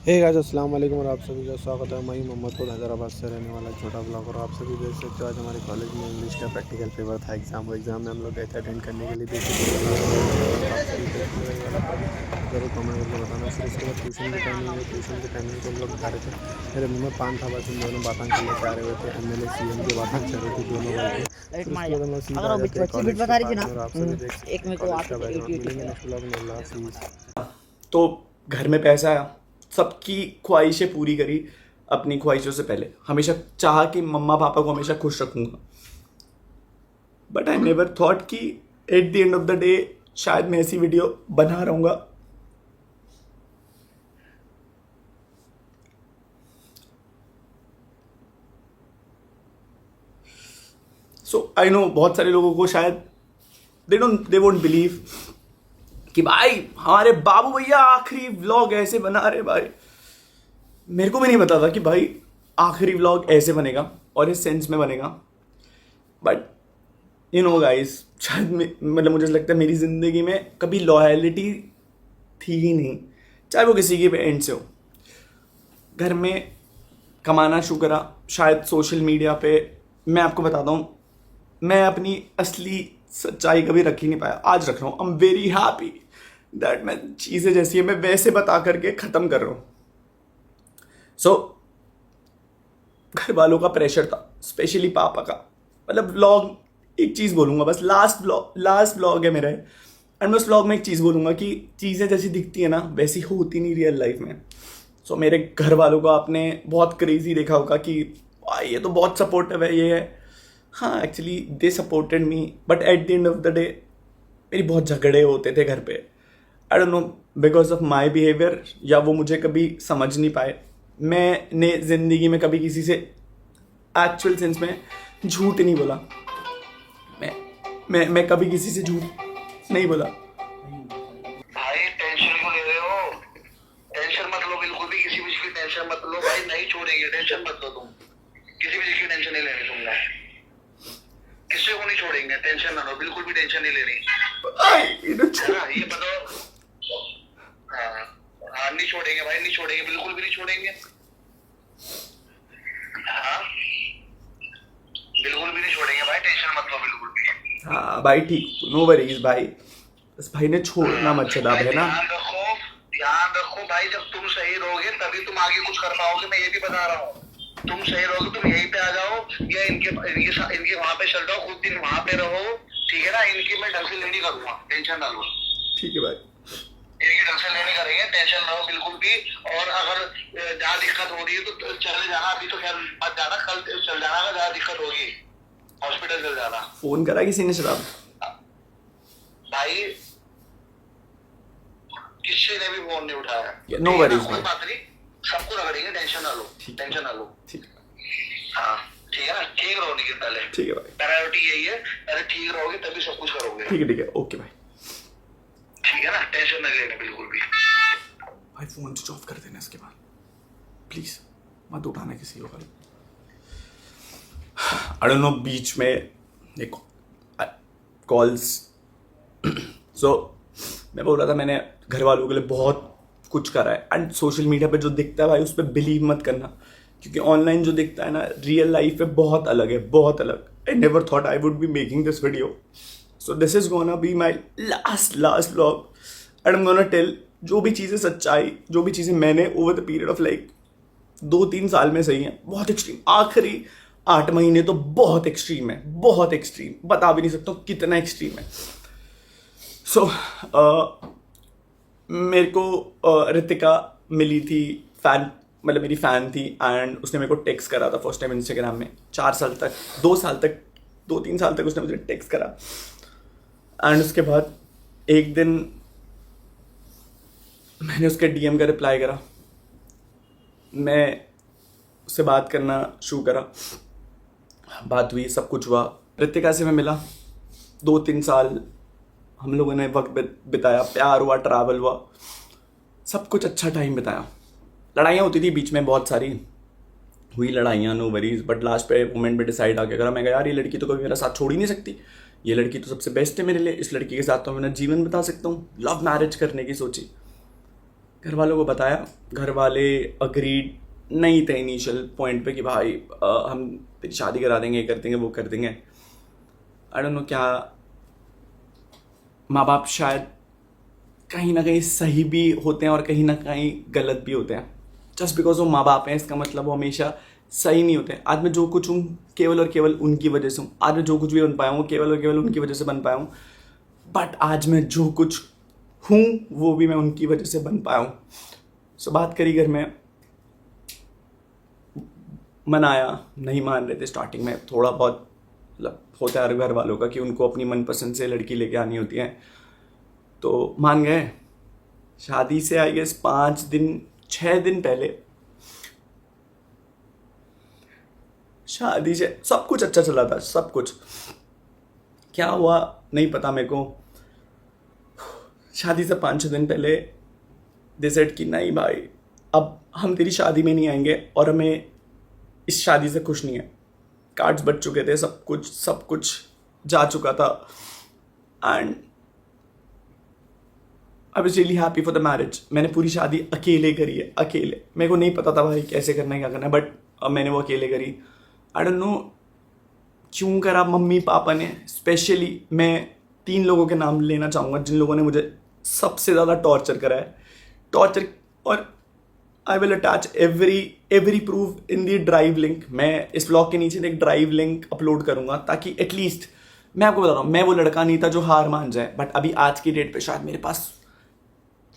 Hey guys, अस्सलाम वालेकुम और आप सभी का स्वागत है। मैं मोहम्मदपुर हैदराबाद से रहने वाला एक छोटा ब्लॉग और आप सभी देख सकते हो आज हमारे कॉलेज में इंग्लिश का प्रैक्टिकल पेपर था। एग्ज़ाम में हम लोग गए थे अटेंड करने के लिए। देखिए आप सभी देखने वाला ज़रूर कमेंट करके बताना। फिर उसके बाद ट्यूशन की टाइमिंग है। ट्यूशन के टाइमिंग को हम लोग जा रहे थे। मेरे मुँह में पान था, बस हम दोनों बातें कर लेते आ रहे हुए थे। एमएलए सीएम की बातें चल रही थी दोनों भाई की। फिर उसके बाद हम लोग सीधा आ जाते हैं कॉलेज के पास में और आप सभी देख सकते हैं कॉलेज का बैकग्राउंड। मिलेंगे नेक्स्ट ब्लॉग में। अल्लाह हाफिज़। तो घर में पैसा आया, सबकी ख्वाहिशें पूरी करी। अपनी ख्वाहिशों से पहले हमेशा चाहा कि मम्मा पापा को हमेशा खुश रखूंगा, बट आई नेवर थॉट कि eight the end of the day शायद मैं ऐसी वीडियो बना रहूंगा। सो आई नो बहुत सारे लोगों को शायद दे वोंट बिलीव कि भाई हमारे बाबू भैया आखिरी व्लॉग ऐसे बना रहे। भाई मेरे को भी नहीं पता था कि भाई आखिरी व्लॉग ऐसे बनेगा और इस सेंस में बनेगा। बट यू नो गाइस, शायद मतलब मुझे लगता है मेरी ज़िंदगी में कभी लॉयलिटी थी ही नहीं, चाहे वो किसी की भी एंड से हो। घर में कमाना शुरू करा, शायद सोशल मीडिया पे मैं आपको बताता हूँ, मैं अपनी असली सच्चाई कभी रख ही नहीं पाया। आज रख रहा हूँ। I am very happy that मैं चीज़ें जैसी है मैं वैसे बता करके ख़त्म कर रहा हूँ। सो घर वालों का प्रेशर था, स्पेशली पापा का। मतलब व्लॉग, एक चीज़ बोलूँगा बस, लास्ट व्लॉग है मेरा एंड मैं उस व्लॉग में एक चीज़ बोलूँगा कि चीज़ें जैसी दिखती है ना वैसी होती नहीं रियल लाइफ में। सो मेरे घर वालों को आपने बहुत क्रेजी देखा होगा कि ये तो बहुत सपोर्टिव है, ये है। हाँ, actually they supported me, but at the end of the day मेरी बहुत झगड़े होते थे घर पे। आई don't no because of my behaviour, या वो मुझे कभी समझ नहीं पाए। मैंने ज़िंदगी में कभी किसी से एक्चुअल सेंस में झूठ नहीं बोला। मैं कभी किसी से झूठ नहीं बोला। भाई टेंशन क्यों ले रहे हो? टेंशन मत लो, बिल्कुल भी किसी भी चीज की टेंशन मत लो भाई। नहीं छोड़ेंगे, टेंशन मत लो तुम। किसी भी चीज की टेंशन नहीं लेनी तुमने। किसी को नहीं छोड़ेंगे, टेंशन ना लो, बिल्कुल भी टेंशन नहीं लेनी है ना। ये बताओ। हाँ हाँ, नहीं छोड़ेंगे भाई, नहीं छोड़ेंगे, बिल्कुल भी नहीं छोड़ेंगे। हाँ, बिल्कुल भी नहीं छोड़ेंगे भाई, टेंशन मत लो बिल्कुल भी। हाँ भाई, ठीक, नो वरीज भाई। बस भाई ने छोड़ना मत चला भाई है ना। ध्यान रखो भाई। जब तुम सही रहोगे तभी तुम आगे कुछ कर पाओगे, मैं ये भी बता रहा हूँ। तुम सही रहोगे, तुम यहीं पे आ जाओ या इनके वहां पे चल जाओ, कुछ दिन वहां पे रहो, ठीक है ना। इनकी मैं ढंग से लेनी करूंगा, टेंशन ना लो। ठीक है भाई। इनकी ढंग से लेनी करेंगे, टेंशन ना लो बिल्कुल भी। और अगर ज्यादा दिक्कत हो रही है तो चले जाना, अभी तो खैर मत जाना, कल चल जाना। अगर ज्यादा दिक्कत होगी हॉस्पिटल चल जाना। फोन करा किसी ने शराब? भाई किसी ने भी फोन नहीं उठाया। नो वरीज कोई भाई। बात नहीं, सबको रगड़ेंगे, टेंशन ना लो, टेंशन ना लो। ठीक है, हाँ ठीक है ना, ठीक रहो निखिल। पहले ठीक है भाई। प्रायोरिटी यही है, पहले ठीक रहोगे तभी सब कुछ करोगे। ठीक है, ओके भाई। ठीक है ना, टेंशन नहीं लेना बिल्कुल भी। भाई फोन स्विच ऑफ कर देना इसके बाद, प्लीज मत उठाना किसी को। आई डोंट नो, बीच में एक कॉल्स। सो मैं बोल रहा था, मैंने घर वालों के लिए बहुत कुछ करा है एंड सोशल मीडिया पे जो दिखता है भाई उस पर बिलीव मत करना, क्योंकि ऑनलाइन जो दिखता है ना रियल लाइफ में बहुत अलग है, बहुत अलग। I never thought I would be making this video. So this is gonna be my last vlog and I am gonna tell जो भी चीज़ें सच्चाई, जो भी चीज़ें मैंने over the period of like 2-3 साल में सही है, बहुत एक्सट्रीम। आखिरी 8 महीने तो बहुत एक्सट्रीम है, बहुत एक्सट्रीम, बता भी नहीं सकता कितना एक्सट्रीम है। सो मेरे को रितिका मिली थी, फैन, मतलब मेरी फ़ैन थी एंड उसने मेरे को टेक्स्ट करा था फर्स्ट टाइम इंस्टाग्राम में। 4 साल तक, 2 साल तक, 2-3 साल तक उसने मुझे टेक्स्ट करा एंड उसके बाद एक दिन मैंने उसके डीएम का रिप्लाई करा, मैं उससे बात करना शुरू करा, बात हुई, सब कुछ हुआ। रितिका से मैं मिला, 2-3 साल हम लोगों ने वक्त बिताया, प्यार हुआ, ट्रैवल हुआ, सब कुछ अच्छा टाइम बिताया। लड़ाइयाँ होती थी बीच में, बहुत सारी हुई लड़ाइयाँ, नो वरीज, बट लास्ट पे मोमेंट पे डिसाइड आके करा। मैं कहा यार ये लड़की तो कभी मेरा साथ छोड़ ही नहीं सकती, ये लड़की तो सबसे बेस्ट है मेरे लिए, इस लड़की के साथ तो मैं जीवन बिता सकता हूँ। लव मैरिज करने की सोची, घर वालों को बताया, घर वाले अग्रीड नहीं थे इनिशियल पॉइंट पे कि भाई हम तेरी शादी करा देंगे, ये कर देंगे, वो कर देंगे। आई डोंट नो क्या, माँ बाप शायद कहीं ना कहीं सही भी होते हैं और कहीं ना कहीं गलत भी होते हैं। जस्ट बिकॉज वो माँ बाप हैं इसका मतलब वो हमेशा सही नहीं होते। आज मैं जो कुछ हूँ केवल और केवल उनकी वजह से हूँ। आज मैं जो कुछ भी बन पाया हूँ केवल और केवल उनकी वजह से बन पाया हूँ। बट आज मैं जो कुछ हूँ वो भी मैं उनकी वजह से बन पाया हूँ। सो बात करी घर में, मनाया, नहीं मान रहे थे स्टार्टिंग में। थोड़ा बहुत मतलब होता है घर वालों का कि उनको अपनी मनपसंद से लड़की लेके आनी होती है, तो मान गए। शादी से आई गेस 6 दिन पहले, शादी से सब कुछ अच्छा चला था, सब कुछ। क्या हुआ नहीं पता मेरे को। शादी से 5-6 दिन पहले दे सेड कि नहीं भाई, अब हम तेरी शादी में नहीं आएंगे और हमें इस शादी से खुश नहीं है। कार्ड्स बच चुके थे, सब कुछ जा चुका था। And I was really happy for the marriage. मैंने पूरी शादी अकेले करी है, अकेले। मेरे को नहीं पता था भाई कैसे करना है, क्या करना है, बट मैंने वो अकेले करी। आई डोंट नो क्यों करा मम्मी पापा ने। स्पेशली मैं 3 लोगों के नाम लेना चाहूँगा जिन लोगों ने मुझे सबसे ज़्यादा टॉर्चर करा है। टॉर्चर, और I will attach every proof in the drive link. मैं इस ब्लॉग के नीचे एक ड्राइव लिंक अपलोड करूँगा ताकि एटलीस्ट, मैं आपको बता रहा हूँ, मैं वो लड़का नहीं था जो हार मान जाए। बट अभी आज की डेट पे शायद मेरे पास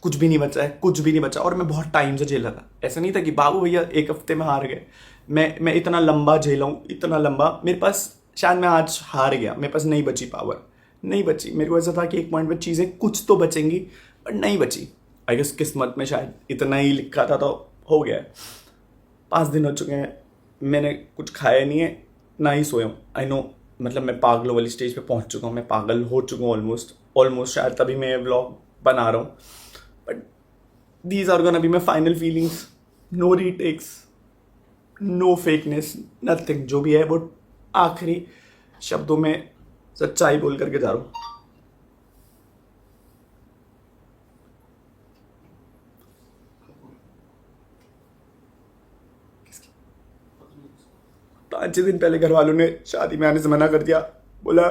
कुछ भी नहीं बचा है, कुछ भी नहीं बचा। और मैं बहुत टाइम से झेला था। ऐसा नहीं था कि बाबू भैया 1 हफ्ते में हार गए। मैं इतना लंबा झेला हूँ, इतना लंबा। मेरे पास शायद मैं आज हार गया, मेरे पास नहीं बची पावर, नहीं बची। मेरे को ऐसा था कि एक पॉइंट पे चीज़ें कुछ तो बचेंगी, बट नहीं बची। आई गेस किस्मत में शायद इतना ही लिखा था तो हो गया। 5 दिन हो चुके हैं, मैंने कुछ खाया नहीं है, ना ही सोया हूँ। आई नो, मतलब मैं पागलों वाली स्टेज पे पहुँच चुका हूँ, मैं पागल हो चुका हूँ ऑलमोस्ट। शायद तभी मैं व्लॉग बना रहा हूँ। But these are gonna be my final feelings. No retakes, no fakeness, nothing. जो भी है वो आखिरी शब्दों में सच्चाई बोल करके जा रहा हूँ। 5-6 दिन पहले घर वालों ने शादी में आने से मना कर दिया। बोला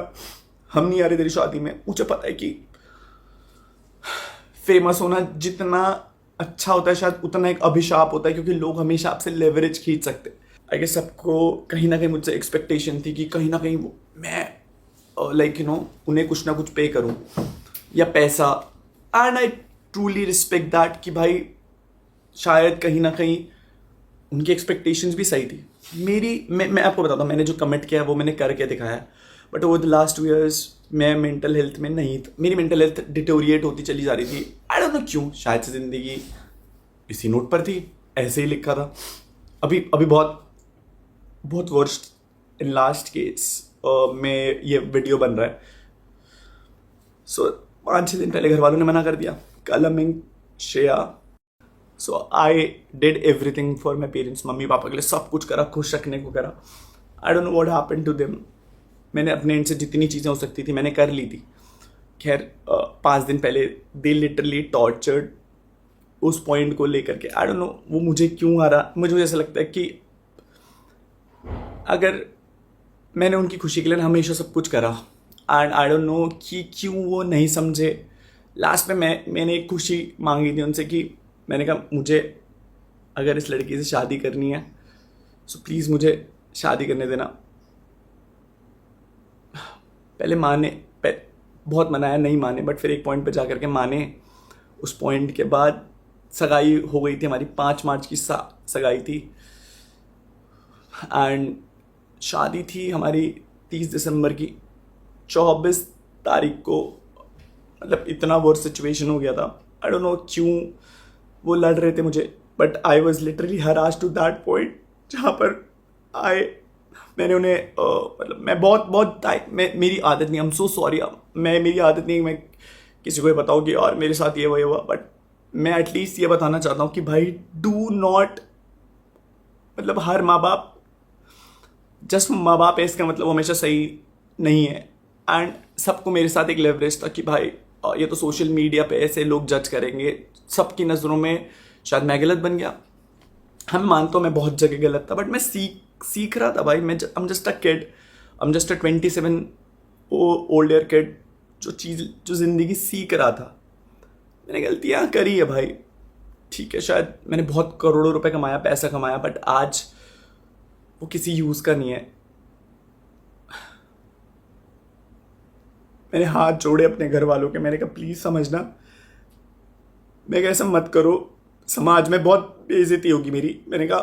हम नहीं आ रहे तेरी शादी में। मुझे पता है कि फेमस होना जितना अच्छा होता है शायद उतना एक अभिशाप होता है, क्योंकि लोग हमेशा आपसे लेवरेज खींच सकते हैं। आई गेस सबको कहीं ना कहीं मुझसे एक्सपेक्टेशन थी कि कहीं ना कहीं मैं लाइक उन्हें कुछ ना कुछ पे करूं या पैसा। And I truly respect that कि भाई शायद कहीं ना कहीं उनकी एक्सपेक्टेशंस भी सही थी। मैं आपको बताता हूँ, मैंने जो कमिट किया है वो मैंने करके दिखाया है। But over the last 2 years मैं मेंटल हेल्थ में नहीं था। मेरी मेंटल हेल्थ डिटोरिएट होती चली जा रही थी। आई डोंट नो क्यों, शायद से ज़िंदगी इसी नोट पर थी, ऐसे ही लिखा था। अभी बहुत वर्स्ट इन लास्ट केस में ये वीडियो बन रहा है। सो 5-6 दिन पहले घर वालों ने मना कर दिया। कलमिंग Shreya, so I did everything for my parents. मम्मी पापा के लिए सब कुछ करा, खुश रखने को करा। I don't know what happened to them. मैंने अपने एंड से जितनी चीज़ें हो सकती थी मैंने कर ली थी। खैर 5 दिन पहले दे लिटरली टॉर्चर्ड उस पॉइंट को लेकर के। आई डोंट नो वो मुझे क्यों आ रहा। मुझे ऐसा लगता है कि अगर मैंने उनकी खुशी के लिए हमेशा सब कुछ करा, एंड आई डोंट नो कि क्यों वो नहीं समझे। लास्ट में मैंने एक खुशी मांगी थी उनसे कि मैंने कहा मुझे अगर इस लड़की से शादी करनी है सो प्लीज़ मुझे शादी करने देना। पहले बहुत मनाया, नहीं माने, बट फिर एक पॉइंट पे जा कर के माने। उस पॉइंट के बाद सगाई हो गई थी हमारी। 5 मार्च की सगाई थी एंड शादी थी हमारी 30 दिसंबर की। 24 तारीख को मतलब इतना वर्स्ट सिचुएशन हो गया था। आई डोंट नो क्यों वो लड़ रहे थे मुझे, but I was literally harassed to that point जहाँ पर मैंने उन्हें मतलब मैं बहुत मेरी आदत नहीं, आई एम सो सॉरी। मेरी आदत नहीं मैं किसी को ये बताऊँ कि और मेरे साथ ये हुआ, बट मैं एटलीस्ट ये बताना चाहता हूँ कि भाई डू नॉट, मतलब हर माँ बाप जस्ट माँ बाप है इसका मतलब वो हमेशा सही नहीं है। एंड सबको मेरे साथ एक लेवरेज था कि भाई ये तो सोशल मीडिया पे ऐसे लोग जज करेंगे, सबकी नज़रों में शायद मैं गलत बन गया। हाँ, मैं मानता हूँ मैं बहुत जगह गलत था, बट मैं सीख रहा था भाई। I am just a kid, I am just a 27 old year kid जो ज़िंदगी सीख रहा था। मैंने गलतियाँ करी है भाई, ठीक है, शायद मैंने बहुत करोड़ों रुपए कमाया, पैसा कमाया, बट आज वो किसी यूज़ का नहीं है। मैंने हाथ जोड़े अपने घर वालों के, मैंने कहा प्लीज़ समझना, मैं कहा ऐसा मत करो, समाज में बहुत बेइज्जती होगी मेरी। मैंने कहा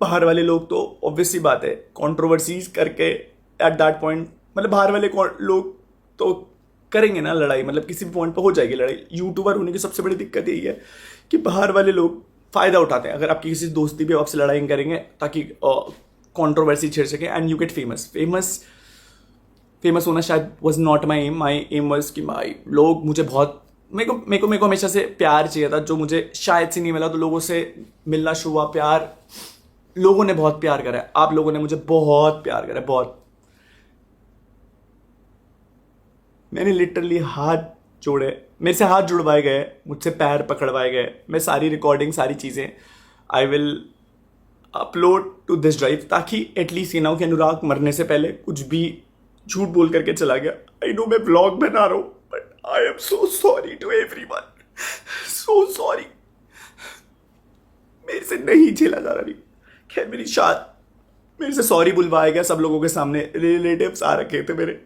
बाहर वाले लोग तो ऑब्वियस सी बात है कंट्रोवर्सीज करके एट दैट पॉइंट, मतलब बाहर वाले लोग तो करेंगे ना लड़ाई, मतलब किसी भी पॉइंट पर हो जाएगी लड़ाई। यूट्यूबर होने की सबसे बड़ी दिक्कत यही है कि बाहर वाले लोग फ़ायदा उठाते हैं। अगर आपकी किसी दोस्ती भी आपसे लड़ाई करेंगे ताकि कंट्रोवर्सी छेड़ सके एंड यू गेट फेमस होना शायद was not my aim. My aim was कि माई लोग मुझे बहुत, मेरे को हमेशा से प्यार चाहिए था जो मुझे शायद से नहीं मिला। तो लोगों से मिलना शुरू हुआ, प्यार, लोगों ने बहुत प्यार करा है, आप लोगों ने मुझे बहुत प्यार करा है, बहुत। मैंने लिटरली हाथ जोड़े, मेरे से हाथ जुड़वाए गए, मुझसे पैर पकड़वाए गए। मैं सारी रिकॉर्डिंग, सारी चीज़ें I will upload to this drive, ताकि एटलीस्ट ये ना हो कि अनुराग मरने से पहले कुछ भी झूठ बोल करके चला गया। आई नो मैं व्लॉग बना रहा हूँ, but I am so sorry to everyone, so sorry. मेरे से नहीं झेला जा रहा। खैर मेरे से सॉरी बुलवाया गया सब लोगों के सामने, रिलेटिव्स आ रखे थे मेरे,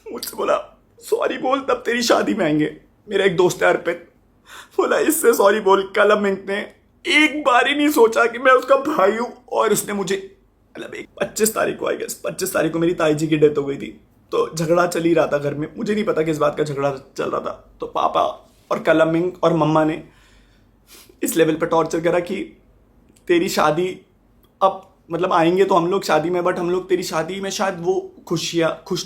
मुझसे बोला सॉरी बोल तब तेरी शादी में आएंगे। मेरा एक दोस्त है अर्पित, बोला इससे सॉरी बोल। कलम ने एक बार ही नहीं सोचा कि मैं उसका भाई हूं, और उसने मुझे, मतलब एक 25 तारीख को, आई गेस 25 तारीख को मेरी ताई जी की डेथ हो गई थी। तो झगड़ा चल ही रहा था घर में, मुझे नहीं पता किस बात का झगड़ा चल रहा था। तो पापा और कलमिंग और मम्मा ने इस लेवल पर टॉर्चर करा कि तेरी शादी अब, मतलब आएंगे तो हम लोग शादी में, बट हम लोग तेरी शादी में शायद वो खुश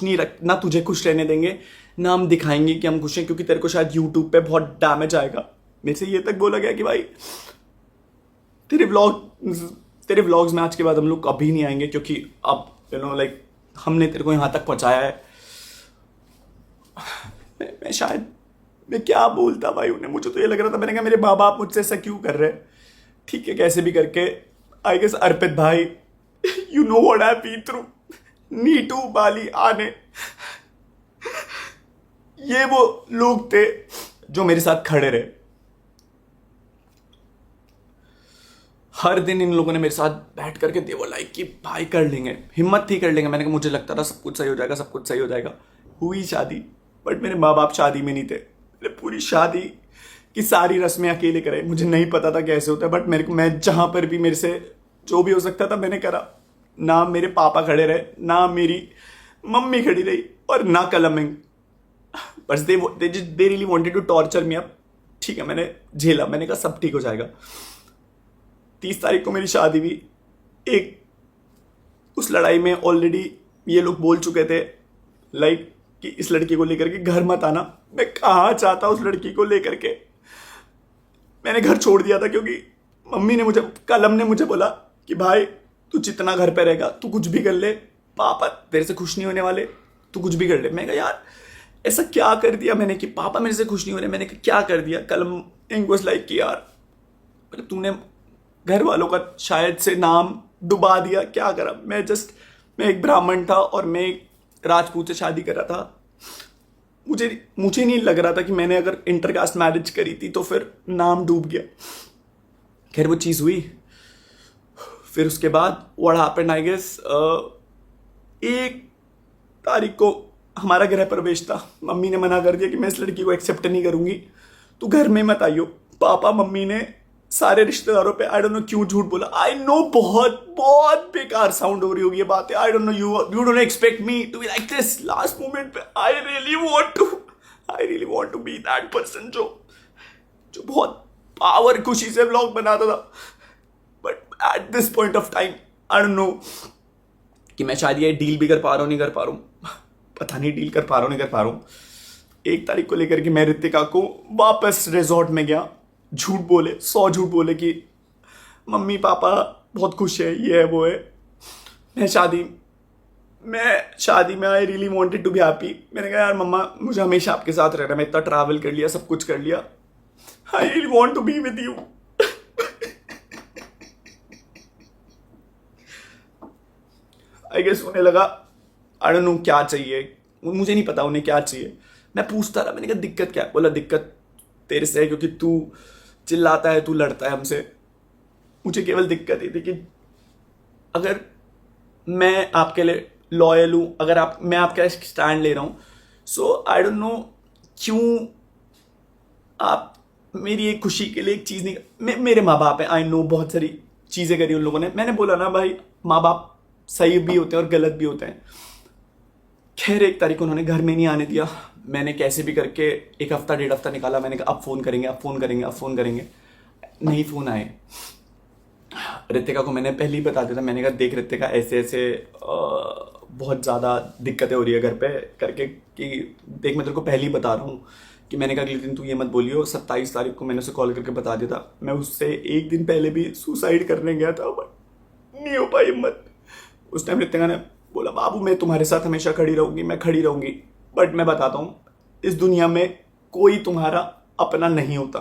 नहीं रख, ना तुझे खुश रहने देंगे, ना हम दिखाएंगे कि हम खुश हैं, क्योंकि तेरे को शायद यूट्यूब पे बहुत डैमेज आएगा। मेरे से ये तक बोला गया कि भाई तेरे व्लॉग्स में आज के बाद हम लोग कभी नहीं आएंगे, क्योंकि अब यू नो लाइक हमने तेरे को यहाँ तक पहुँचाया है। मैं क्या बोलता भाई उन्हें, मुझे तो ये लग रहा था, मैंने कहा मेरे माँ बाप मुझसे ऐसा क्यों कर रहे हैं। ठीक है, कैसे भी करके आई गेस अर्पित भाई, you know what I been through, Neetu, Bali, आने, ये वो लोग थे जो मेरे साथ खड़े रहे। हर दिन इन लोगों ने मेरे साथ बैठ करके दे वो लाइक कि भाई कर लेंगे, हिम्मत थी कर लेंगे। मैंने कहा मुझे लगता था सब कुछ सही हो जाएगा, सब कुछ सही हो जाएगा। हुई शादी, बट मेरे माँ बाप शादी में नहीं थे। मैंने पूरी शादी की सारी रस्में अकेले करे, मुझे नहीं पता था कैसे होता है, बट मैं जहाँ पर भी मेरे से जो भी हो सकता था मैंने करा। ना मेरे पापा खड़े रहे, ना मेरी मम्मी खड़ी रही, और ना कलमिंग, बस they really wanted to torture me up. ठीक है, मैंने झेला, मैंने कहा सब ठीक हो जाएगा। 30 तारीख को मेरी शादी हुई। उस लड़ाई में ऑलरेडी ये लोग बोल चुके थे लाइक कि इस लड़की को लेकर के घर मत आना। मैं कहाँ चाहता उस लड़की को लेकर के, मैंने घर छोड़ दिया था, क्योंकि मम्मी ने कलम ने मुझे बोला कि भाई तू जितना घर पे रहेगा तू कुछ भी कर ले, पापा तेरे से खुश नहीं होने वाले, तू कुछ भी कर ले। मैं कहा यार ऐसा क्या कर दिया मैंने कि पापा मेरे से खुश नहीं हो रहे। मैंने कहा क्या कर दिया। कलम वाज लाइक कि यार मतलब तूने घर वालों का शायद से नाम डुबा दिया, क्या करा। मैं एक ब्राह्मण था और मैं एक राजपूत से शादी कर रहा था। मुझे नहीं लग रहा था कि मैंने अगर इंटरकास्ट मैरिज करी थी तो फिर नाम डूब गया। खैर वो चीज़ हुई। फिर उसके बाद व्हाट हैपेंड आई गेस 1 तारीख को हमारा गृह प्रवेश था। मम्मी ने मना कर दिया कि मैं इस लड़की को एक्सेप्ट नहीं करूंगी, तू घर में मत आइयो। पापा मम्मी ने सारे रिश्तेदारों पे आई डोंट नो क्यों झूठ बोला। आई नो बहुत बहुत बेकार साउंड हो रही होगी ये बातें। I don't know you don't expect me to be like this. Last moment पे I really want to be that person जो बहुत पावर खुशी से व्लॉग बनाता था। But at this point of time I don't know कि मैं शायद ये डील भी कर पा रहा हूँ नहीं कर पा रहा हूँ, पता नहीं डील कर पा रहा हूँ नहीं कर पा रहा हूँ। 1 तारीख को लेकर के मैं रितिका को वापस रिजॉर्ट में गया। झूठ बोले 100 झूठ बोले कि मम्मी पापा बहुत खुश है, ये है वो है। मैं शादी में I really wanted to be happy. मैंने कहा यार मम्मा मुझे हमेशा आपके साथ रहना, मैं इतना ट्रैवल कर लिया, सब कुछ कर लिया, I really want to be with you. I guess उन्हें लगा आई डोंट नो क्या चाहिए, मुझे नहीं पता उन्हें क्या चाहिए। मैं पूछता रहा, मैंने कहा दिक्कत क्या है? बोला दिक्कत तेरे से है क्योंकि तू चिल्लाता है, तू लड़ता है हमसे। मुझे केवल दिक्कत ये थी कि अगर मैं आपके लिए लॉयल हूँ, अगर मैं आपका स्टैंड ले रहा हूँ, सो आई डोंट नो क्यों आप मेरी एक खुशी के लिए एक चीज़ नहीं। मेरे माँ बाप हैं, आई नो बहुत सारी चीज़ें करी उन लोगों ने। मैंने बोला ना भाई माँ बाप सही भी होते हैं और गलत भी होते हैं। खैर 1 तारीख को उन्होंने घर में नहीं आने दिया। मैंने कैसे भी करके 1 हफ्ता 1.5 हफ्ता निकाला। मैंने कहा अब फ़ोन करेंगे, अब फ़ोन करेंगे, अब फ़ोन करेंगे, नहीं फ़ोन आए। रितिका को मैंने पहले ही बता दिया था, मैंने कहा देख रितिका ऐसे ऐसे बहुत ज़्यादा दिक्कतें हो रही है घर पे करके, कि देख मैं तेरे को पहले ही बता रहा हूँ कि मैंने कहा अगले दिन तू ये मत बोलियो। 27 तारीख को मैंने उसे कॉल करके बता दिया था। मैं उससे 1 दिन पहले भी सुसाइड करने गया था बट नहीं हो पाई हिम्मत। उस टाइम रितिका ने बोला बाबू मैं तुम्हारे साथ हमेशा खड़ी रहूँगी, मैं खड़ी रहूँगी, बट मैं बताता हूँ इस दुनिया में कोई तुम्हारा अपना नहीं होता,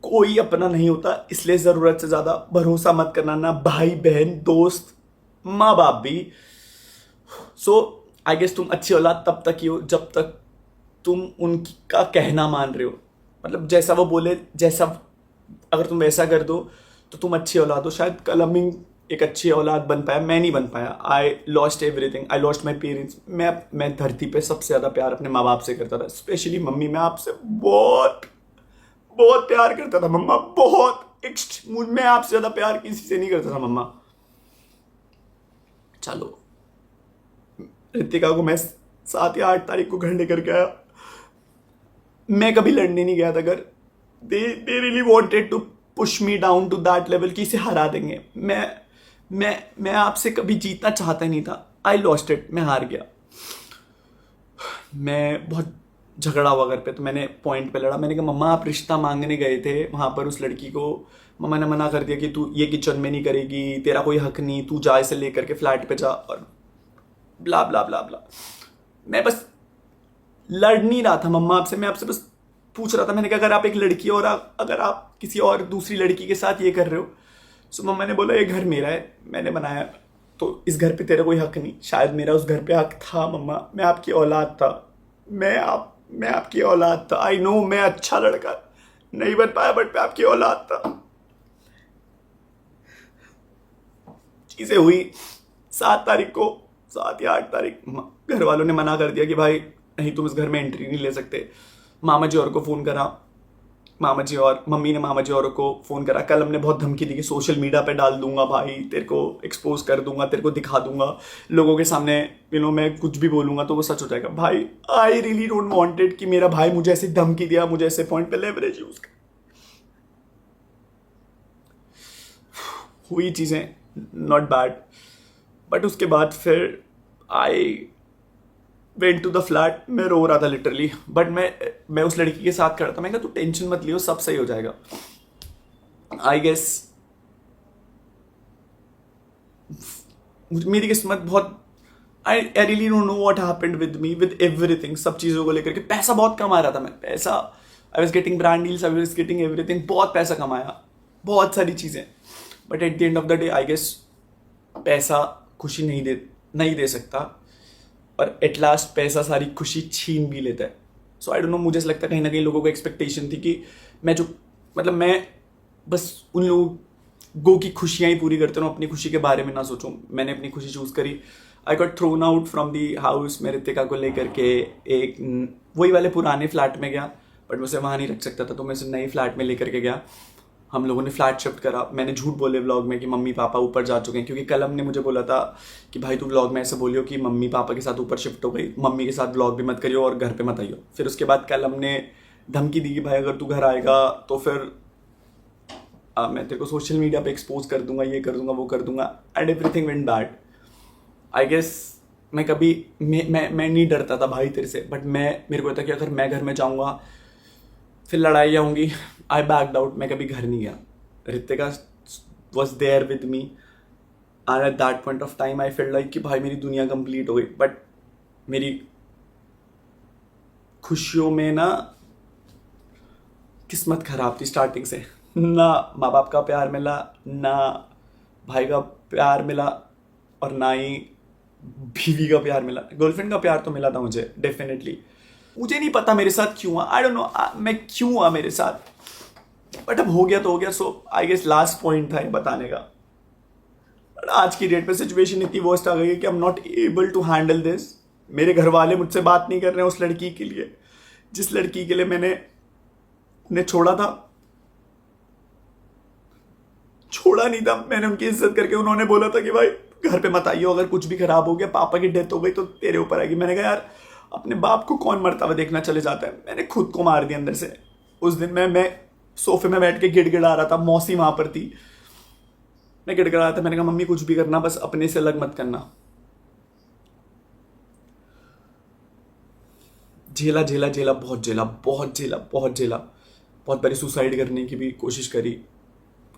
कोई अपना नहीं होता। इसलिए ज़रूरत से ज़्यादा भरोसा मत करना, ना भाई बहन, दोस्त, माँ बाप भी। सो आई गेस तुम अच्छी औलाद तब तक ही हो जब तक तुम उनका कहना मान रहे हो। मतलब जैसा वो बोले, जैसा अगर तुम वैसा कर दो तो तुम अच्छी औलाद हो। शायद कल अमीन एक अच्छी औलाद बन पाया, मैं नहीं बन पाया। I lost everything, I lost my parents. मैं धरती पे सबसे ज़्यादा प्यार अपने माँ बाप से करता था, स्पेशली मम्मी। मैं आपसे बहुत बहुत प्यार करता था मम्मा, बहुत। मैं आपसे ज़्यादा प्यार किसी से नहीं करता था मम्मा। चलो रितिका को मैं 7 या 8 तारीख को घर लेकर गया। मैं कभी लड़ने नहीं गया था अगर they really wanted to push me down to that level कि इसे हरा देंगे। मैं आपसे कभी जीतना चाहता ही नहीं था। आई लॉस्ट इट, मैं हार गया। मैं बहुत झगड़ा हुआ घर पे, तो मैंने पॉइंट पे लड़ा। मैंने कहा मम्मा आप रिश्ता मांगने गए थे वहाँ पर उस लड़की को, मम्मा ने मना कर दिया कि तू ये किचन में नहीं करेगी, तेरा कोई हक नहीं, तू जा इसे लेकर के फ्लैट पे जा, और ब्ला ब्ला ब्ला ब्ला। मैं बस लड़ नहीं रहा था मम्मा आपसे, मैं आपसे बस पूछ रहा था। मैंने कहा अगर आप एक लड़की और अगर आप किसी और दूसरी लड़की के साथ ये कर रहे हो, सो मम्मा ने बोला ये घर मेरा है, मैंने बनाया, तो इस घर पे तेरा कोई हक नहीं। शायद मेरा उस घर पे हक था मम्मा, मैं आपकी औलाद था, मैं आपकी औलाद था। आई नो मैं अच्छा लड़का नहीं बन पाया बट मैं आपकी औलाद था। चीजें हुई 7 तारीख को, 7 या 8 तारीख घर वालों ने मना कर दिया कि भाई नहीं तुम इस घर में एंट्री नहीं ले सकते। मामा जी और को फ़ोन करा, मामा जी और मम्मी ने मामा जी और को फ़ोन करा। कल हमने बहुत धमकी दी कि सोशल मीडिया पे डाल दूंगा भाई, तेरे को एक्सपोज कर दूंगा, तेरे को दिखा दूंगा लोगों के सामने, मैं कुछ भी बोलूंगा तो वो सच हो जाएगा। भाई आई रियली डोंट वांटेड कि मेरा भाई मुझे ऐसी धमकी दिया, मुझे ऐसे पॉइंट पे लेवरेज यूज कर। हुई चीज़ें नॉट बैड, बट उसके बाद फिर I went to the flat. मैं रो रहा था लिटरली, बट मैं उस लड़की के साथ खड़ा था। मैं कहा तू टेंशन मत लियो, सब सही हो जाएगा। आई गेस मेरी किस्मत बहुत, I really don't know what happened with me, with everything, सब चीज़ों को लेकर के। पैसा बहुत कमा रहा था मैं, पैसा, I was getting brand deals, I was getting everything, बहुत पैसा कमाया, बहुत सारी चीज़ें। But at the end of the day I guess पैसा खुशी नहीं दे सकता, और एट लास्ट पैसा सारी खुशी छीन भी लेता है। सो आई डोंट नो, मुझे ऐसा लगता है कहीं ना कहीं लोगों को एक्सपेक्टेशन थी कि मैं बस उन लोगों की खुशियाँ ही पूरी करता हूँ, अपनी खुशी के बारे में ना सोचूं। मैंने अपनी खुशी चूज़ करी। I got thrown out from the house. मैं रितिका को लेकर के एक वही वाले पुराने फ्लैट में गया, बट मैं उसे वहाँ नहीं रख सकता था, तो मैं उसे नई फ्लैट में लेकर के गया। हम लोगों ने फ्लैट शिफ्ट करा। मैंने झूठ बोले व्लॉग में कि मम्मी पापा ऊपर जा चुके हैं, क्योंकि कलम ने मुझे बोला था कि भाई तू व्लॉग में ऐसे बोलियो कि मम्मी पापा के साथ ऊपर शिफ्ट हो गई, मम्मी के साथ व्लॉग भी मत करियो और घर पे मत आइयो। फिर उसके बाद कलम ने धमकी दी कि भाई अगर तू घर आएगा तो फिर मैं तेरे को सोशल मीडिया पे एक्सपोज कर दूंगा, ये कर दूंगा, वो कर दूंगा, and everything went bad. I guess मैं नहीं डरता था भाई तेरे से, बट मेरे को था कि अगर मैं घर में जाऊँगा फिर लड़ाई होंगी। आई बैक्ड आउट, मैं कभी घर नहीं गया। Ritika was there with me, and at that point of time I felt like कि भाई मेरी दुनिया कंप्लीट हो गई. बट मेरी खुशियों में ना किस्मत खराब थी स्टार्टिंग से. ना माँ बाप का प्यार मिला, ना भाई का प्यार मिला, और ना ही बीवी का प्यार मिला. गर्लफ्रेंड का प्यार तो मिला था मुझे डेफिनेटली. मुझे नहीं पता मेरे साथ क्यों हुआ, आई डोंट नो मैं क्यों हुआ मेरे साथ, बट अब हो गया तो हो गया. सो आई गेस लास्ट पॉइंट था ये बताने का. बट आज की डेट पे सिचुएशन इतनी वर्स्ट आ गई है कि I am not able to handle this. मेरे घर वाले मुझसे बात नहीं कर रहे हैं उस लड़की के लिए जिस लड़की के लिए मैंने उन्हें छोड़ा था. छोड़ा नहीं था, मैंने उनकी इज्जत करके. उन्होंने बोला था कि भाई घर पे मत आइयो, अगर कुछ भी खराब हो गया, पापा की डेथ हो गई तो तेरे ऊपर आएगी. मैंने कहा यार अपने बाप को कौन मरता हुआ देखना चले जाता है. मैंने खुद को मार दिया अंदर से. उस दिन मैं सोफे में बैठ के गिड़गिड़ा रहा था. मौसी वहां पर थी, मैं गिड़गिड़ा रहा था. मैंने कहा मम्मी कुछ भी करना, बस अपने से अलग मत करना. झेला झेला झेला, बहुत झेला, बहुत झेला, बहुत झेला. बहुत बारी सुसाइड करने की भी कोशिश करी,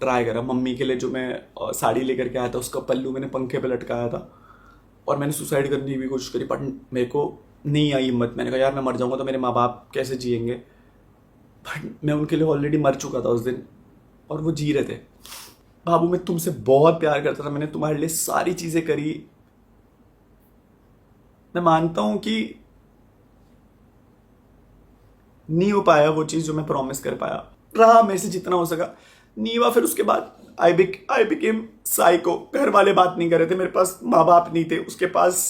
ट्राई करा. मम्मी के लिए जो मैं साड़ी लेकर के आया था उसका पल्लू मैंने पंखे पे लटकाया था, और मैंने सुसाइड करने की भी कोशिश करी. बट मेरे को नहीं आई हिम्मत. मैंने कहा यार मैं मर जाऊंगा तो मेरे माँ बाप कैसे जिएंगे. बट मैं उनके लिए ऑलरेडी मर चुका था उस दिन, और वो जी रहे थे. बाबू मैं तुमसे बहुत प्यार करता था, मैंने तुम्हारे लिए सारी चीजें करी. मैं मानता हूं कि नहीं हो पाया वो चीज जो मैं प्रॉमिस कर पाया. रहा मेरे से जितना हो सका, नहीं हुआ. फिर उसके बाद आई बिकेम साइको. घर वाले बात नहीं कर रहे थे, मेरे पास माँ बाप नहीं थे, उसके पास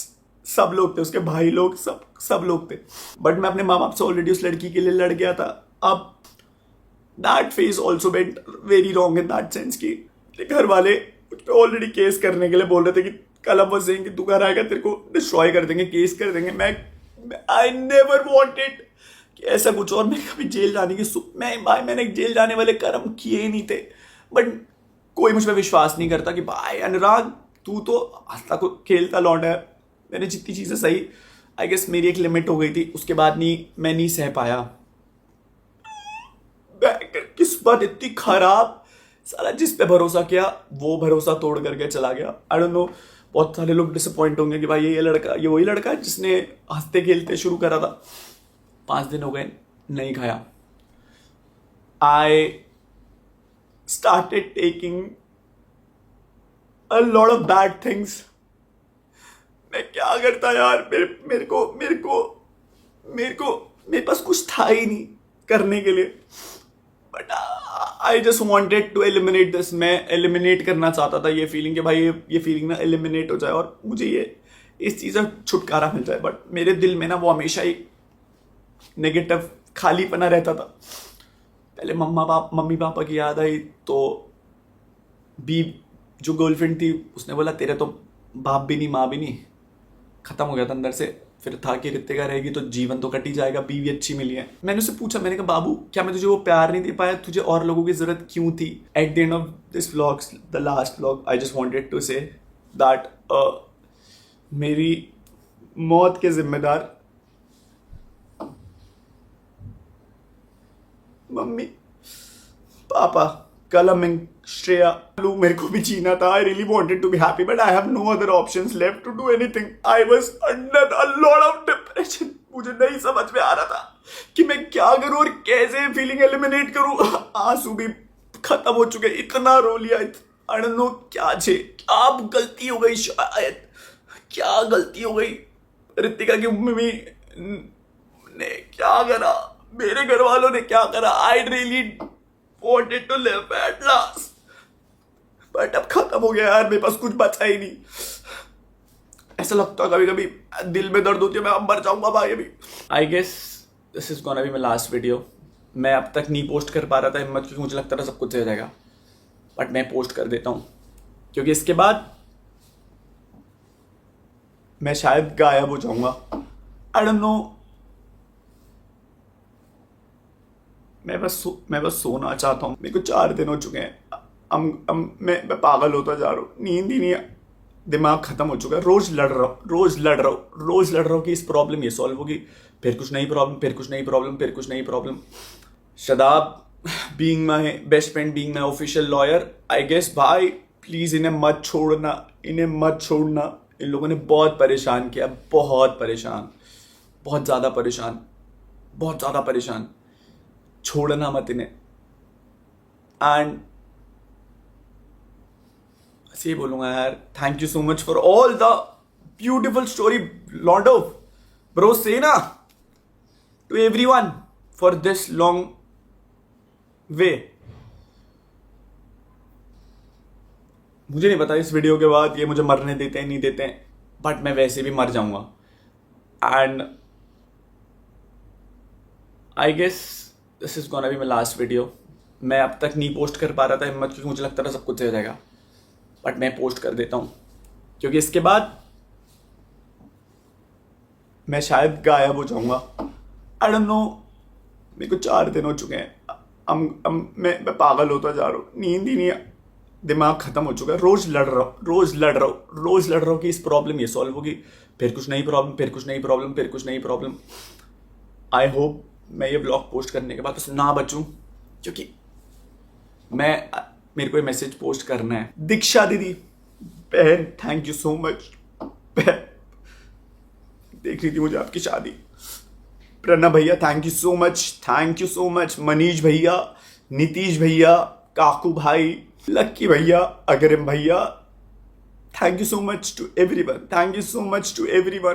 सब लोग थे, उसके भाई लोग, सब लोग थे. बट मैं अपने माँ बाप से ऑलरेडी उस लड़की के लिए लड़ गया था. अब that phase also went very wrong in that sense कि घर वाले मुझ पे ऑलरेडी केस करने के लिए बोल रहे थे कि कल अब बस कि तू घर आएगा तेरे को डिस्ट्रॉय कर देंगे, केस कर देंगे. मैं आई नेवर वॉन्टेड कि ऐसा कुछ, और मैं कभी जेल जाने की मैंने जेल जाने वाले कर्म किए ही नहीं थे. बट कोई मुझ पर विश्वास नहीं करता कि भाई अनुराग तू तो हंसता को खेलता लौट है. मैंने जितनी चीजें सही, आई गेस मेरी एक लिमिट हो गई थी. उसके बाद मैं नहीं सह पाया. किस्मत इतनी खराब, साला जिस पे भरोसा किया वो भरोसा तोड़ करके चला गया. आई डोंट नो, बहुत सारे लोग डिसअपॉइंट होंगे कि भाई ये वही लड़का है जिसने हंसते खेलते शुरू करा था. 5 दिन हो गए नहीं खाया. I started taking a lot of bad things. मैं क्या करता यार, मेरे पास कुछ था ही नहीं करने के लिए. But I just wanted to eliminate this. मैं एलिमिनेट करना चाहता था ये फीलिंग कि भाई ये फीलिंग ना एलिमिनेट हो जाए और मुझे इस चीज़ से छुटकारा मिल जाए. बट मेरे दिल में ना वो हमेशा ही नेगेटिव खालीपना रहता था. पहले मम्मी पापा की याद आई तो जो गर्लफ्रेंड थी उसने बोला तेरे तो बाप भी नहीं माँ भी नहीं. खत्म हो गया था अंदर से. फिर था कि रितिका रहेगी तो जीवन तो कट ही जाएगा, बीवी अच्छी मिली है. मैंने उससे पूछा, मैंने कहा बाबू क्या मैं तुझे वो प्यार नहीं दे पाया, तुझे और लोगों की जरूरत क्यों थी. At the end of this vlog, the last vlog, I just wanted to say that मेरी मौत के जिम्मेदार मम्मी, पापा, कलम, श्रेया, मेरे को भी जीना था. I really wanted to be happy but I have no other options left to do anything. I was under a lot of depression. मुझे नहीं समझ में आ रहा था कि मैं क्या करूं और कैसे फीलिंग एलिमिनेट करूं. आंसू भी खत्म हो चुके, इतना रो लिया. आई डोंट नो क्या गलती हो गई, शायद क्या गलती हो गई. रितिका की मम्मी ने क्या करा, मेरे घर वालों ने क्या करा. I really wanted to live at last but अब खत्म हो गया यार, मेरे पास कुछ बचा ही नहीं. ऐसा लगता है कभी कभी दिल में दर्द होती है, मैं अब मर जाऊंगा भाई अभी. I guess this is gonna be my last video. मैं अब तक नहीं पोस्ट कर पा रहा था हिम्मत, क्योंकि मुझे लगता था सब कुछ हो जाएगा. बट मैं पोस्ट कर देता हूं क्योंकि इसके बाद मैं शायद गायब हो जाऊंगा. आई डोंट नो. मैं बस सोना चाहता हूँ. मेरे को 4 दिन हो चुके हैं. मैं पागल होता जा रहा हूँ. नींद ही नहीं, दिमाग खत्म हो चुका है. रोज लड़ रहा हूँ कि इस प्रॉब्लम ये सॉल्व होगी, फिर कुछ नई problem. Shadab being my best friend, being my official lawyer, I guess भाई प्लीज इन्हें मत छोड़ना. इन्हें मत छोड़ना। इन लोगों ने बहुत परेशान किया, बहुत परेशान, बहुत ज़्यादा परेशान, बहुत ज़्यादा परेशान। छोड़ना मत इन्हें। एंड ऐसे ही बोलूँगा यार, thank you so much for all the beautiful story लॉन्ड ऑफ ब्रो सेना to everyone for this long way. मुझे नहीं पता इस वीडियो के बाद ये मुझे मरने देते हैं नहीं देते हैं, बट मैं वैसे भी मर जाऊंगा। And I guess this is gonna be my last video. मैं अब तक नहीं पोस्ट कर पा रहा था हिम्मत, क्योंकि मुझे लगता था सब कुछ हो जाएगा, बट मैं पोस्ट कर देता हूं क्योंकि इसके बाद मैं शायद गायब हो जाऊंगा। आई डोंट नो, मेरे को 4 दिन हो चुके हैं। मैं पागल होता जा रहा हूँ, नींद ही नहीं, दिमाग खत्म हो चुका है। रोज लड़ रहा हूँ कि इस प्रॉब्लम ये सॉल्व होगी, फिर कुछ नई प्रॉब्लम, फिर कुछ नई प्रॉब्लम, फिर कुछ नई प्रॉब्लम। आई होप मैं ये ब्लॉग पोस्ट करने के बाद उससे ना बचूं, क्योंकि मेरे को ये मैसेज पोस्ट करना है। दीक्षा दीदी बहन, थैंक यू सो मच। देख रही थी मुझे आपकी शादी। प्रणव भैया thank you so much. Manish भैया, नीतीश भैया, काकू भाई, लक्की भैया, अगरिम भैया, thank you so much to everyone.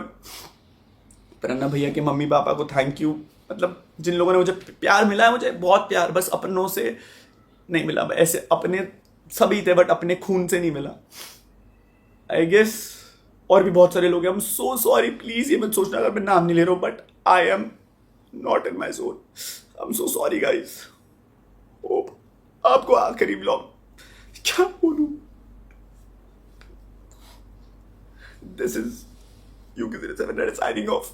Pranav भैया के मम्मी पापा को थैंक यू। मतलब जिन लोगों ने मुझे प्यार मिला है, मुझे बहुत प्यार, बस अपनों से नहीं मिला। ऐसे अपने सभी थे बट अपने खून से नहीं मिला। आई गेस और भी बहुत सारे लोग हैं। आई एम सो सॉरी, प्लीज ये मत सोचना अगर मैं नाम नहीं ले रहा हूँ, but I am not in my zone. I am so sorry guys. Hope आपको आखिरी ब्लॉग क्या बोलूं। This is UK07 signing off.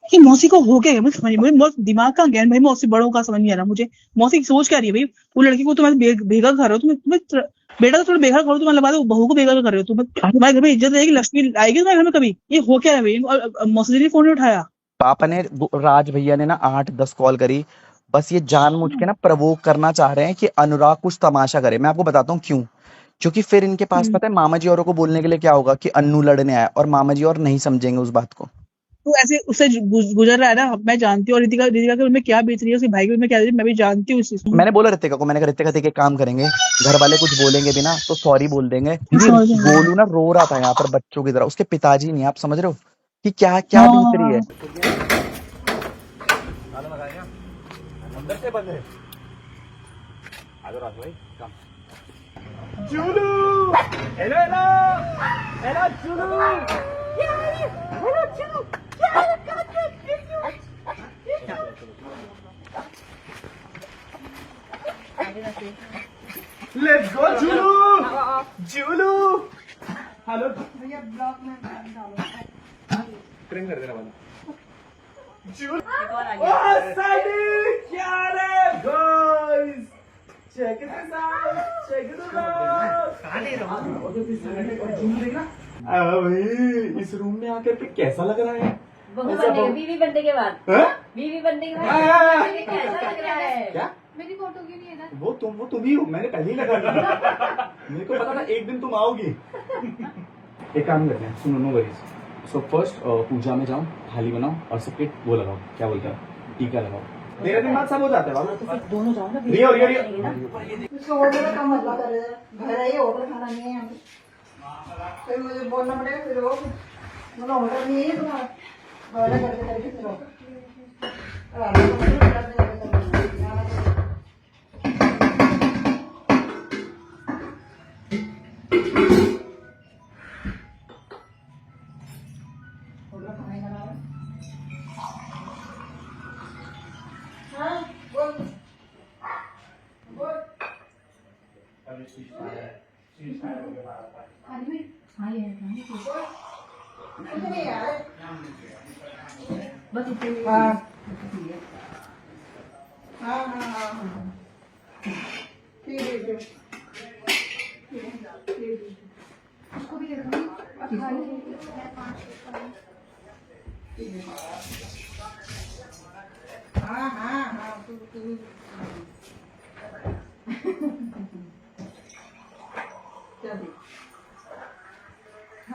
कि मौसी को हो क्या, मुझे समझ मुझे बहुत दिमाग का ज्ञान भाई, मौसी बड़ों का समझ नहीं आ रहा मुझे। मौसी की सोच क्या रही है भाई? वो लड़की को तुम बेघर कर रहे हो, तुम्हें बेटा तो थोड़ा बेघर करो, तुम्हें लगा दो बहू को बेघर कर रहे हो। तुम्हारे घर में इज्जत रहेगी, लक्ष्मी आएगी तुम्हारे घर में कभी? ये हो क्या रहा है भाई? और मौसी जी ने फोन नहीं उठाया। पापा ने राज भैया ने ना 8-10 कॉल करी। बस ये जानबूझ के ना प्रवोक करना चाह रहे हैं कि अनुराग कुछ तमाशा करे। मैं आपको बताता हूँ क्यों। क्योंकि फिर इनके पास पता है मामा जी औरों को बोलने के लिए क्या होगा कि अन्नू लड़ने आया, और मामा जी और नहीं समझेंगे उस बात को। तो ऐसे उससे गुजर रहा है ना, मैं जानती हूँ। और रितिका के उनमें क्या बीत रही है, उसके भाई के उनमें क्या, मैं भी जानती हूँ इस चीज को। मैंने बोला रितिका को, मैंने कहा रितिका देख एक काम करेंगे, घर वाले कुछ बोलेंगे भी ना तो सॉरी बोल देंगे। गोलू ना रो रहा था यहाँ पर बच्चों की तरह, उसके पिताजी नहीं, आप समझ रहे हो कि क्या क्या बीत रही है। अंदर से बंद है। आजो राज भाई कम। चुलू, hello चुलू। Let's go Julu. Hello भैया, ब्लॉक में डालो, ट्रेन कर देना वाला। जुलू, ओ साइडी क्या रे guys, check it out, check it out. कहां ले रहा हूं? जुलू देखना। अबे इस रूम में आकर के कैसा लग रहा है? बीवी बनने के बाद, बीवी बनने के बाद कैसा लग रहा है? क्या मेरी फोटो क्यों नहीं है ना? वो तुम ही हो, मैंने पहले ही लगा दिया। मेरे को पता था एक दिन तुम आओगी। एक काम करते हैं, सुनो, नो वरीज। सो फर्स्ट पूजा में जाओ, थाली बनाओ और सबके वो लगाओ, क्या बोलते हैं, टीका लगाओ। मेरे दिन बाद सब हो जाता है बाबू। तो फिर दोनों जाओ ना। रियो इसको होटल का मसला कर रहे हैं, घर है ये होटल खाना नहीं है यहाँ पे। फिर मुझे बोलना पड़ेगा, फिर वो मतलब होटल नहीं है तुम्हारा, वादा करके फिर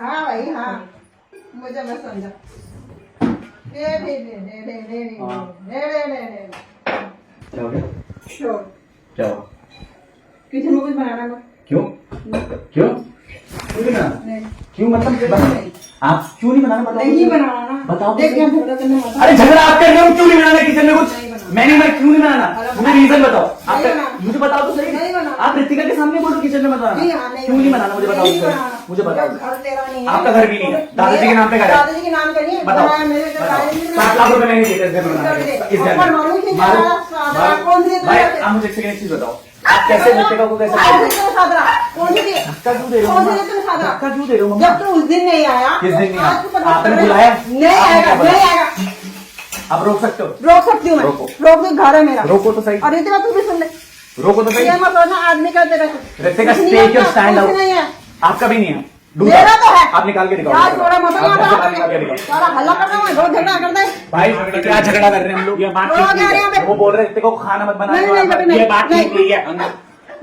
हाँ भाई हाँ, मुझे मैं समझा। दे दे दे दे दे दे दे दे। क्या हो गया? छोड़, क्या हुआ? किचन में कुछ बनाना मत। क्यों क्यों क्यों नहीं बनाना? नहीं क्यों मतलब आप क्यों नहीं बनाना बताओ? नहीं बनाना ना। बताओ देख यहाँ झगड़ा करने मत। अरे झगड़ा आप कर रहे हो, क्यों नहीं बनाना किचन में कुछ? मैंने मैं क्यों नहीं बनाना? मुझे रीजन बताओ। आप नहीं बनाना। मुझे बताओ तो सही। नहीं बनाना। आप ऋतिका के सामने बोलो किचन में मत नहीं, हाँ, बनाना। नहीं क्यों नहीं बनाना मुझे बताओ तो नहीं सही। बनाना। मुझे बताओ। घर तेरा नहीं है। आपका घर भी नहीं है, दादाजी के नाम पे घर है। दादाजी के नाम पे नहीं है। बताओ बनाया मेरे से बताओ। दादाजी ने 7 लाख रुपए मैंने दिए थे इस घर में बनाने के। इस घर ऊपर मालूम नहीं में क्या मालूम- सादरा मालूम- कौन सी भाई है? आप मुझे एक सेकंड एक चीज बताओ, आप कैसे ऋतिका को कैसे आज से सादरा कौन सी थी? धक्का क्यों दे रहे हो कौन मम्मा? सी थी सादरा? धक्का क्यों दे रहे हो मम्मा? जब तू उस दिन नहीं आया। किस दिन नहीं आया? आज तू पता आपने कर- बुलाया? नहीं आपने आएगा क्या बोला? नहीं आएगा। आप रोक सकते हो? रोक सकती हूँ मैं। रोको। रोक दे, घर है मेरा। रोको तो सही। और इतना तू भी सुन ले। रोको तो सही। ये मत सोचना आदमी का तेरा ऋतिका कुछ नहीं स्टेक योर है, स्टैंड कुछ आउट। नहीं है। आपका भी नहीं है। मेरा तो है। आप निकाल के दिखाओ। यार थोड़ा मत आप घर से बाहर निकाल के दिखाओ। सारा हल्ला करना है, बहुत झगड़ा करता है। भाई क्या झगड़ा कर रहे हैं हम लोग? ये बात लोग ठीक आ रहे हैं नहीं यहाँ है। पे। वो बोल रहे थे को खाना मत बनाना। नहीं, नहीं, बेटा, नहीं। ये बात ठीक नहीं है।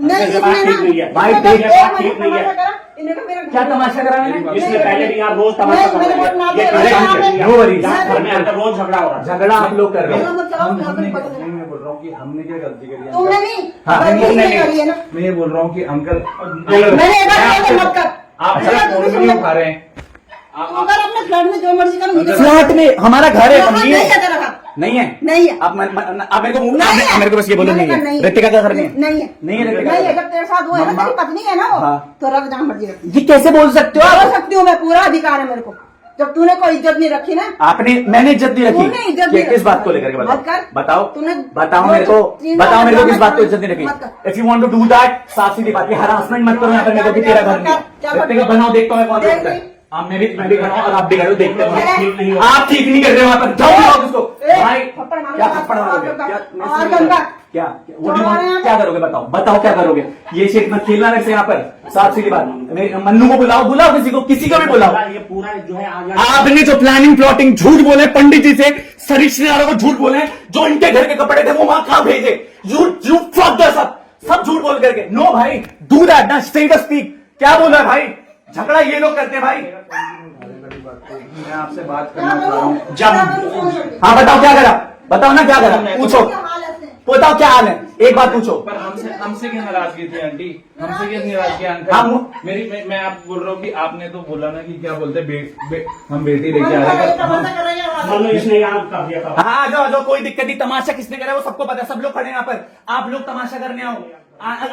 नहीं ये बात ठीक नहीं है। भाई इसने देख एक बात महीने ठीक नहीं है। तमाशा करा, इन्हें तो मेरा क्या तमाशा करा मैंने? इसने पहले भी यहाँ रोज तमाशा नहीं, कर मैंने रहे बहुत नाम हैं। ये लिया, पहले यहाँ भी पे- किया। No worries. यहाँ घर में अंदर रोज झगड़ा हो रहा है। झगड़ा आप लोग कर रहे मेरा हो। मत चलाओ, यहाँ पे पता नहीं। मैं बोल रहा हूँ कि हमने क्या गलती करी है? तुमने नहीं, हाँ, बदतमीजी तुमने नहीं करी है ना। मैं ये बोल रहा हूँ कि अंकल मैंने एक बार कहा था, मत कर। आप अच्छा, सर तू फोन भी भी सुन नहीं ले। उठा रहे हैं। तू अगर अपने फ्लैट में जो मर्जी कर मुझे फ्लैट में हमारा घर है, नहीं नहीं है है। तेरा घर। नहीं है। नहीं है। आप मेरे को नहीं आप है। मेरे को बस ये बोलो नहीं मैंने है। कहा ऋतिका का घर नहीं है। नहीं है। नहीं है ऋतिका नहीं का है, घर। जब तेरे साथ वो है ना, मम्मा- तेरी पत्नी है ना वो, हाँ। तो रख जहाँ मर्जी रख। ये कैसे बोल सकते हो बोल आप? सकती हूँ मैं, पूरा अधिकार है मेरे को। जब तूने कोई इज्जत नहीं रखी ना, आपने मैंने इज्जत नहीं तूने रखी। इज्जत ये नहीं किस रखी। बात को लेकर के मत बताओ? कर। बताओ तूने बताओ जो मेरे को चीज़ बताओ मेरे को किस मत बात को कर। इज्जत नहीं मत रखी? कर। If you want to do that, साफ सीधी बात है, हरासमेंट मत करो यहाँ पर मेरे को कि तेरा घर नहीं क्या है। कर- ऋतिका बनाओ, देखता हूँ मैं कौन देख देखता है। ली। आप मैं भी बनाऊँ और आप भी करो, देखते हैं। ठीक नहीं आप ठीक नहीं कर रहे हो वहाँ पर, जाओ बुलाओ उसको। ए, भाई थप्पड़ मारो, क्या और थप्पड़ मारोगे? गंगा, क्या मैं और समझ नहीं गंगा। रहा। क्या वो चलो आए यहाँ क्या करोगे? बताओ बताओ क्या करोगे? ये शेख मत खेलना मेरे से यहाँ पर। साफ सीधी बात, मेरे मन्नू को बुलाओ, बुलाओ किसी को भी बुलाओ। ये पूरा जो है आगे आपने जो प्लानिंग प्लॉटिंग झूठ बोले पंडित जी से, रिश्तेदारों को झूठ बोले, जो इनके घर के कपड़े थे वो वहां कहां भेजे, झूठ झूठ सब झूठ बोल करके। नो भाई, डू दैट ना, स्टेट स्पीक। क्या बोला है भाई? झगड़ा ये लोग करते हैं भाई। मैं आपसे बात करना चाह रहा हूँ। जब हाँ बताओ क्या करा, बताओ ना क्या करा, पूछो बताओ क्या हाल है, एक बात पूछो। पर हमसे क्या नाराजगी थी आंटी? हमसे क्या नाराजगी है हम- अंकल? मैं आप बोल रहा हूँ कि आपने तो बोला ना कि क्या बोलते हम बेटी लेके आ रहे हैं। इसने यहाँ कर दिया था। हाँ आ जाओ, कोई दिक्कत नहीं। तमाशा किसने करा वो सबको पता है, सब लोग खड़े हैं यहाँ पर। आप लोग तमाशा करने आओ।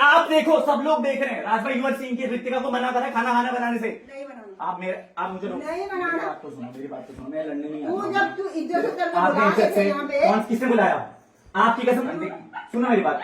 आप देखो, सब लोग देख रहे हैं। राजभाई यूवर सिंह की ऋतिका को मना करा है खाना बनाने से। नहीं बनाना। आप मुझे रोको। नहीं बनाना। मेरी बात तो सुनो, मेरी बात तो सुनो, मैं लड़ने नहीं तू आता जब तू इज्जत से करके आपने बुला इज्जत के से यहाँ पे, कौन किसने बुलाया? आपकी कसम, सुनो मेरी बात,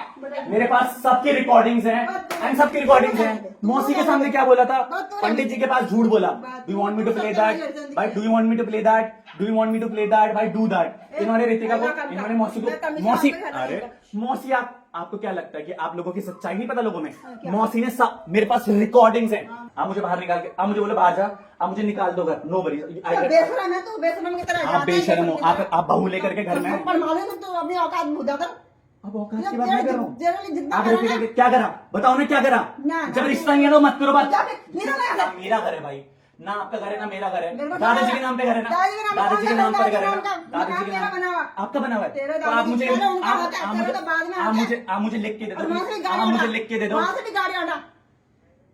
मेरे पास सबकी रिकॉर्डिंग्स हैं एंड सबकी रिकॉर्डिंग्स हैं। मौसी के सामने क्या बोला था? पंडित जी के पास झूठ बोला। Do you want me to play that भाई? Do you want me to play that? Do you want me to play that भाई? Do that. इन्होंने ऋतिका को, इन्होंने मौसी को, मौसी अरे मौसी आपको क्या लगता है कि आप लोगों की सच्चाई नहीं पता लोगों में? मौसी ने मेरे पास रिकॉर्डिंग्स हैं। आप मुझे बाहर निकाल के, आप मुझे बोले बाहर जा, आप मुझे निकाल दो घर। No worries. बेशरम है तू, बेशरम की तरह आप बेशरम हो, आप बहू लेकर के घर में। पर मालूम है तू अपनी औकात भूल कर। अब औकात की बात नहीं कर रहा हूँ। जितना आप करा ऋतिका ना, के क्या करा? बताओ ना क्या करा? ना, जब ना, रिश्ता नहीं है तो मत करो बात। मेरा घर है। मेरा घर है भाई, ना आपका घर है ना मेरा घर है। मेरे को दादाजी घर के नाम पे घर है ना, दादाजी के नाम पे दादाजी के नाम पर घर है ना, उनका- दादाजी के मेरा नाम बना हुआ। आपका बना हुआ है। तेरे तो आप दादाजी मुझे पहले उनका होता है, तेरे तो बाद में आप होता है। मुझे आप मुझे लिख के दे और दो, वहाँ से आप गाड़ी मुझे हटा। लिख के दे दो। वहाँ से भी गाड़ी हटा,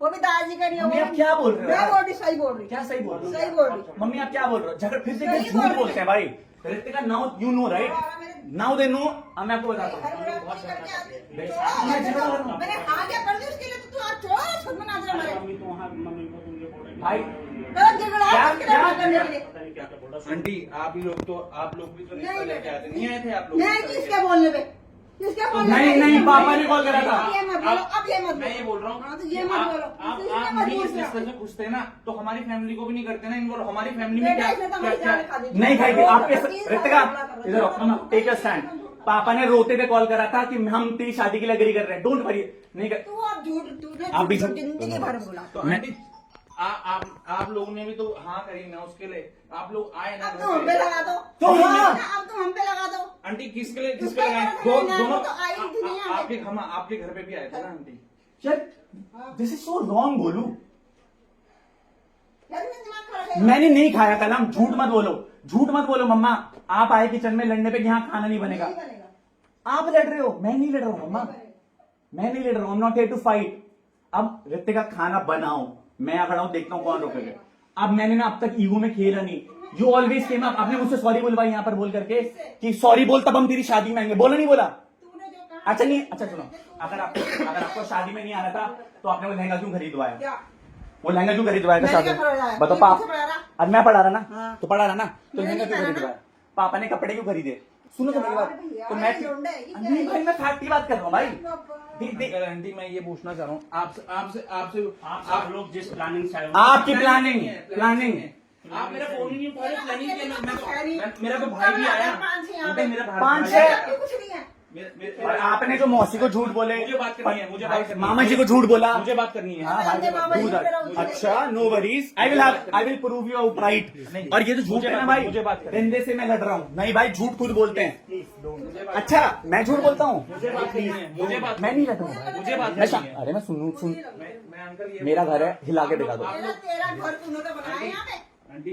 वो भी दादाजी का नहीं है। मम्मी, वो- आप क्या बोल रहे हो मैं यार? बोल रही, सही बोल रही। क्या सही बोल रहे हो? सही बोल रही। मम्मी आप क्या बोल रहे हो? झगड़ फिर से सही झूठ बोल रही। बोलते हैं भाई। Ritika now you know right, now they know. मैं आपको बताता हूँ। मैंने आगे कर दी उसके लिए, तो तू आप छोड़, खुद में नाच रहा है। भाई गलत झगड़ा है, क्या- उसके क्या- लिए करने के लिए। आंटी आप भी लोग भी तो रिश्ता नहीं, लेके आए थे, नहीं आए थे आप लोग? नहीं, किसके बोलने पे? किसके बोलने नहीं, पे? नहीं, पापा ने कॉल करा था। अब ये मत बोलो, अब ये मत मैं ये बोलो। बोल रहा हूँ हाँ, तो ये मत बोलो। आप इसलिए नहीं मजबूर इस रिश्ते से से खुश थे ना, तो हमारी फैमिली को भी नहीं करते ना इन्वॉल्व। हमारी फैमिली में बेटा, क्या इसने तो क्या हमारी क्या जान खा दी। नहीं खाई थी आपके। 30 साल ऋतिका झगड़ा कर रहा इधर आओ, टेक अ स्टैंड। पापा ने रोते हुए कॉल करा था कि हम तेरी शादी के लिए एग्री कर रहे हैं। Don't worry. नहीं कर तू अब झूठ, तूने आप भी झूठ झूठ- जिंदगी भर बोला। तो मैं- आंटी आप लोगों ने भी तो हाँ करी ना उसके लिए, आप लोग आए ना अब तो हम पे लगा दो, तो हाँ। अब तो हम पे लगा दो। आंटी किसके लिए उसका लगाए? घर में दोनों तो आई थी नहीं यहाँ पे। हम आपके घर पे भी आए थे ना आंटी। यार दिस इज सो रॉन्ग बोलू। यार मैं दिमाग खराब है। मैंने नहीं खाया कलम, झूठ मत बोलो, झूठ मत बोलो मम्मा। आप आए किचन में लड़ने पे कि यहाँ खाना नहीं बनेगा। नहीं बनेगा। आप लड़ रहे हो, मैं नहीं लड़ रहा हूँ मम्मा, मैं नहीं लड़ रहा हूँ। Not here to fight. अब रितिका खाना बनाओ, मैं खड़ा हूँ देखता हूँ कौन रोकेगा। अब मैंने ना अब तक ईगो में खेला नहीं। You always came up. आपने मुझसे सॉरी बोलवाई यहाँ पर बोल करके कि सॉरी बोल तब हम तेरी शादी में आएंगे, बोला नहीं बोला? तूने जो कहा। अच्छा नहीं, अच्छा सुनो, अगर आपको शादी में नहीं आना था तो आपने वो लहंगा क्यों खरीदवाया? क्या? वो लहंगा क्यों खरीदवाया था मैंने शादी क्या में? खरीदवाया? बताओ ये पाप, पीछे पड़ा रहा। अब मैं पढ़ा रहा ना, हाँ। तो पढ़ा रहा ना, तो मैंने लहंगा क्यों पढ़ा ना। खरीदवाया? पापा ने कपड़े क्यों खरीदे? सुनो तो मेरी बात। यार भैया, तो मैं ये लौंडा है कि क्या नहीं है? भाई, मैं फैक्ट की बात कर रहा हूँ भाई। अंकल आंटी मैं ये पूछना चाह रहा हूँ आपसे आप लोग जिस प्लानिंग से आए हो, आपकी प्लानिंग आप मेरा फोन ही नहीं उठा रहे, मेरा प्लानिंग किया। तो खैर ही। मेरा तो भाई भी आया। पाँच छह यहाँ अंकल, पे। मेरा भाई पाँच भी छह। आया। कुछ नहीं है। और आपने जो मौसी को झूठ बोले, मुझे बात करनी है, मुझे बात करनी है। मामा जी को झूठ बोला, मुझे बात करनी है। हाँ भाई, मामा जी do that. मेरा उसे- अच्छा no worries, I will prove you right. और ये तो झूठ है ना भाई, मुझे बात करनी धंधे से मैं लड़ रहा हूँ। नहीं भाई, झूठ खुद बोलते हैं। अच्छा मैं झूठ बोलता हूँ? मुझे बात करनी है, मुझे बात मैं नहीं लड़ रहा हूँ। मुझे बात मैं करनी है। अरे मैं सुन, मैं अंकल ये मेरा घर है, हिला के दिखा दो। तेरा घर तूने तो बनाया यहाँ पे। आंटी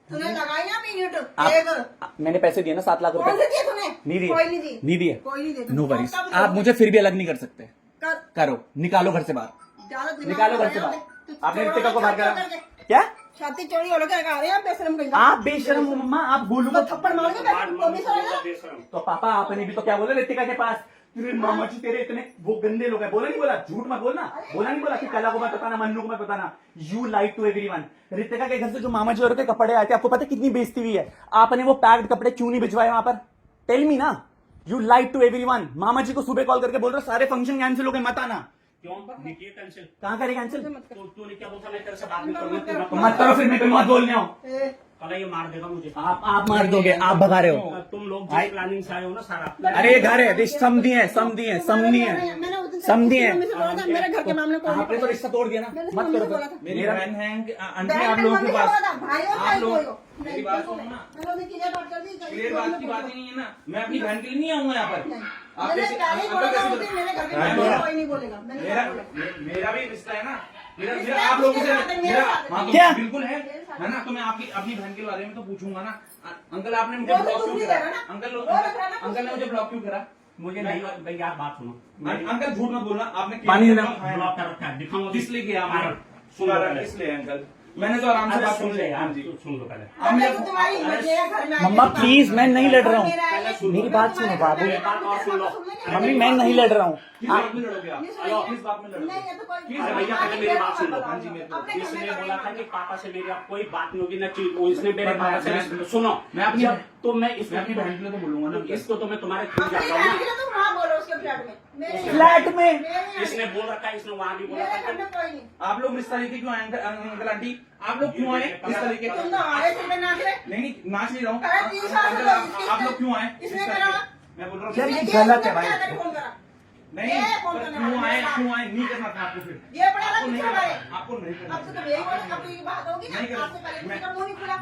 तूने लगाया यहाँ पे यूट्यूब। मैंने पैसे दिए ना 7 लाख कौन रुपए। से दिए तूने? नहीं दिए, कोई नहीं दिए। नहीं दिए। कोई नहीं देता। नो वरीज, कब आप मुझे फिर भी अलग नहीं कर सकते। कर। करो, निकालो घर से बाहर, ज्यादा दिमाग निकालो घर से लगाया बाहर। पे। तू आपने चोरों रितिका को का बाहर करा चक्कर करके। क्या? छाती चोरी हो लगे आ रहे हैं बेशरम कहीं का। आप बेशरम हो मम्मा, आप गोलू को थप्पड़ मार के बैठ तो भी सर तो पापा आपने भी तो क्या बोला रितिका के पास? तेरे मामा जी तेरे इतने वो गंदे लोग हैं। बोला नहीं बोला? झूठ मत बोलना। बोला नहीं बोला कि कला को मत बताना, मन्नू को मत बताना? You like to everyone. Ritika के घर से जो मामा जी और के कपड़े आए थे, आपको पता है कितनी बेइज्जती हुई है? आपने वो पैक्ड कपड़े क्यों नहीं भिजवाए वहां पर? टेल मी ना। You like to everyone. मामा जी को सुबह कॉल करके बोल रहे सारे फंक्शन कैंसिल हो गए, मत आना। क्यों नहीं किए कैंसिल? कहाँ करे कैंसिल? तो तूने क्या बोला, मैं तेरे से बात नहीं करूंगा, मत करो, फिर मैं कहीं मत बोलने आओ। कल ये मार देगा मुझे। आप मार दोगे, आप भगा रहे हो। तुम लोग जिस प्लानिंग से आए हो ना सारा। अरे ये घर है, रिश्ता समझी है, समझी है, समझी है, समझी है। मेरे घर के मामले को आपने तो रिश्ता तोड़ दिया ना, मैंने मत मम्मी करो से बोला फिर। था। मेरी मेरा बहन है आंटी, आप लोगों के पास आप लोग मेरी बात सुनो ना। क्लियर बात की बात ही नहीं है ना। मैं अपनी बहन के लिए नहीं आऊंगा यहाँ पर। आप मैंने कैसे- पहले ही अंकल बोला था कैसे उस दिन मेरे घर के हाँ, मामले मेरा- को कोई नहीं बोलेगा। मैंने मेरा क्या बोला? मेरा भी रिश्ता है ना। मेरा रिश्ता मेरा आप लोगों से किसके साथ है? मेरे मेरा साथ है। हाँ तो क्या? बिल्कुल है ना। तो मैं आपकी अपनी बहन के बारे में तो पूछूंगा ना। अंकल आपने मुझे वो तो ब्लॉक कुछ क्यों नहीं करा? कह रहा ना। अंकल वो तो कह रहा अंकल ने मुझे ब्लॉक क्यों करा? मुझे नहीं भाई, यार बात सुनो। अंकल झूठ मत बोलना। आपने पानी देना। ब्लॉक कर रखा है, दिखाऊंगा किस लिए किया आपने? सुन लो पहले। किस लिए अंकल? मैंने तो आराम से बात सुन ले हाँ यार, जी। सुन लो पहले। अब मैं अरे तुम्हारी हिम्मत नहीं है घर में आके मम्मा बात प्लीज, मैं नहीं लड़ रहा मेरा हूँ। है। मेरी बात सुनो बाबू। एक बात और सुन लो। मम्मी मैं नहीं लड़ रहा हूँ। किस बात में लड़ोगे आप? किस बात में नहीं, लड़ोगे? ये तो कोई- अरे भैया पहले मेरी बात सुन लो। हाँ जी, मेरे को। अपने घर में इसने करेंगे। बोला था कि पापा से मेरी अब कोई बात नहीं होगी, न चीज वो इसने मेरे पापा से सुनो। मैं अपनी जब तो मैं मैं अपनी बहन के लिए तो बोलूंगा ना। इसको तो मैं तुम्हारे थ्रू अपनी जाता हूँ बहन के ना। लिए तुम वहाँ बोलो उसके फ्लैट में। मेरे फ्लैट में? मेरे इसने बोल रखा है, इसने वहां भी बोला मेरे था घर में कोई नहीं। आप लोग रिश्ता लेके क्यों आए अंकल आंटी? आप लोग क्यों आए रिश्ता लेके? तुम तो आए थे मैं नाच रहे। नहीं नाच नहीं रहा हूँ। अरे 30 साल से अंकल, लोग आप लोग क्यों आए? इसने रिश्ता करा। लेके? मैं बोल रहा यार हूँ ये गलत है भाई। फोन करा। नहीं ये कौन पर करने क्यों वाला आए है? क्यों आए? नहीं करना था आपको फिर। ये पड़ा आपको ना नहीं किसका करना भाई? आपको नहीं करना अब तो तुम यही बोले, अब तो ये बात होगी ना। नहीं कर- आपसे पहले मैं- किसी का मुंह नहीं खुला।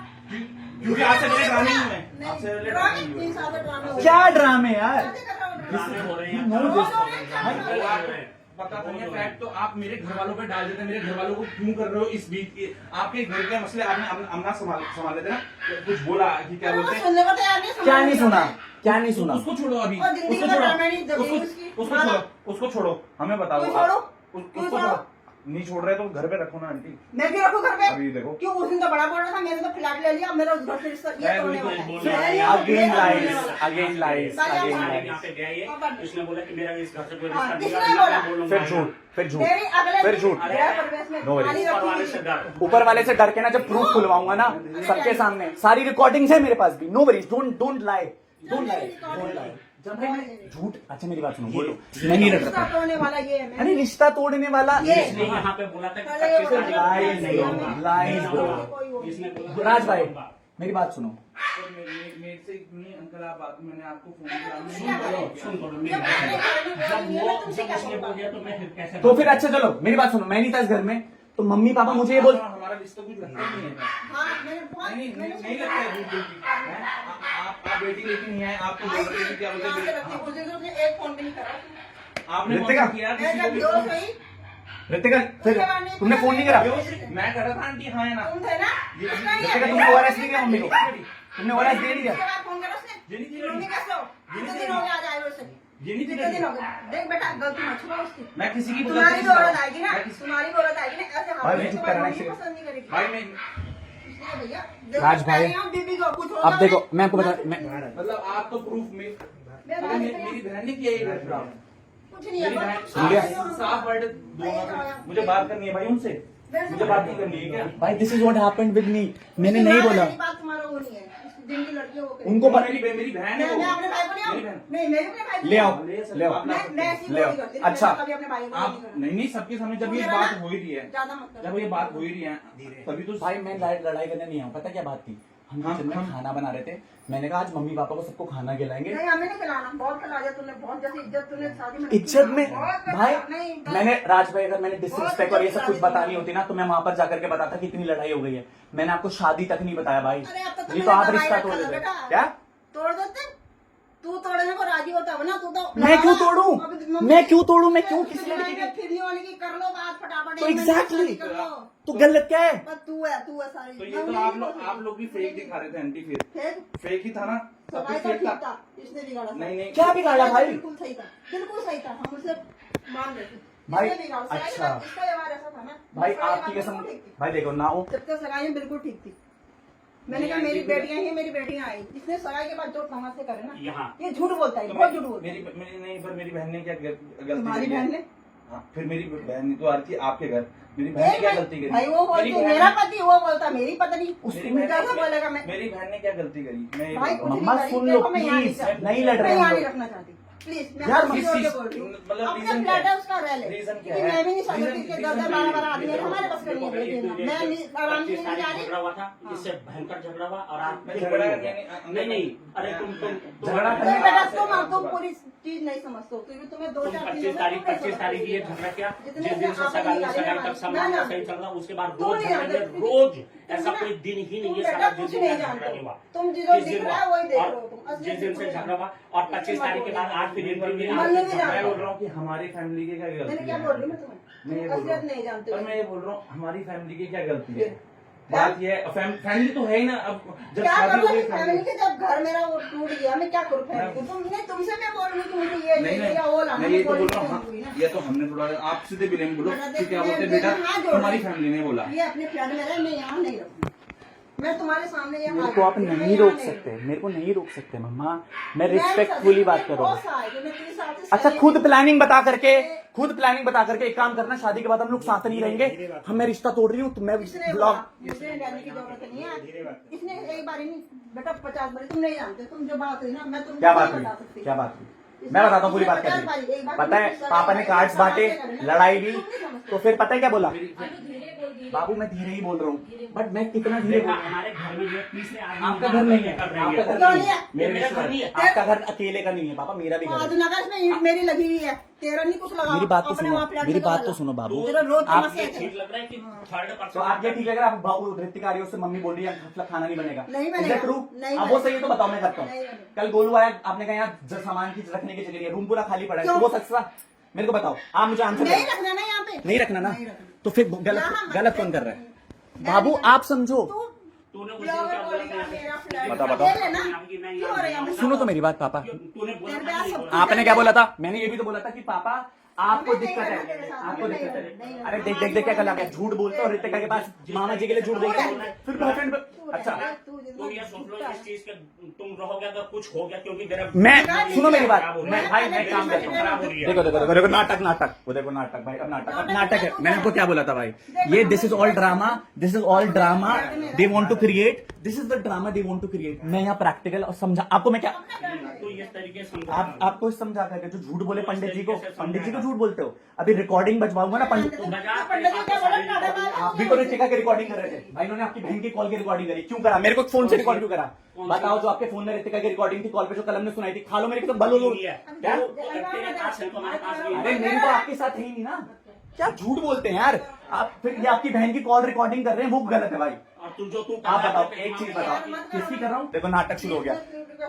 क्योंकि आज से मेरे ड्रामे नहीं हुए। नहीं, आपसे पहले ड्रामे, ड्रामे नहीं हुए। 3 साल से ड्रामे हो गए। क्या ड्रामे यार? कैसे कर रहा हूँ ड्रामे? ड्रामे हो रहे हैं। No rose this. हो रहे हैं, क्या कर रहे हो? आपको पता था ये फैक्ट तो आप मेरे घर वालों पे डाल देते। मेरे घर वालों को क्यों कर रहे हो इस बीच? आपके घर के मसले आपने अपना संभाल लेते ना। कुछ बोला कि क्या अरे वो बोलते हैं? सुनने को तैयार नहीं, क्या नहीं सुना? समझ क्या नहीं सुना? उसको छोड़ो अभी। और जिंदगी उसको में छोड़ो ड्रामा नहीं, जिंदगी उसकी। उसको छोड़ो उसको छोड़ो। हमें बताओ क्यों आप। छोड़ो? उसको क्यों छोड़ो। छोड़ो? नहीं छोड़ रहे तो घर पे रखो ना आंटी। मैं क्यों रखूं घर पे? अभी देखो। क्यों उस दिन तो बड़ा बोल रहा था, मैंने तो फ्लैट ले लिया, अब मेरा उस घर से रिश्ता ये मैं तोड़ने बिल्कुल वाला है। बोल रहा है। मैं अगेन ये लाइज, तोड़ने वाला है। अगेन लाइज, भाई, अगेन आप लाइज। यहाँ पे गया ये, इसने बोला कि मेरा इस घर से कोई हाँ, रिश्ता नहीं किसने है, बोला? मैं बोलूंगा। फिर झूठ, फिर झूठ, मेरी अगले फिर दिन झूठ। गृह प्रवेश में No worries। थाली ऊपर रखी वाले हुई से थी। डर। ऊपर वाले से डर के ना जब प्रूफ खुलवाऊंगा ना सबके सामने, सारी रिकॉर्डिंग्स है मेरे पास भी। No worries, don't lie, don't lie, don't lie. जब मैं झूठ, अच्छा मेरी बात सुनो, बोलो मैं नहीं लड़ रिश्ता रहा था। तोड़ने वाला ये है। अरे रिश्ता तोड़ने वाला ये। इसने यहाँ पे बोला था कि पहले 25 ये तारीख लाइज नहीं ब्रो, होगा। Lies bro. इसने बोला राज भाई मेरी बात सुनो। मेरे से नहीं अंकल आप बात मैंने आपको फोन किया आपने सुन नहीं लो, किया। सुन लो, मेरी जब बात मैंने सुनो। घर में जब बोल दिया, मैं तुमसे जब क्या उसने बोलूं? बोल दिया तो मैं फिर कैसे तो फिर अच्छा चलो मेरी बात सुनो, मैं नहीं था इस घर में, तो मम्मी पापा मुझे ये बोल, हमारा रिश्ता कुछ लगता नहीं है। हाँ मैंने बहुत नहीं मैंने नहीं लगता है बिल्कुल भी। हैं? आप बेटी लेके नहीं आए, आपको बोल रहे थे क्या बोलते कहाँ से हैं? रखती बुजुर्ग ने एक फोन भी नहीं करा। आपने फोन रितिका। किया मैं किसी को जब भी? दो सही रितिका फिर तुमने फोन नहीं करा? मैं कर रहा था आंटी, हाँ या ना? तुम थे ना रितिका तुमने ओआरएस नहीं दिया मम्मी को? तुमने ओआरएस दे दिया? उसके बाद फोन करा उसने जिनी थी मम्मी कैसे हो कितने दिन हो गए आज आए हुए से जिनी थी कितने दिन हो गए देख बेटा गलती मत छुपा उसकी मैं किसी की तुम्हारी भी औरत आएगी ना मैं किसी- तुम्हारी भी औरत आएगी ना ऐसे भाई, हाथ मैं में चुप तुम्हारी कराना मम्मी चाहिए। पसंद नहीं करेगी भाई मैं इसलिए भैया राज भाई, बीबी को कुछ होगा अब देखो मैं आपको बता, मैं मतलब आप तो प्रूफ में मेरी बहन ने किया ये घर खराब। कुछ नहीं मेरी है बहन सुन लिया? साफ वर्ड दोनों, मुझे बात करनी है भाई उनसे, मुझे बात नहीं करनी है क्या? भाई this is what happened with me, मैंने नहीं बोला बात तुम्हारा वो नहीं है जिनकी लड़की हो गई उनको मेरी बहन है वो। मैं अपने भाई को नहीं मेरी आऊं बहन। नहीं मैं भी अपने भाई को ले आओ, ले सकते ले आओ। हो, आप ला सकते हो। मैं ऐसी ले आओ। कोई करती अच्छा। कभी अपने भाई को आप नहीं सबके सामने जब ये मुझे बात ना- हो ही रही है, ज्यादा मत करो जब ये बात हो ही रही है तभी तो भाई मैं लड़ाई करने नहीं आऊँ, पता क्या बात थी, हम किचन में खाना बना रहे थे, मैंने कहा आज मम्मी पापा को सबको खाना खिलाएंगे। नहीं हमें नहीं खिलाना बहुत खिला दिया तूने बहुत जैसी इज्जत तूने शादी में इज्जत में बहुत भाई नहीं मैंने राज भाई, अगर मैंने डिसरिस्पेक्ट और ये सब कुछ बतानी होती ना तो मैं वहां पर जाकर के बताता कि इतनी लड़ाई हो गई है। मैंने आपको शादी तक नहीं बताया भाई, अरे अब तो ये तो आप तुमने रिश्ता दवाई तोड़ रखा था देते। बेटा। क्या तोड़ देते तू तोड़ने को राजी होता है ना तू तो मैं क्यों तोड़ूं? मैं क्यों तोड़ूं? मैं क्यों किसी लड़की लड़की के? फिरनी वाली की कर लो बात फटाफट तो एक महीने एग्जैक्टली शादी कर लो। तो गलत क्या है? बस तू है सारी तो ये तो आप लोग भी फेक दिखा रहे थे आंटी, फिर फिर फेक ही था ना, सब सवाई कुछ तो फेक ठीक था। था इसने बिगाड़ा था। नहीं नहीं क्या बिगाड़ा भाई? बिल्कुल सही था बिल्कुल सही था हम उसे मान रहे थे भाई, इसने बिगाड़ा। सगाई अच्छा। में इसका व्यवहार ऐसा था ना भाई सगाई आपकी में कसम, बिल्कुल ठीक थी। भाई देखो ना हो, जब तक सगाई में बिल्कुल ठीक थी मैंने कहा नहीं, मेरी आंटी, बेटियां ही मेरी बेटियां आई इसने सगाई के बाद जो तमाशे करे ना यहाँ ये झूठ बोलता है तो बहुत झूठ बोलता है मेरी नहीं, पर मेरी बहन ने क्या गलती तुम्हारी करी है? बहन ने हाँ, फिर मेरी बहन ने तो आ रही थी आपके घर, मेरी बहन ने क्या गलती करी? भाई वो मेरी बोलती बहन- मेरा पति वो बोलता मेरी पत्नी मेरी उसको बहन- कैसे बोलेगा मैं मेरी बहन ने क्या गलती करी? मैं ये भाई बोल रहा कुछ हूँ। मम्मा नहीं करी। सुन लो, देखो, मैं यहाँ please, चाहती। नहीं लड़ रहे मैं हम यहाँ लोग। नहीं रखना चाहती प्लीज मैं यार, अपने किस जोर के चीज- बोल रही हूँ मतलब अपने reason फ्लैट क्या है है? उसका रह ले Reason क्या क्योंकि है? मैं भी नहीं Reason- समझती कि reason 10-12 आदमी है देखो, हमारे बस का नहीं है एक देखना मैं नहीं आराम से 25 नहीं तारीख जा रही झगड़ा हुआ था, इससे भयंकर झगड़ा हुआ और आज मैं फिर झगड़ा वही हो करने गया। नहीं- नहीं अरे तुम झगड़ा नहीं करने- बेटा तुम पूरी चीज नहीं समझते हो क्योंकि तुम्हें दो तुम चार 25 तारीख ये झगड़ा किया, जिस दिन से सगाई तक सामान सही चल रहा उसके बाद रोज झगड़े, रोज ऐसा कोई दिन ही नहीं है सारा कुछ दिन नहीं झगड़ा जानते नहीं हुआ। तुम जो जिस दिख दिन रहा है वही देख रहे हो और तुम जिस दिन से झगड़ा हुआ और 25 तारीख के बाद आज फिर इंटरव्यू में मन में भी मैं जानते बोल रहा हूँ कि हमारी फैमिली की क्या गलती मैंने है? क्या बोल रही हूँ मैं तुम्हें मैं ये तुम बोल रहा असलियत हूँ। नहीं जानते पर हो मैं ये बोल रहा हूँ हमारी फैमिली की क्या गलती है? बात ये है फैमिली तो है ही ना, अब जब क्या शादी हो करूँ गई फैमिली के जब घर मेरा वो टूट गया मैं क्या करूँ फैमिली को तुमने तुमसे मैं बोल रही हूँ कि मुझे ये नहीं नहीं वो लाना मैं ये तो बोल बोल रही रहा हूँ हूँ हाँ, ना। ये तो हमने थोड़ा आप सीधे भी नहीं बोलो बेटा, कि क्या मैं- बोलते मैं बेटा हाथ जोड़ तुम्हारी रही हूँ। फैमिली ने बोला। ये अपने फ्लैट में रहे मैं यहाँ नहीं रहूँगी मैं तुम्हारे सामने ये मेरे हाथ को आप जोड़ रही हूँ, मैं नहीं यहाँ रोक नहीं सकते, रहूँगी। मेरे को नहीं रोक सकते मम्मा, मैं मैं रिस्पेक्टफुली बात सच कर में रहा हूँ। बहुत साल है, मैं 30 साल से अच्छा सही खुद हूँ। प्लानिंग बता करके एक काम करना, शादी के बाद हम लोग साथ नहीं रहेंगे, हम मैं रिश्ता तोड़ रही हूँ तो मैं इसने ब्लॉग बोला, मुझे रहने की जरूरत नहीं है इसने एक बार ही नहीं बेटा 50 बार तुम नहीं जानते तुम जो बात हुई ना मैं तुमको क्या बात नहीं हुई? बता सकती क्या बात हुई? मैं बताता हूँ पूरी बात क्या थी। पता है पापा ने कार्ड्स बांटे, लड़ाई भी, तो फिर पता है क्या बोला? बाबू मैं धीरे ही बोल रहा हूँ, बट मैं कितना धीरे बोल रहा हूँ? हमारे घर में जो 30 आदमी आपका घर नहीं है, आपका घर नहीं है, मेरा घर नहीं है। आपका घर अकेले का नहीं है पापा, मेरा भी घर है। आजनगर में ईंट मेरी लगी हुई है तेरा नहीं कुछ लगा मेरी बात तो अपने सुनो, वहाँ फ्लैट मेरी से बात लगा। तो सुनो बाबू, तेरा रोज आप तमाशा है ठीक लग रहा है कि थर्ड तो पर्सन आप ये ठीक लग रहा है? आप बाबू ऋतिका आ रही है, उससे मम्मी बोल रही है खाना नहीं बनेगा, नहीं Is बनेगा, that true? नहीं अब वो बनेगा। सही है तो बताओ, मैं करता हूँ। नहीं बनेगा। कल गोलू आया, आपने कहा यहाँ सामान की रखने की जगह रूम पूरा खाली पड़ा है, तो क्यों? वो सच था? मेरे को बताओ, आप मुझे आंसर नहीं रखना ना यहाँ पे नहीं रखना ना, नहीं रखना। तो फिर यहाँ गलत मत कौन कर रहा रख। है? बाबू आप समझो, तूने उस दिन ब्लॉगर क्या बोला बोलेगा, मेरा फ्लैट बताओ, है। बताओ। अकेले ना क्यों हो रहे हैं हम? सुनो तो मेरी बात पापा, तूने बोला तेरे था पास नहीं सब बोला। आपने क्या बोला था? मैंने ये भी तो बोला था कि पापा आपको हमें दिक्कत नहीं है, रहना तेरे साथ, आपको हमें दिक्कत नहीं है। रहना, अरे नहीं देख देख देख क्या कर गया, झूठ बोलते हो, ऋतिका के पास मामा जी के लिए झूठ बोलते हो, फिर बॉयफ्रेंड अच्छा तुम ये सोच लो इस चीज के तुम रहोगे अगर कुछ हो गया क्योंकि तेरा मैं सुनो मेरी बात, खराब हो रही मैं है। भाई मैं काम करता हूँ, खराब हो रही है। देखो देखो देखो देखो नाटक नाटक वो देखो नाटक भाई, अब नाटक है। मैंने आपको क्या बोला था भाई, ये this is all drama, this is all drama they want to create, this is the drama they want to create. मैं यहाँ प्रैक्टिकल और समझा आपको, मैं क्या तो इस तरीके से समझा आप आपको समझा करके जो झूठ बोले पंडित जी को झूठ बोलते हो, अभी रिकॉर्डिंग बजवाऊंगा ना पंडित, आप भी तो ऋतिका की रिकॉर्डिंग कर रहे थे भाई, इन्होंने आपकी बहन की कॉल की रिकॉर्डिंग करी, क्यों करा? मेरे को फोन से रिकॉर्ड क्यों करा? बताओ, जो आपके फोन में ऋतिका की रिकॉर्डिंग थी, कॉल पे जो कलम ने सुनाई थी, खा लो मेरी तो बलो लो क्या? तेरे पास है तो हमारे पास भी है। अरे मेरी तो आपके साथ है ही नहीं ना, क्या झूठ बोलते हैं यार आप। फिर ये आपकी बहन की कॉल रिकॉर्डिंग कर रहे हैं, वो गलत है भाई। और तू आप बताओ, एक चीज बताओ, किसकी कर रहा हूँ? देखो नाटक शुरू हो गया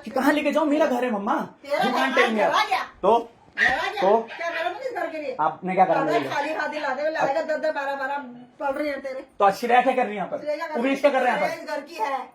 कि कहाँ लेके जाओ, मेरा घर है मम्मा। You can't tell me। तो क्या करो तुम इस घर के लिए? आपने क्या करा मेरे लिए? खाली हाथ दिलाते हुए लाएगा 10-10 12-12 पड़ रही है तेरे। तो श्रेया क्या कर रही है यहाँ पर? उमेश क्या कर रहे हैं यहाँ इस घर की है। पर?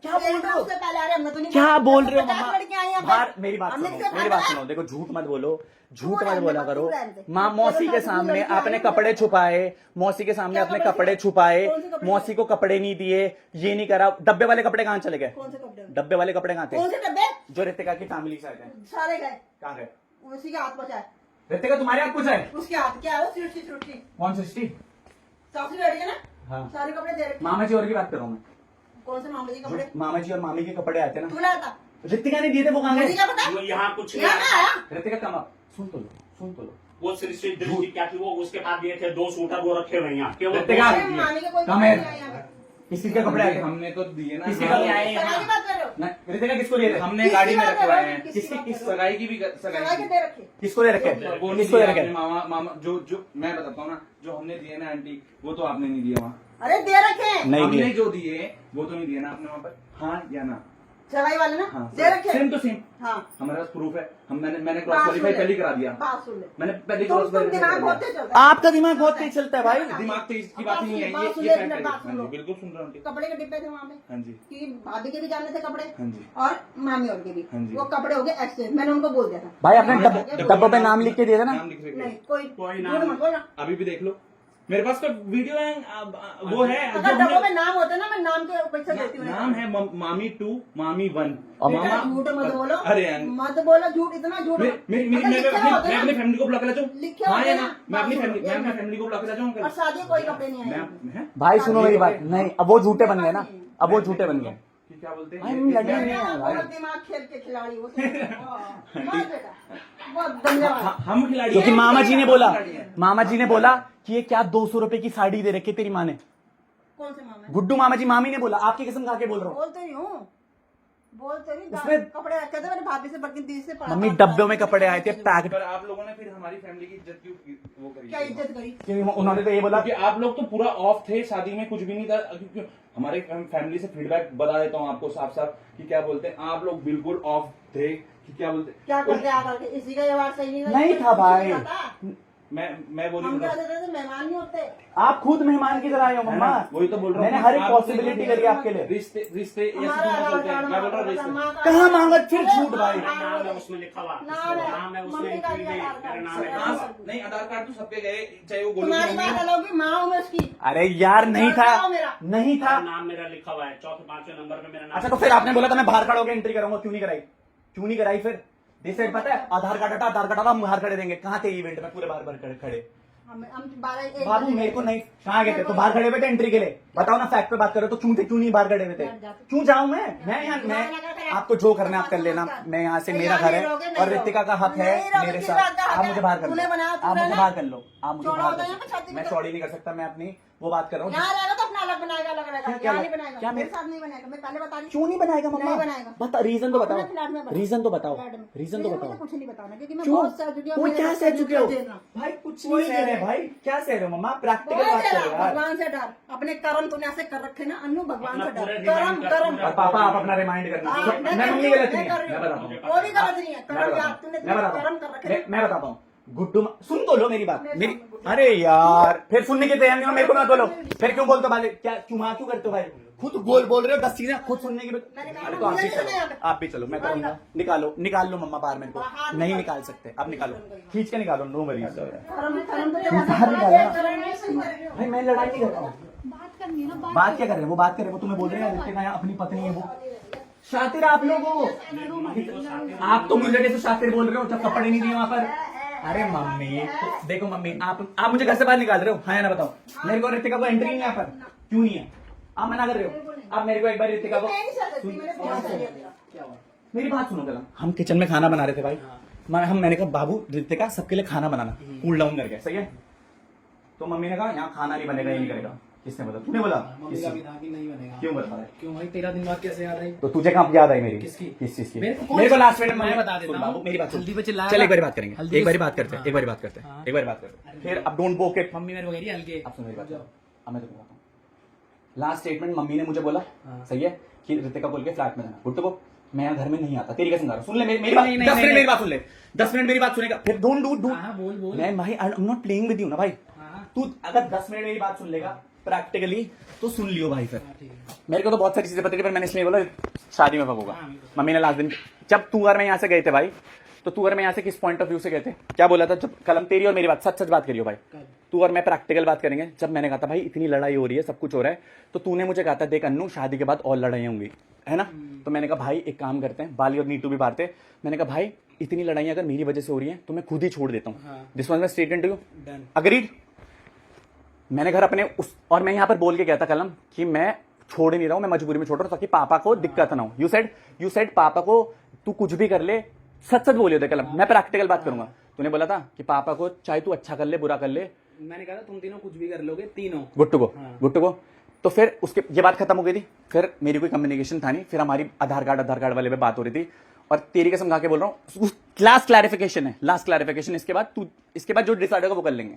क्या बोल रहे हो? उससे पहले आ रहे हमने तो नहीं क्या बोल रहे हो 50 मम्मा? लड़कियां आई हैं बाहर मेरी बात हमने सुनो, किसे मेरी बात पकड़ा? सुनो। देखो झूठ मत बोलो, झूठ तू मत रहने बोला दे, करो। तू रहने दे। माँ मौसी के सामने आपने कपड़े छुपाए, मौसी के सामने अपने कपड़े छुपाए, कौन से कपड़े? मौसी को कपड़े नहीं दिए, ये नहीं करा। डब्बे वाले कपड़े कहाँ चले गए? कौन से कपड़े? डब्बे वाले कपड़े कहाँ थे? कौन से डब्बे? जो रितिका की फैमिली से आए थे, सारे गए। कहाँ गए? उसी के हाथ पहुंचा है। रितिका तुम्हारे हाथ कुछ है? उसके हाथ क्या है वो? सिरसी कौन सी? सासू बैठ गया ना। हाँ। सारे कपड़े दे रखे। मामा जी और की बात कर रहा हूँ मैं। कौन से मामले के कपड़े? जो मामा जी और मामी के कपड़े आते ना, तू लाया था? रितिका ने दिए थे, वो कहाँ मुझे गए? क्या पता? वो यहाँ कुछ नहीं यहाँ आया। आया? रितिका कम आप सुन तो लो, सुन तो लो। वो सृष्टि दृष्टि क्या थी, वो उसके पास दिए थे 2 सूटर, वो रखे हुए यहाँ केवल रितिका, अरे मामी के कोई कम कपड़े है। नहीं आए यहाँ पे। किसी के कपड़े आए थे? हमने तो दिए ना। किसी हाँ, का आए सगाई की बात कर रहे हो? नहीं, रितिका किसको दिए थे? हमने गाड़ी में रखवाए हैं। किसकी बात कर रहे हो? सगाई की भी सगाई सगाई के की। दे रखे। किसको दे रखे? वो नहीं किसको दे दिया रखे? आपने, मामा मामा जो मैं बताता हूँ ना, जो हमने दिए ना आंटी, वो तो आपने नहीं दिया वहाँ। अरे दे रखे। नहीं हमने दिए। जो दिए वो तो नहीं दिए ना आपने वहाँ पर, हाँ या ना? सगाई वाले ना हाँ दे रखे। Same to same. हाँ। हमारे पास प्रूफ है। मैंने क्रॉस बात क्वालिफाई सुन ले। पहले करा दिया। बात सुन ले। मैंने पहले तुम क्रॉस दिमाग बहुत तेज चलता है। आपका दिमाग बहुत तेज चलता है भाई। दिमाग तेज की बात ही नहीं है, बात सुन ये ले, फैक्ट है। बात सुन हाँ लो। जी बिल्कुल सुन रहा हूँ आंटी। कपड़े के डिब्बे थे वहाँ पे हाँ जी कि भाभी के भी जानने थे कपड़े हाँ जी और मामी और के भी। हाँ जी। वो कपड़े हो गए एक्सचेंज। मैंने उनको बोल दिया था। भाई आपने डब्बों पे नाम लिख के दिए थे ना? नाम लिख रहे नहीं थे। कोई नाम झूठ मत बोलना। अभी भी देख लो, मेरे पास तो वीडियो है, वो है जो अगर डब्बों हमने- में नाम होते ना मैं नाम के पैसे देती हूँ। नाम है मामी 2 मामी 1 और बेटा, झूठ मत बोलो। अरे यार मत बोलो झूठ, इतना झूठ मत। अगर लिखे हुए होते मैं ना, अपनी फैमिली को ब्लॉक कर लेता लिखे हूँ। हाँ होते या ना, ना? मैं अपनी बात फैमिली सुनो, मैं अपनी एक फैमिली को ब्लॉक कर लेता हूँ और शादी कोई कपड़े नहीं आए। मैं भाई सुनो मेरी बात, नहीं अब वो झूठे बन गए ना, अब वो झूठे बन गए। कि क्या बोलते भाई हम लड़ने नहीं बेटा, आए भाई। बहुत दिमाग खेल के खिलाड़ी हो तुम। बहुत बेटा, बहुत धन्यवाद। हम खिलाड़ी क्योंकि हैं। मामा जी ने बोला, खिलाड़ी हैं। मामा जी ने बोला कि ये क्या 200 रुपए की साड़ी दे रखी तेरी माँ ने। कौन से मामा? गुड्डू मामा जी, मामी ने बोला, आपकी कसम खा के बोल रहा हूँ। बोलते नहीं हूँ, बोलते नहीं। उसमें- कपड़े रखे थे मेरे भाभी से बल्कि दी से पड़ा मम्मी था। डब्बे में कपड़े आए थे पैक्ड। पर आप लोगों ने फिर हमारी फैमिली की इज्जत क्यों वो करी? क्या इज्जत करी? क्योंकि उन्होंने तो ये बोला क्योंकि आप लोग तो पूरा ऑफ थे, शादी में कुछ भी नहीं था। क्योंकि हमारे फैमिली से फीडबैक बता देता हूँ आपको साफ साफ कि क्या बोलते हैं, आप लोग बिल्कुल ऑफ थे कि क्या बोलते क्या करते आकर के? इसी का ये बात सही नहीं नहीं था भाई। मैं बोली हम क्या मतलब कहते थे, मेहमान नहीं होते। आप खुद मेहमान की तरह आए हो है मम्मा। ना? वही तो बोल रहा हूँ। मैंने हर एक आप- पॉसिबिलिटी करी आपके लिए। रिश्ते रिश्ते ऐसे हमारा थोड़ा आधार चलते हैं। कार्ड मैं बोल रहा हूँ मांगा, रिश्ते मांगा। कहाँ मांगा? फिर झूठ भाई। नाम है उसमें लिखा हुआ, नाम है। नाम है उसमें मम्मी का एंट्री भी में, आधार मेरा कार्ड। नाम है। हाँ, नहीं आधार कार्ड तो सबके गए, चाहे वो गोलू की तुम्हारी मम्मी बात हो। अलग होगी, माँ हूँ मैं उसकी। अरे यार नहीं था, बताओ मेरा। नहीं था। नाम मेरा लिखा हुआ है, 4-5वें नंबर पे मेरा नाम। अच्छा तो फिर आपने बोला था मैं बाहर खड़ा होकर एंट्री करूंगा, क्यों नहीं कराई? क्यों नहीं कराई फिर? दिस साइड पता है, आधार कार्ड हटा, आधार कार्ड हटा, हम बाहर खड़े देंगे। कहाँ थे इवेंट में? पूरे बाहर खड़े। हम 12-1 बाबू मेरे को नहीं, कहाँ गए थे? तो बाहर खड़े हुए थे एंट्री के लिए। बताओ ना, फैक्ट पे बात करो तो क्यों थे, क्यों नहीं बाहर खड़े हुए थे? क्यों जाऊं मैं यहाँ, मैं आपको जो करना है आप कर लेना। मैं यहाँ से, मेरा घर है और रितिका का हक है मेरे साथ। आप मुझे बाहर कर लो, आप मुझे बाहर कर लो, आप मुझे बाहर कर लो। मैं चौड़ी नहीं कर सकता, मैं अपनी वो बात कर रहा हूँ। यहाँ रहेगा तो अपना अलग बनाएगा, अलग रहेगा। क्या- यहाँ नहीं बनाएगा, क्या मेरे मैं- साथ नहीं बनाएगा। मैं पहले बता रही हूँ। क्यों नहीं बनाएगा मम्मा? नहीं बनाएगा। बता, रीजन तो बताओ, अपने फ्लैट में बता। रीजन तो बताओ, फ्लैट में। रीजन तो मुझे बताओ। कुछ नहीं बताना क्योंकि मैं क्यों? बहुत सह चुकी हूँ। कोई मेरे क्या बच्चे सह चुके हो? मुझे देना। भाई कुछ कोई नहीं सह रहे नहीं। भाई, क्या सह रहे हो मम्मा? प्रैक्टिकल बहुत बात डरा, करो यार। भगवान से डर। अपने कर्म तूने ऐसे कर रखे ना अनु, भगवान से अपना डर। पूरा कर्म remind कर, कर्म पूरा और पापा आप अपना रिमाइंड करना। हाँ, मैं कर मम्मी रही हूँ, गलत नहीं मैं है, कर रही मैं हूँ। बताता हूँ। कोई भी गलत नहीं है। कर्म याद तूने मैं बताता कर्म हूँ, कर रखे। मैं बताता हूँ। गुड्डू सुन तो लो मेरी बात, मेरी। अरे यार फिर सुनने की तैयार नहीं हो, मेरे को मत बोलो। फिर क्यों बोलते हो भाई? क्या क्यों हाँ क्यों करते हो भाई? खुद बोल रहे हो 10 चीजें, खुद सुनने की। अरे तो आप भी चलो, आप भी चलो, मैं कहूँगा निकाल लो मम्मा बाहर मेरे को। नहीं निकाल सकते, आप निकालो, खींच के निकालो, नो वरीज। कर्म कर्म तो बाहर निकालो। कर्म नहीं सुन। भाई मैं लड़ाई नहीं कर रहा हूँ। बात क्या कर रहे हैं? वो बात कर रहे हैं, वो तुम्हें बोल रहे हैं रितिका यहाँ अपनी पत्नी है वो। शातिर आप लोग हो, आप तो मुझे कैसे शातिर बोल रहे हो जब कपड़े नहीं दिए वहां पर? अरे मम्मी देखो मम्मी, आप मुझे घर से बाहर निकाल रहे हो, हाँ या ना बताओ? मेरे को रितिका को एंट्री नहीं है यहाँ पर, क्यों नहीं है? आप मना कर रहे हो। आप मेरे को एक बार रितिका को, मेरी बात सुनो पहला। हम किचन में खाना बना रहे थे भाई, मैंने कहा बाबू रितिका सबके लिए खाना बनाना, कूल डाउन करके, सही है? तो मम्मी ने कहा यहाँ खाना नहीं बनेगा, ये नहीं करेगा। किसने बोला? तूने बोला? मम्मी का भी था कि नहीं बनेगा। क्यों बता रहा है? क्यों भाई, तेरा दिन बाद कैसे याद आई? तो तुझे कहाँ याद आई मेरी? किसकी? किस चीज की? मेरे को लास्ट मिनट मैं बता देता हूँ। मेरी बात सुन। हल्दी पे चिल्लाया चल था। एक बार बात करेंगे, हल्दी एक बार पे- बात करते हैं, हाँ। एक बार बात करते हैं, एक बार बात करते हैं। फिर अब डोंट बोक इट। मम्मी मेरे को कह रही है हल्के। अब सुन मेरी बात। अब मैं तुमको बताता हूँ। लास्ट स्टेटमेंट मम्मी ने मुझे बोला, सही है, कि रितिका बोल के फ्लैट में जाना। गुड को मैं यहाँ घर में नहीं आता, तेरी कसम खा रहा हूँ। सुन ले मेरी बात, 10 मिनट मेरी बात सुन ले, 10 मिनट मेरी बात सुनेगा, फिर डोंट डू बोल। मैं भाई आई am not playing with you ना भाई। तू अगर 10 मिनट मेरी बात सुन लेगा प्रैक्टिकली तो सुन लियो भाई। फिर मेरे को तो बहुत सारी चीजें पता थी, पर मैंने इसलिए बोला शादी में फंसूंगा। मम्मी ने लास्ट दिन जब तू और मैं यहाँ से गए थे भाई, तो तू और मैं यहाँ से किस पॉइंट ऑफ व्यू से गए थे? क्या बोला था? जब कलम तेरी और मेरी बात, सच सच बात करियो भाई, तू और मैं प्रैक्टिकल बात करेंगे। जब मैंने कहा था भाई इतनी लड़ाई हो रही है, सब कुछ हो रहा है, तो तूने मुझे कहा था देख अन्नू शादी के बाद और लड़ाई होंगी, है ना? तो मैंने कहा भाई एक काम करते हैं, बाली और नीटू भी बात है। मैंने कहा भाई इतनी लड़ाई अगर मेरी वजह से हो रही है तो मैं खुद ही छोड़ देता हूँ। This was my statement to you. Agreed? मैंने घर अपने और मैं यहाँ पर बोल के गया था कलम कि मैं छोड़ ही नहीं रहा हूँ, मैं मजबूरी में छोड़ रहा हूँ ताकि पापा को दिक्कत ना हो। यू सेड पापा को तू कुछ भी कर ले, सच सच बोलियो थे कलम, मैं प्रैक्टिकल बात करूंगा। तूने बोला था कि पापा को चाहे तू अच्छा कर ले बुरा कर ले, मैंने कहा था तुम तीनों कुछ भी कर लोगे, तीनों। गुट्टू को तो फिर उसके ये बात खत्म हो गई थी। फिर मेरी कोई कम्युनिकेशन था नहीं, फिर हमारी आधार कार्ड वाले पे बात हो रही थी। और तेरी कसम खा के बोल रहा हूँ, लास्ट क्लैरिफिकेशन इसके बाद जो डिसाइड होगा वो कर लेंगे।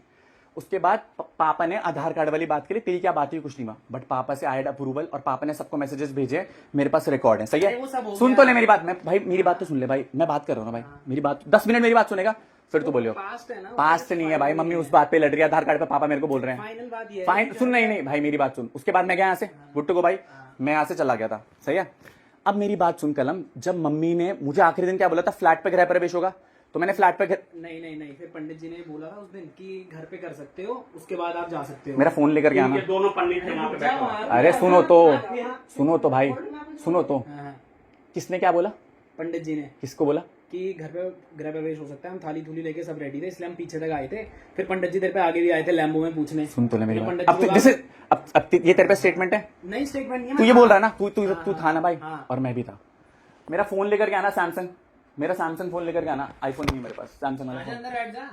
उसके बाद पापा ने आधार कार्ड वाली बात करी, तेरी क्या बात हुई कुछ नहीं हुआ, बट पापा से आया अप्रूवल और पापा ने सबको मैसेजेस भेजे, मेरे पास रिकॉर्ड है। सही है? सुन तो ले मेरी बात, मैं भाई मेरी बात तो सुन ले भाई, मैं बात कर रहा हूँ ना भाई, मेरी बात 10 मिनट मेरी बात सुनेगा फिर तू बोलियो। पास्ट नहीं है भाई, मम्मी उस बात पे लड़ रही है, आधार कार्ड पे पापा मेरे को बोल रहे हैं। फाइनल बात ये है। फाइन सुन, नहीं भाई मेरी बात सुन। उसके बाद मैं गया यहाँ से गुट्टू को भाई, मैं यहाँ से चला गया था। सही है? अब मेरी बात सुन कलम, जब मम्मी ने मुझे आखिरी दिन क्या बोला था, फ्लैट पे गृह प्रवेश होगा, तो मैंने फ्लैट पे नहीं, फिर पंडित जी ने बोला था उस दिन कि घर पे कर सकते हो, उसके बाद आप जा सकते हो। मेरा फोन लेकर के आना। ये दोनों पंडित थे वहां पे बैठे हुए। अरे सुनो तो भाई, सुनो तो। किसने क्या बोला? पंडित जी ने किसको बोला? कि घर पे गृह प्रवेश हो सकता है, हम थाली थूली लेके सब रेडी थे, इसलिए हम पीछे तक आए थे। फिर पंडित जी तेरे पे आगे भी आए थे लैम्बो में पूछने। सुन तो ले मेरी बात। पंडित अब जी को जैसे अब ये तेरे पे स्टेटमेंट है? नहीं स्टेटमेंट नहीं है, तू ये बोल रहा है ना, तू था ना भाई, हाँ। और मैं भी था। मेरा फोन लेकर के आना सैमसंग, मेरा सैमसंग फोन लेकर के आना, आईफोन नहीं मेरे पास, सैमसंग वाला फोन। अंदर बैठ जा।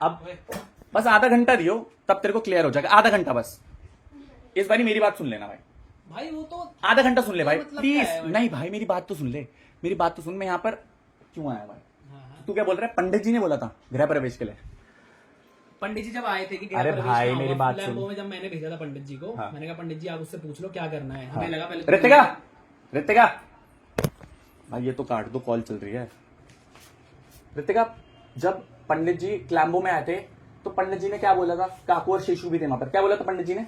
अब बस आधा घंटा दियो, तब तेरे को क्लियर हो जाएगा। आधा घंटा बस, इस बारी मेरी बात सुन लेना भाई, वो तो आधा घंटा सुन ले भाई मतलब प्लीज। क्या है भाई? नहीं भाई मेरी बात तो सुन ले, मेरी बात तो सुन। मैं यहाँ पर क्यों आया भाई? तू क्या बोल रहा है? पंडित जी ने बोला था गृह प्रवेश के लिए। पंडित जी जब आए थे कि गृह अरे प्रवेश भाई, कहाँ मेरी हुआ, बात लैम्बो सुन। में जब मैंने भेजा था पंडित जी को, हाँ। मैंने कहा पंडित जी आप उससे पूछ लो क्या करना है। हमें लगा पहले रितिका भाई ये तो काट दो, कॉल चल रही है। रितिका, जब पंडित जी क्लैम्बो में आए थे तो पंडित जी ने क्या बोला था? काकू और शेषू भी थे वहां पर, क्या बोला था पंडित जी ने?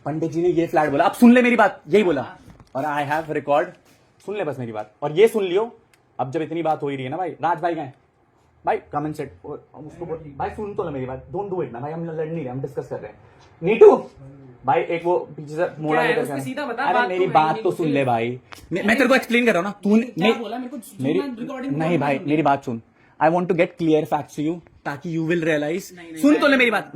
पंडित जी ने ये फ्लैट बोला। अब सुन ले मेरी बात, यही बोला, और आई हैव रिकॉर्ड। सुन ले बस मेरी बात, और ये सुन लियो। अब जब इतनी बात हो ही रही है ना भाई, राज भाई गए भाई, कमेंट सेट उसको भाई सुन तो ले मेरी बात, डोंट डू इट ना भाई, हम लड़ नहीं रहे, हम डिस्कस कर रहे हैं। नीटू भाई एक वो पीछे से मोड़ा क्या है, लेकर उसमें के सीधा बता, अरे बात मेरी तो है बात नहीं, तो कुछ सुन ले नहीं। भाई, मैं तेरे को एक्सप्लेन कर रहा हूँ ना। तू क्या बोला मेरे को? मेरी रिकॉर्डिंग नहीं भाई मेरी बात सुन, I want to get clear facts to you ताकि यू विल रियलाइज। सुन तो ले मेरी बात,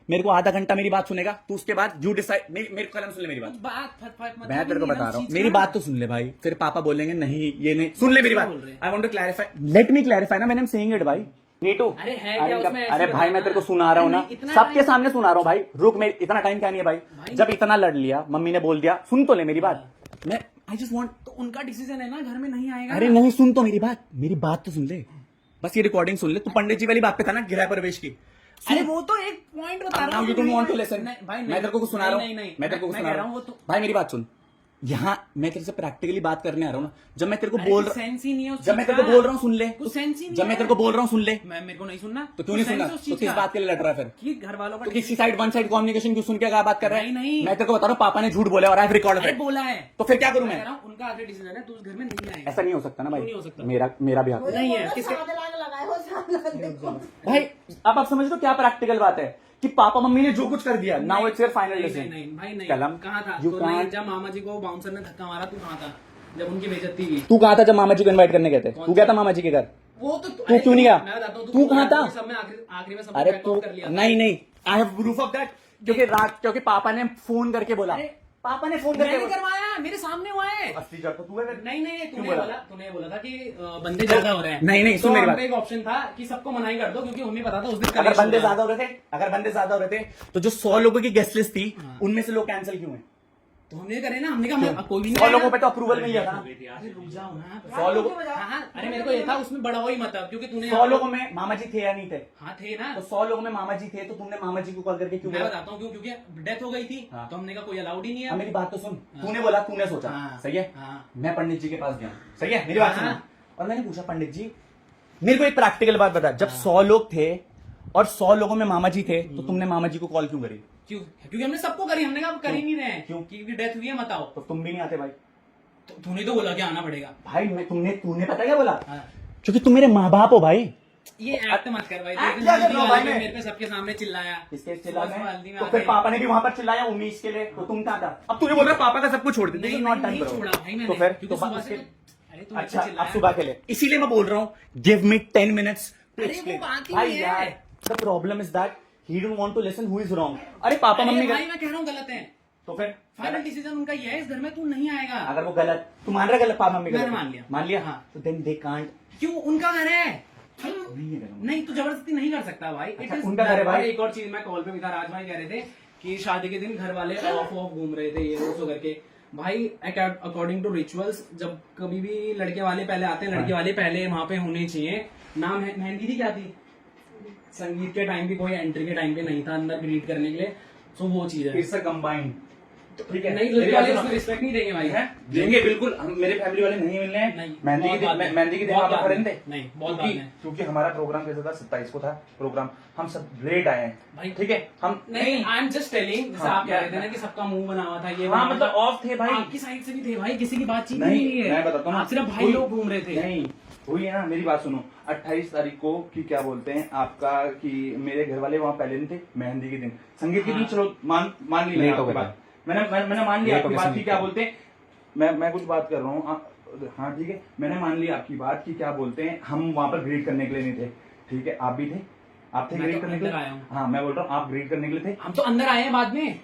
मेरे को आधा घंटा मेरी बात सुनेगा तू, उसके बाद यू डिसाइड। मेरे को कलम सुन ले मेरी बात, मैं तेरे को बता रहा हूँ, मेरी बात तो सुन ले भाई, फिर पापा बोलेंगे नहीं ये नहीं। सुन ले मेरी बात, I want to clarify, let me clarify ना, मैंने सेइंग इट भाई। नीटू अरे है क्या उसमें? अरे भाई मैं तेरे को सुना रहा हूँ ना, सबके सामने सुना रहा हूँ भाई, रुक, मेरे इतना टाइम क्या नहीं है भाई। जब इतना लड़ लिया, मम्मी ने बोल दिया, सुन तो ले मेरी बात, मैं आई जस्ट वांट। तो उनका डिसीजन है ना, घर में नहीं आएगा। अरे नहीं, सुन तो मेरी बात तो सुन ले, बस ये रिकॉर्डिंग सुन ले। तू पंडित जी वाली बात पे था ना, गृह प्रवेश की। अरे वो तो एक पॉइंट बता रहा हूँ। You don't want to listen भाई मैं तेरे को कुछ सुना रहा हूँ, मैं तेरे को कुछ सुना रहा हूँ भाई। मेरी बात सुन, यहाँ मैं तेरे से प्रैक्टिकली बात करने आ रहा हूँ ना। जब मैं तेरे को बोल रहा हूँ, जब मैं तेरे को बोल रहा हूँ सुन ले, जब मैं तेरे को बोल रहा हूँ सुन ले, मेरे को नहीं सुनना तो क्यों नहीं सुनना? तो किस बात के लिए लड़ रहा है फिर? कि घर वालों का तो किसी साइड वन साइड कम्युनिकेशन क्यों सुन के क्या बात कर रहा है? नहीं। मैं तेरे को बता रहा हूँ, पापा ने झूठ बोला और आई रिकॉर्ड है, बोला है, तो फिर क्या करूँ मैं? उनका आगे डिसीजन है, तू उस घर में नहीं आएगा। ऐसा नहीं हो सकता ना भाई, नहीं हो सकता। मेरा भी हक नहीं है किसके भाई। अब आप समझ लो क्या प्रैक्टिकल बात है कि पापा मम्मी ने जो कुछ कर दिया, now it's your final decision. नहीं भाई नहीं, कलम कहाँ था? यू तो कांट। नहीं, जब मामा जी को बाउंसर ने धक्का मारा, तू कहाँ था जब उनकी बेइज्जती हुई? तू कहाँ था जब मामा जी को इनवाइट करने गए थे? तू गया था मामा जी के घर? वो तो तू क्यों नहीं गया? मैं बताता हूँ, तू कहाँ था? सब में आखिरी में सब अरे back तू out कर लिया। नहीं, I have proof of that, क्योंकि पापा ने फोन करके बोला, पापा ने फोन मैंने करके करवाया, मेरे सामने हुआ है। असली जड़ तो तू है फिर। नहीं क्यों बोला? तूने बोला था कि बंदे ज्यादा हो रहे हैं। नहीं, तो सुन मेरी हम बात। पे एक ऑप्शन था कि सबको मनाही कर दो, क्योंकि हमें पता था उस दिन अगर collection बंदे होगा। ज्यादा हो रहे थे तो जो 100 लोगों की गेस्ट लिस्ट थी उनमें से लोग कैंसिल क्यों है? तो हमने करे ना, हमने कहा कोई भी 100 नहीं लोगों पे तो अप्रूवल मिल गया था। अरे रुक जाओ ना। 100 लोगों हाँ, अरे मेरे को ये था उसमें बड़ा हो ही मत, क्योंकि तूने 100 लोगों में मामा जी थे या नहीं थे? हाँ थे ना। तो 100 लोगों में मामा जी थे तो तुमने मामा जी को कॉल करके क्यों मैं बोला? बताता हूँ क्यों, क्योंकि डेथ हो गई थी। हाँ। तो हमने कहा कोई अलाउड ही नहीं हाँ, है। मेरी बात तो सुन। तूने बोला, तूने सोचा, हाँ। सही है? हाँ। मैं पंडित जी के पास गया, सही है? मेरी बात हाँ। सुनो। और मैंने पूछा, पंडित जी मेरे को एक प्रैक्टिकल बात बता, जब 100 लोग थे और 100 लोगों में मामा जी थे तो तुमने मामा जी को कॉल क्यों करी? क्यों? क्योंकि हमने सबको करी, हमने कहा कर ही नहीं रहे हैं। क्यों? क्योंकि डेथ हुई है, मत आओ। तो तुम भी नहीं आते भाई? तो तूने तो बोला कि आना पड़ेगा। भाई तूने पता क्या बोला? हाँ। क्योंकि तुम मेरे माँ बाप हो भाई। ये एक्ट मत कर भाई। एक्ट क्या कर रहा हूँ भाई मैं? मेरे पे सबके सामने चिल्लाया। किसके चिल्ला सुबह में? हल्दी में तो आके- फिर पापा ने भी वहां पर चिल्लाया उमेश के लिए, तो तुम कहाँ था? अब तूने बोल रहा पापा का सब कुछ छोड़ दे। नहीं, नॉट डन नहीं ब्रो। छोड़ा भाई मैंने। तो फिर क्योंकि तो सुबह उसके- से अरे तू अच्छा, चिल्लाया। अब सुबह के लिए, इसीलिए मैं बोल रहा हूँ गिव मी 10 मिनट्स टू अरे वो एक्सप्लेन। बात ही भाई नहीं है। यार, the problem is that he don't want to listen who is wrong. अरे पापा अरे मम्मी भाई मैं कह रहा हूँ गलत है। तो फिर फाइनल डिसीजन उनका ये है, इस घर में तू नहीं आएगा। अगर वो गलत, तू मान रहा गलत, पापा मम्मी मैंने गलत, मान लिया। हाँ, तो देन दे कांट। क्यों? उनका घर है। नहीं है गलत। नहीं, तू जबरदस्ती नहीं कर सकता भाई। अच्छा, It is उनका घर है done। भाई। और एक और चीज, मैं कॉल पे भी था, राज भाई कह रहे थे कि शादी के दिन घर वाले ऑफ घूम रहे थे, ये वो करके। भाई अकॉर्डिंग टू रिचुअल्स, जब कभी भी लड़के वाले पहले आते हैं, लड़के वाले पहले वहां पे होने चाहिए। नाम है, मेहंदी थी क्या थी? संगीत के टाइम भी कोई एंट्री के टाइम पे नहीं था अंदर ग्रीट करने के लिए। तो वो चीज है। It's a combined. ठीक है, नहीं, मेरी लड़के बात वाले सुनो। इसमें रिस्पेक्ट नहीं देंगे भाई। है? देंगे बिल्कुल। हम मेरे फैमिली वाले नहीं मिलने हैं। नहीं, मेहंदी बहुत के बाद दिन में। मेहंदी के दिन बहुत आप बाद खड़े में। थे? नहीं, बहुत बाद में। क्योंकि हमारा प्रोग्राम कैसा था, 27 को था प्रोग्राम, हम सब लेट आए हैं भाई ठीक है। हम नहीं, आई एम जस्ट टेलिंग, जैसे हाँ, आप कह रहे थे ना कि सबका मुंह बना हुआ था, ये हाँ बना हुआ मतलब था। ऑफ थे भाई। आपकी साइड से भी थे भाई, किसी की बातचीत नहीं, नहीं है। मैं बताता हूँ आप सिर्फ भाई लोग घूम रहे थे। नहीं हुई है ना, मेरी बात सुनो। 28 तारीख को कि क्या बोलते हैं आपका, कि मेरे घर वाले वहाँ पहले नहीं थे, मेहंदी के दिन, संगीत के दिन, हाँ। चलो मान ली मैंने लेट हो आपकी गया बात। मैंने मान लिया लेट हो आपकी गया बात की, संगीत क्या के बोलते हैं, मैं कुछ बात कर रहा हूँ। हाँ ठीक है, मैंने मान लिया आपकी बात की, क्या बोलते हैं, हम वहाँ पर ग्रीट करने के लिए नहीं थे। ठीक है, आप भी थे, आप थे मैं ग्रीट तो करने के अंदर लिए। आया हूँ। हाँ मैं बोल रहा हूँ, आप ग्रीट करने के लिए थे। हम तो अंदर आए हैं बाद में,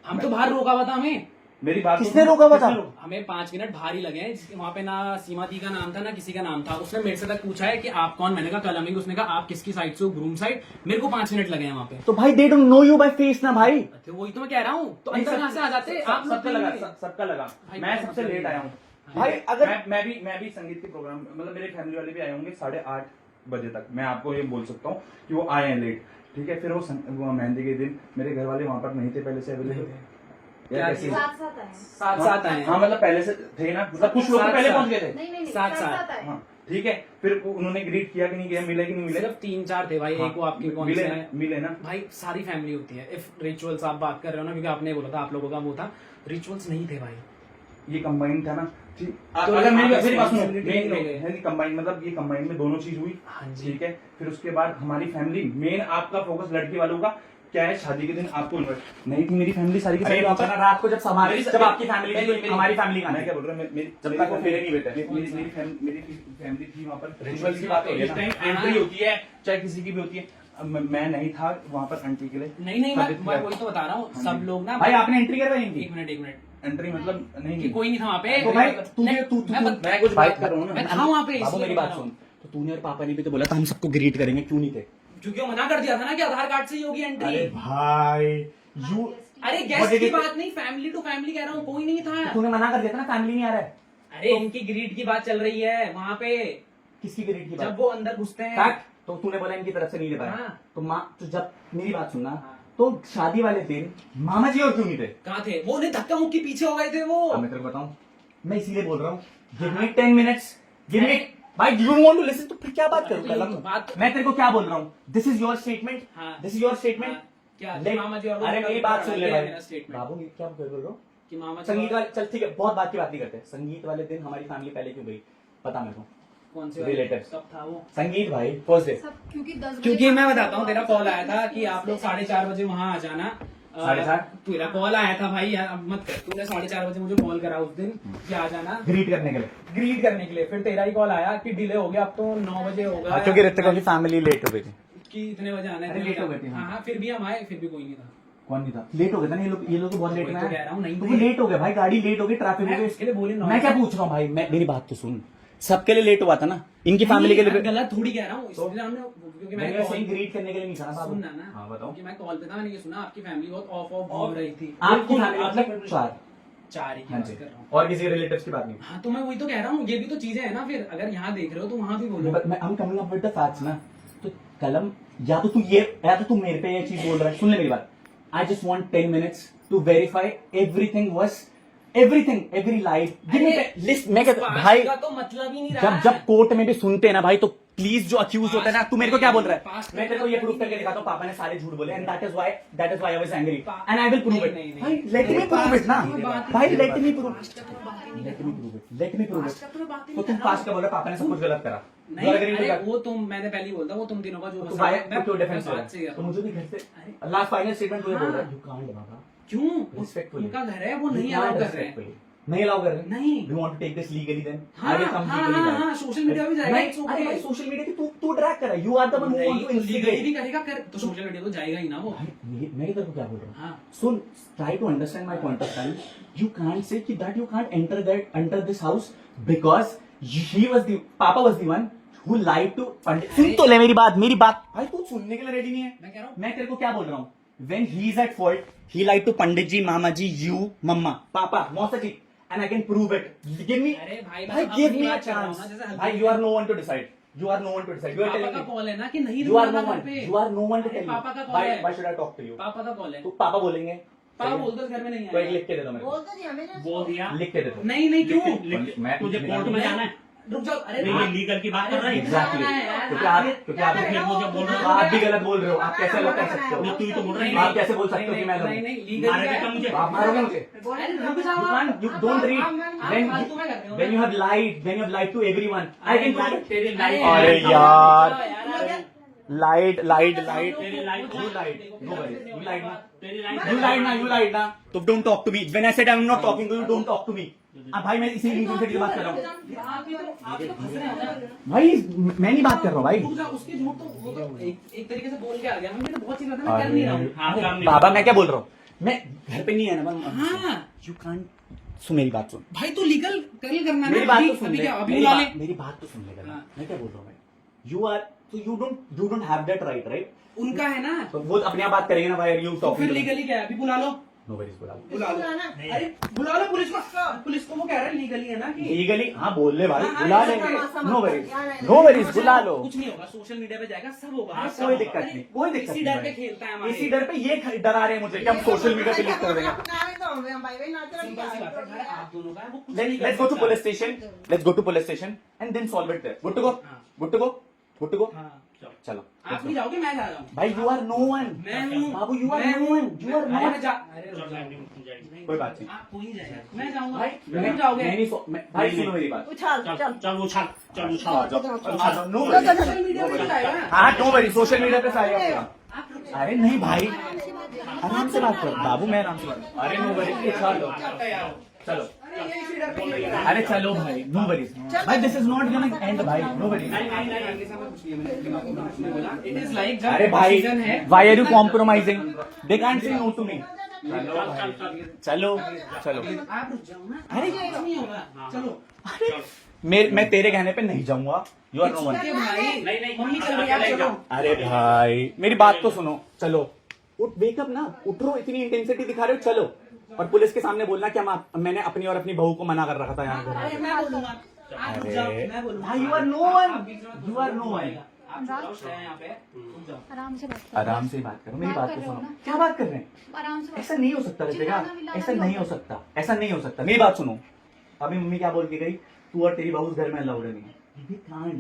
हम तो बाहर रोका हुआ था हमें। मेरी बात किसने सुनो। रोका हुआ था? हमें 5 मिनट बाहर ही लगे हैं, जिसके वहाँ पे ना सीमा दी का नाम था ना किसी का नाम था। उसने मेरे से तक पूछा है कि आप कौन, मैंने कहा कल अमिंग। उसने कहा आप किसकी साइड से हो, ग्रूम साइड। मेरे को 5 मिनट लगे हैं वहाँ पे। तो भाई they don't know you by face ना भाई। तो वही तो मैं कह रहा हूँ, तो अंदर कहाँ से आ जाते आप लोग? सबका लगा, सबका लगा। भाई, मैं बहुत सबसे मतलब लेट आया हूँ भाई, अगर मैं भी संगीत के प्रोग्राम, मतलब मेरे फैमिली वाले भी आए होंगे 8:30 बजे तक। मैं आपको ये बोल सकता हूँ कि वो आए हैं लेट। ठीक है, फिर वो मेहंदी के दिन मेरे घर वाले वहां पर नहीं थे पहले से अवेलेबल। क्या कैसे? चीज़? साथ हाँ, साथ आए। हाँ मतलब पहले से थे ना, मतलब कुछ लोग तो साथ पहले साथ। पहुंच गए थे। नहीं साथ साथ हाँ ठीक है, फिर उन्होंने ग्रीट किया कि नहीं किया, मिले कि नहीं मिले? सिर्फ 3-4 थे भाई। एक वो आपके कौन मिले से ना, है? मिले ना। भाई सारी फैमिली होती है। इफ रिचुअल्स आप बात कर रहे हो ना, क्योंकि आपने बोला था आप लोगों का वो था, रिचुअल्स नहीं थे भाई। ये कंबाइंड था ना। ठीक, तो अगर मेरी आप बात सुनो, responsibility ले गए। मेन कंबाइंड मतलब ये कंबाइंड में दोनों चीज हुई। हाँ जी। ठीक है, फिर उसके बाद हमारी फैमिली, मेन आपका फोकस लड़की वालों का क्या है, शादी के दिन आपको इन्वाइट नहीं थी मेरी फैमिली सारी की सारी। अरे वहाँ पर रात को जब हमारी, जब आपकी फैमिली थी, मेरी- हमारी फैमिली कहाँ मैं थी? क्या बोल रहा हूँ, मेरी जब तक वो फेरे नहीं बैठे। मेरी फैमिली थी वहाँ पर। Rituals की बात हो रही है इस ना। टाइम एंट्री होती है, चाहे किसी की भी होती है। अब मैं नहीं था वहाँ पर आंटी के लिए। नहीं मैं वही तो बता रहा हूँ। हाँ सब जी। लोग ना भाई आपने एंट्री करवाई इनकी? एक मिनट एंट्री मतलब नहीं कि कोई नहीं था वहाँ पे। तो भाई मैं कुछ बात कर रहा हूँ मैं ना। था वहाँ पे, बाबू इसलिए मेरी बता बात रहा हूँ। सुन, तो तूने और पापा ने भी तो बोला था हम सबको ग्रीट करेंगे, क्यों नहीं थे? क्योंकि वो मना कर दिया था ना कि आधार कार्ड से ही होगी एंट्री। अरे भाई यू, अरे गेस्ट की बात नहीं, फैमिली टू फैमिली कह रहा हूँ, कोई नहीं था। तूने मना कर दिया था ना, फैमिली नहीं आ रहा है। अरे इनकी ग्रीड की बात चल रही है वहाँ पे, किसकी ग्रीट की जब बात? वो अंदर घुसते हैं। काट। तो तूने बोला इनकी तरफ से नहीं ले पाया। हाँ। तो माँ, तो जब मेरी बात सुनना, तो शादी वाले दिन मामा जी और क्यों नहीं थे? कहाँ थे वो? उन्हें धक्का मुक्की पीछे हो गए थे वो। अब मैं तेरे को बताऊं, मैं इसीलिए बोल रहा हूँ give me 10 minutes, give me. भाई you don't want to listen, तो फिर क्या बात करूं? कलम मैं तेरे को क्या बोल रहा हूँ, दिस इज योर स्टेटमेंट, हाँ। This is your statement. क्या ले- मामा जी और अरे मेरी बात सुन ले भाई स्टेटमेंट बाबू, ये क्या बोल रहे हो? कि मामा जी संगीत वाले, चल ठीक है, बहुत बात की बात नहीं करते। संगीत वाले दिन हमारी फैमिली पहले क्यों गई पता मेरे को? कौन से Relatives। कब था वो? संगीत भाई फर्स्ट डे। क्योंकि मैं बताता हूँ, तेरा कॉल आया था कि आप लोग 4:30 बजे वहाँ आ जाना। 4:30? तेरा कॉल आया था भाई, यार अब मत कर। तूने 4:30 बजे मुझे कॉल करा उस दिन कि आ जाना ग्रीट करने के लिए, ग्रीट करने के लिए। फिर तेरा ही कॉल आया कि डिले हो गया, अब तो 9 बजे होगा। क्योंकि ऋतिका की फैमिली लेट हो गई थी। कि इतने बजे आना है, अरे इतने लेट हो बजे गए थे, आना है। हाँ। हाँ, फिर भी हम आए, फिर भी कोई नहीं था। कौन नहीं था? लेट हो गया था ना ये लोग तो बहुत लेट में वही तो कह रहा हूँ, नहीं तो थे। लेट हो गया भाई, गाड़ी लेट हो गई, ट्रैफिक मैं में उसके लिए बोली ना। मैं क्या पूछ रहा हूँ भाई, मेरी बात तो सुन, सबके लिए लेट हुआ था ना, इनकी फैमिली के लिए गलत थोड़ी कह रहा हूँ, इसलिए हमने क्योंकि मैंने मैं सही ग्रीट करने के लिए नहीं कहा बाबू। सुनना ना, हाँ बताओ। क्योंकि मैं कॉल पे था, मैंने ये सुना आपकी फैमिली बहुत ऑफ घूम रही थी। आपकी फैमिली मतलब चार ही की हाँ बात जी, कर रहा हूँ। और किसी रिलेटिव्स की बात नहीं। हाँ तो मैं वही तो कह रहा हूँ, ये भी तो चीजें है ना, फिर अगर यहाँ देख रहे हो तो वहाँ भी बोलो। मैं हम coming up with the facts ना, तो कलम या तो तू मेरे पे ये चीज बोल रहा है, सुन ले मेरी बात। I just want 10 minutes to verify everything every life list. मैं कहता भाई का तो मतलब ही नहीं रहा जब कोर्ट में भी सुनते हैं ना भाई, तो प्लीज जो अक्यूज होता है ना, तू मेरे को क्या बोल रहा है, मैं तेरे को ये प्रूफ करके दिखाता हूँ पापा ने सारे झूठ बोले, and that is why I was angry and I will prove it. भाई लेट मी प्रूव इट ना भाई, लेट मी प्रूव इट। तो तुम पास्ट का बोल रहे पापा ने सब कुछ गलत करा, नहीं, अरे वो तुम, मैंने पहले ही बोलता, वो तुम तीनों का जो तो मसला भाई है, मैं क्यों डिफेंस बात से तो मुझे भी घर से लास्ट फाइनल स्टेटमेंट तुझे बोल रहा है, यू कांट बाबा, क्यों Respectfully. उनका घर है, वो नहीं अलाउ कर रहे हैं। नहीं अलाउ कर रहे नहीं। Do want to take this legally then? हाँ, हाँ, सोशल मीडिया भी जाएगा, it's okay। अरे सोशल मीडिया की तू ड्रैग कर रहा है, you are the one who want to legally instigate. भी करेगा कर, तो सोशल मीडिया तो जाएगा ही ना वो। मैं तेरे को क्या बोल रहा हूँ, हाँ। सुन, try to understand my point of time. You can't say कि that you can't enter this house because he was the papa was the one who lied to Pandit. सुन तो ले मेरी बात भाई, तू सुनने के लिए रेडी नहीं है। मैं कह रहा हूँ, मैं तेरे को क्या बोल रहा हूँ, when he is at fault, he lied to Pandit ji, mama ji, you, मम्मा, पापा, मौसा जी, and I can prove it. Give me, अरे भाई, भाई मैं give अपनी me a बात कर रहा हूँ chance. ना, जैसे हल्दी- भाई you are no one to decide. You are no one to decide. You are पापा telling का me. कॉल है ना कि नहीं You are रुकना no घर one. पे। You are no one to अरे tell me. पापा का कॉल है। Why should I talk to you? पापा का कॉल है। तो पापा बोलेंगे। पापा बोल दो घर में नहीं तो एक आएगा। लिख के दे दो मेरे को। बोल तो दिया मैंने, बोल दिया, लिख के दे दो। नहीं क्यों? मैं तुझे कोर्ट में जाना है, रुक जाओ, अरे नहीं, लीगल की बात कर रहा है। एग्जैक्टली, क्योंकि आप फिर मुझे बोल रहे हो, आप भी गलत बोल रहे हो। आप कैसे अलग कर सकते हो? तू ही तो बोल रहा है। आप कैसे बोल सकते हो कि मैं नहीं करूं? लीगल मारेगा क्या मुझे? आप मारोगे मुझे? अरे रुक जाओ You आप। can't, you don't read. फालतू में कर रहे हो When you have lied to everyone, I can prove it. तेरी अरे लाइफ अरे यार, यार, lied. तेरी life You lied. No worries. You lied ना. तेरी लाइफ You lied ना. तो don't talk to me. When I said I'm not talking to you, don't talk to me. भाई मैं इसी इंटेंसिटी की बात कर रहा हूँ। आप ही तो फंस रहे हो ना। भाई मैं नहीं बात कर रहा हूँ भाई। रुक जाओ, उसके झूठ तो वो तो एक तरीके से बोल के आ गया। मैं तो बहुत चीज मैं कर नहीं रहा हूँ। हाँ, काम नहीं बाबा मैं क्या बोल रहा हूँ, मैं घर पे नहीं है ना। हाँ। यू कांट, सुन मेरी बात सुन। भाई तो लीगल कल करना मेरी ना, बात अभी तो सुन अभी ले, क्या अभी बुला ले। मेरी बात तो सुन ले पहले। हाँ। मैं क्या बोल रहा हूँ भाई, you don't have that right, right? उनका है ना, तो वो अपने आप बात करेंगे ना भाई, you तो talking फिर to me. लीगली क्या है, अभी बुला लो। Nobody's बुला लो। बुला लो, अरे बुला लो पुलिस को वो कह रहा है लीगली है ना कि लीगली, हाँ बोल ले भाई, हाँ, हाँ, बुला ऐसा लेंगे। समझ- Nobody's बुला लो। कुछ नहीं होगा, सोशल मीडिया पे जाएगा, सब होगा। हाँ, कोई दिक्कत नहीं, कोई दिक्कत इसी नहीं डर पे भाई। खेलता है हमारे। इसी डर पे ये डरा रहे हैं मुझे कि हम सोशल मीडिया पे लिख कर देंगे। सिंपल सी बात है, घर आप दोनों का है, वो कुछ नहीं कर Let's go to सकता। police station. Let's go to police station and then solve it there. Good to go? हाँ। Good to go? Good to go? हाँ, चलो। आप नहीं जाओगे, मैं जा रहा हूँ। भाई you are no one. मैं हूँ बाबू you are मैं no हूँ। one. You are अरे not. मैं जा, अरे रुक जाओ। नहीं, कोई बात नहीं। आप कोई जाएगा, मैं जाऊंगा। भाई तुम जाओगे। मैं नहीं भाई सुनो मेरी बात। उछाल चल चल चल उछाल, चल उछाल। आ जाओ, no चल, चल, सोशल मीडिया पे जाएगा। हाँ नो वरी, सोशल मीडिया पे सारे अपना। आप रुक जाओ। अरे नहीं भाई, आराम से बात कर बाबू, मैं आराम से बात। अरे नो वरी, चलो चलो। अरे ये इसी डर पे अरे चलो भाई, नो वरी भाई, this is not gonna end भाई, no worry. It is like अरे भाई, why are you compromising? They can't say no to me. चलो चलो। आप रुक जाओ ना। अरे कुछ नहीं होगा, चलो। अरे मैं तेरे कहने पे नहीं जाऊंगा। You are no one. Okay भाई, नहीं, मम्मी चल रही है, आप चलो। अरे भाई मेरी बात तो सुनो, चलो उठ, वेकअप ना, उठ रहो, इतनी इंटेंसिटी दिखा रहे हो, चलो। और पुलिस के सामने बोलना कि मैंने अपनी और अपनी बहू को मना कर रखा था यहाँ घर अरे में। मैं बोलूंगा, आप रुक जाओ, मैं बोलूंगा। भाई you are no one. You are no one. आप रुक जाओ, श्रेया यहाँ पे, रुक जाओ। आराम से बात आराम से बात करो, मेरी बात बात कर तो रहे हो सुनो। ना? क्या बात कर रहे हैं? आराम से बात ऐसा नहीं हो सकता रितिका, चिल्लाना विल्लाना ऐसा भी नहीं हो होगा। सकता, ऐसा नहीं हो सकता। मेरी बात सुनो, अभी मम्मी क्या बोल के गई, तू और तेरी बहू उस घर में अलाउड नहीं है। We can't.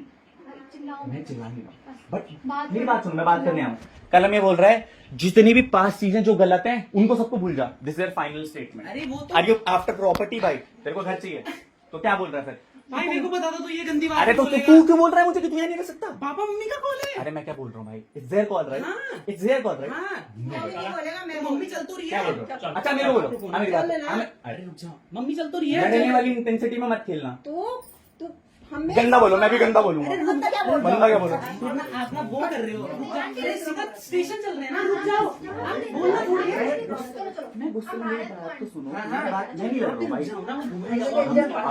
चिल्लाओ मैं चिल्ला नहीं रहा, बट बात मेरी करो। बात सुनो, मैं बात करने आऊँ। कल हम ये बोल रहा है, जितनी भी पांच चीजें जो गलत हैं उनको सबको भूल जा। This is final statement. अरे वो तो आर यू आफ्टर प्रॉपर्टी भाई? तेरे को घर चाहिए तो क्या बोल रहा है फिर? भाई मेरे को बता दो तो ये गंदी बात अरे तो बोलेगा। तू क्यों बोल रहा है मुझे कि तू यहाँ नहीं रह सकता? पापा मम्मी का कॉल है। अरे मैं क्या बोल रहा हूँ भाई, इट्स देयर कॉल राइट, हाँ। It's their call right. हाँ, मैं तो मम्मी चल तो रही क्या है। बोल रहा हूँ? अच्छा मेरे को बोलो, हाँ, मेरी बात। हाँ, अरे रुक जाओ, मम्मी चल तो रही है। लड़ने वाली इंटेंसिटी में मत खेलना। तू गंदा बोलो, मैं भी गंदा बोलूंगा। बंदा क्या बोल बंदा क्या बोलो? आप ना वो कर रहे हो, रुक जाओ, अरे सीधा स्टेशन चल रहे हैं ना, रुक जाओ, आप बोलना थोड़ी है। मैं गुस्से में मेरी बात तो सुनो, मेरी बात मैं नहीं लड़ रहा हूँ भाई।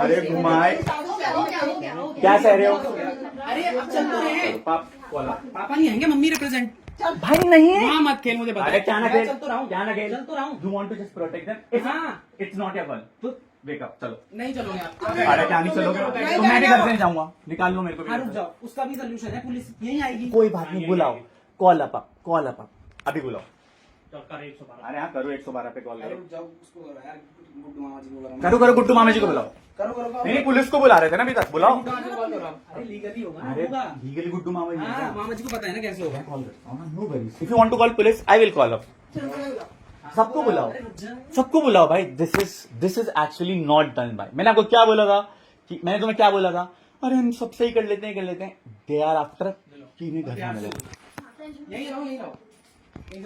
अरे घुमाए, क्या कह रहे हो? अरे अब चल तो रहे हैं, बोला पापा नहीं आएंगे, मम्मी रिप्रेजेंट। भाई नहीं है। वहाँ मत खेल, मुझे बता। अरे क्या ना खेल, चल तो रहा हूँ, क्या ना खेल, चल तो रहा हूँ। You want to just protect them. हाँ, इट्स नॉट योर फॉल्ट, तो वेक अप, चलो। नहीं चलोगे आप। अरे क्या नहीं चलोगे? तो मैं भी घर से नहीं जाऊंगा, निकाल लो मेरे को भी। हाँ रुक जाओ, उसका भी सोल्यूशन है, पुलिस यहीं आएगी। कोई बात नहीं, बुलाओ, कॉल अप, अभी बुलाओ। अरे हाँ करो, 112 पे कॉल करो। रुक जाओ, उसको करो यार, गुड्डू मामा जी को करो। करो, गुड्डू मामा जी को बुलाओ। करो। नहीं, पुलिस को बुला रहे थे ना अभी तक, बुलाओ। गुड्डू मामा जी को कॉल करो आप। अरे लीगली होगा ना, अरे होगा। लीगली गुड्डू मामा जी। हाँ, मामा जी को पता है ना कैसे होगा। No worries, if you want to call police I will call up. सबको बुलाओ, सबको बुलाओ भाई। This is actually not done भाई। मैंने आपको क्या बोला था कि मैंने तुम्हें क्या बोला था? अरे हम सब सही कर लेते हैं। दे आर आफ्टर कि इन्हें घर में मिले। यहीं रहो।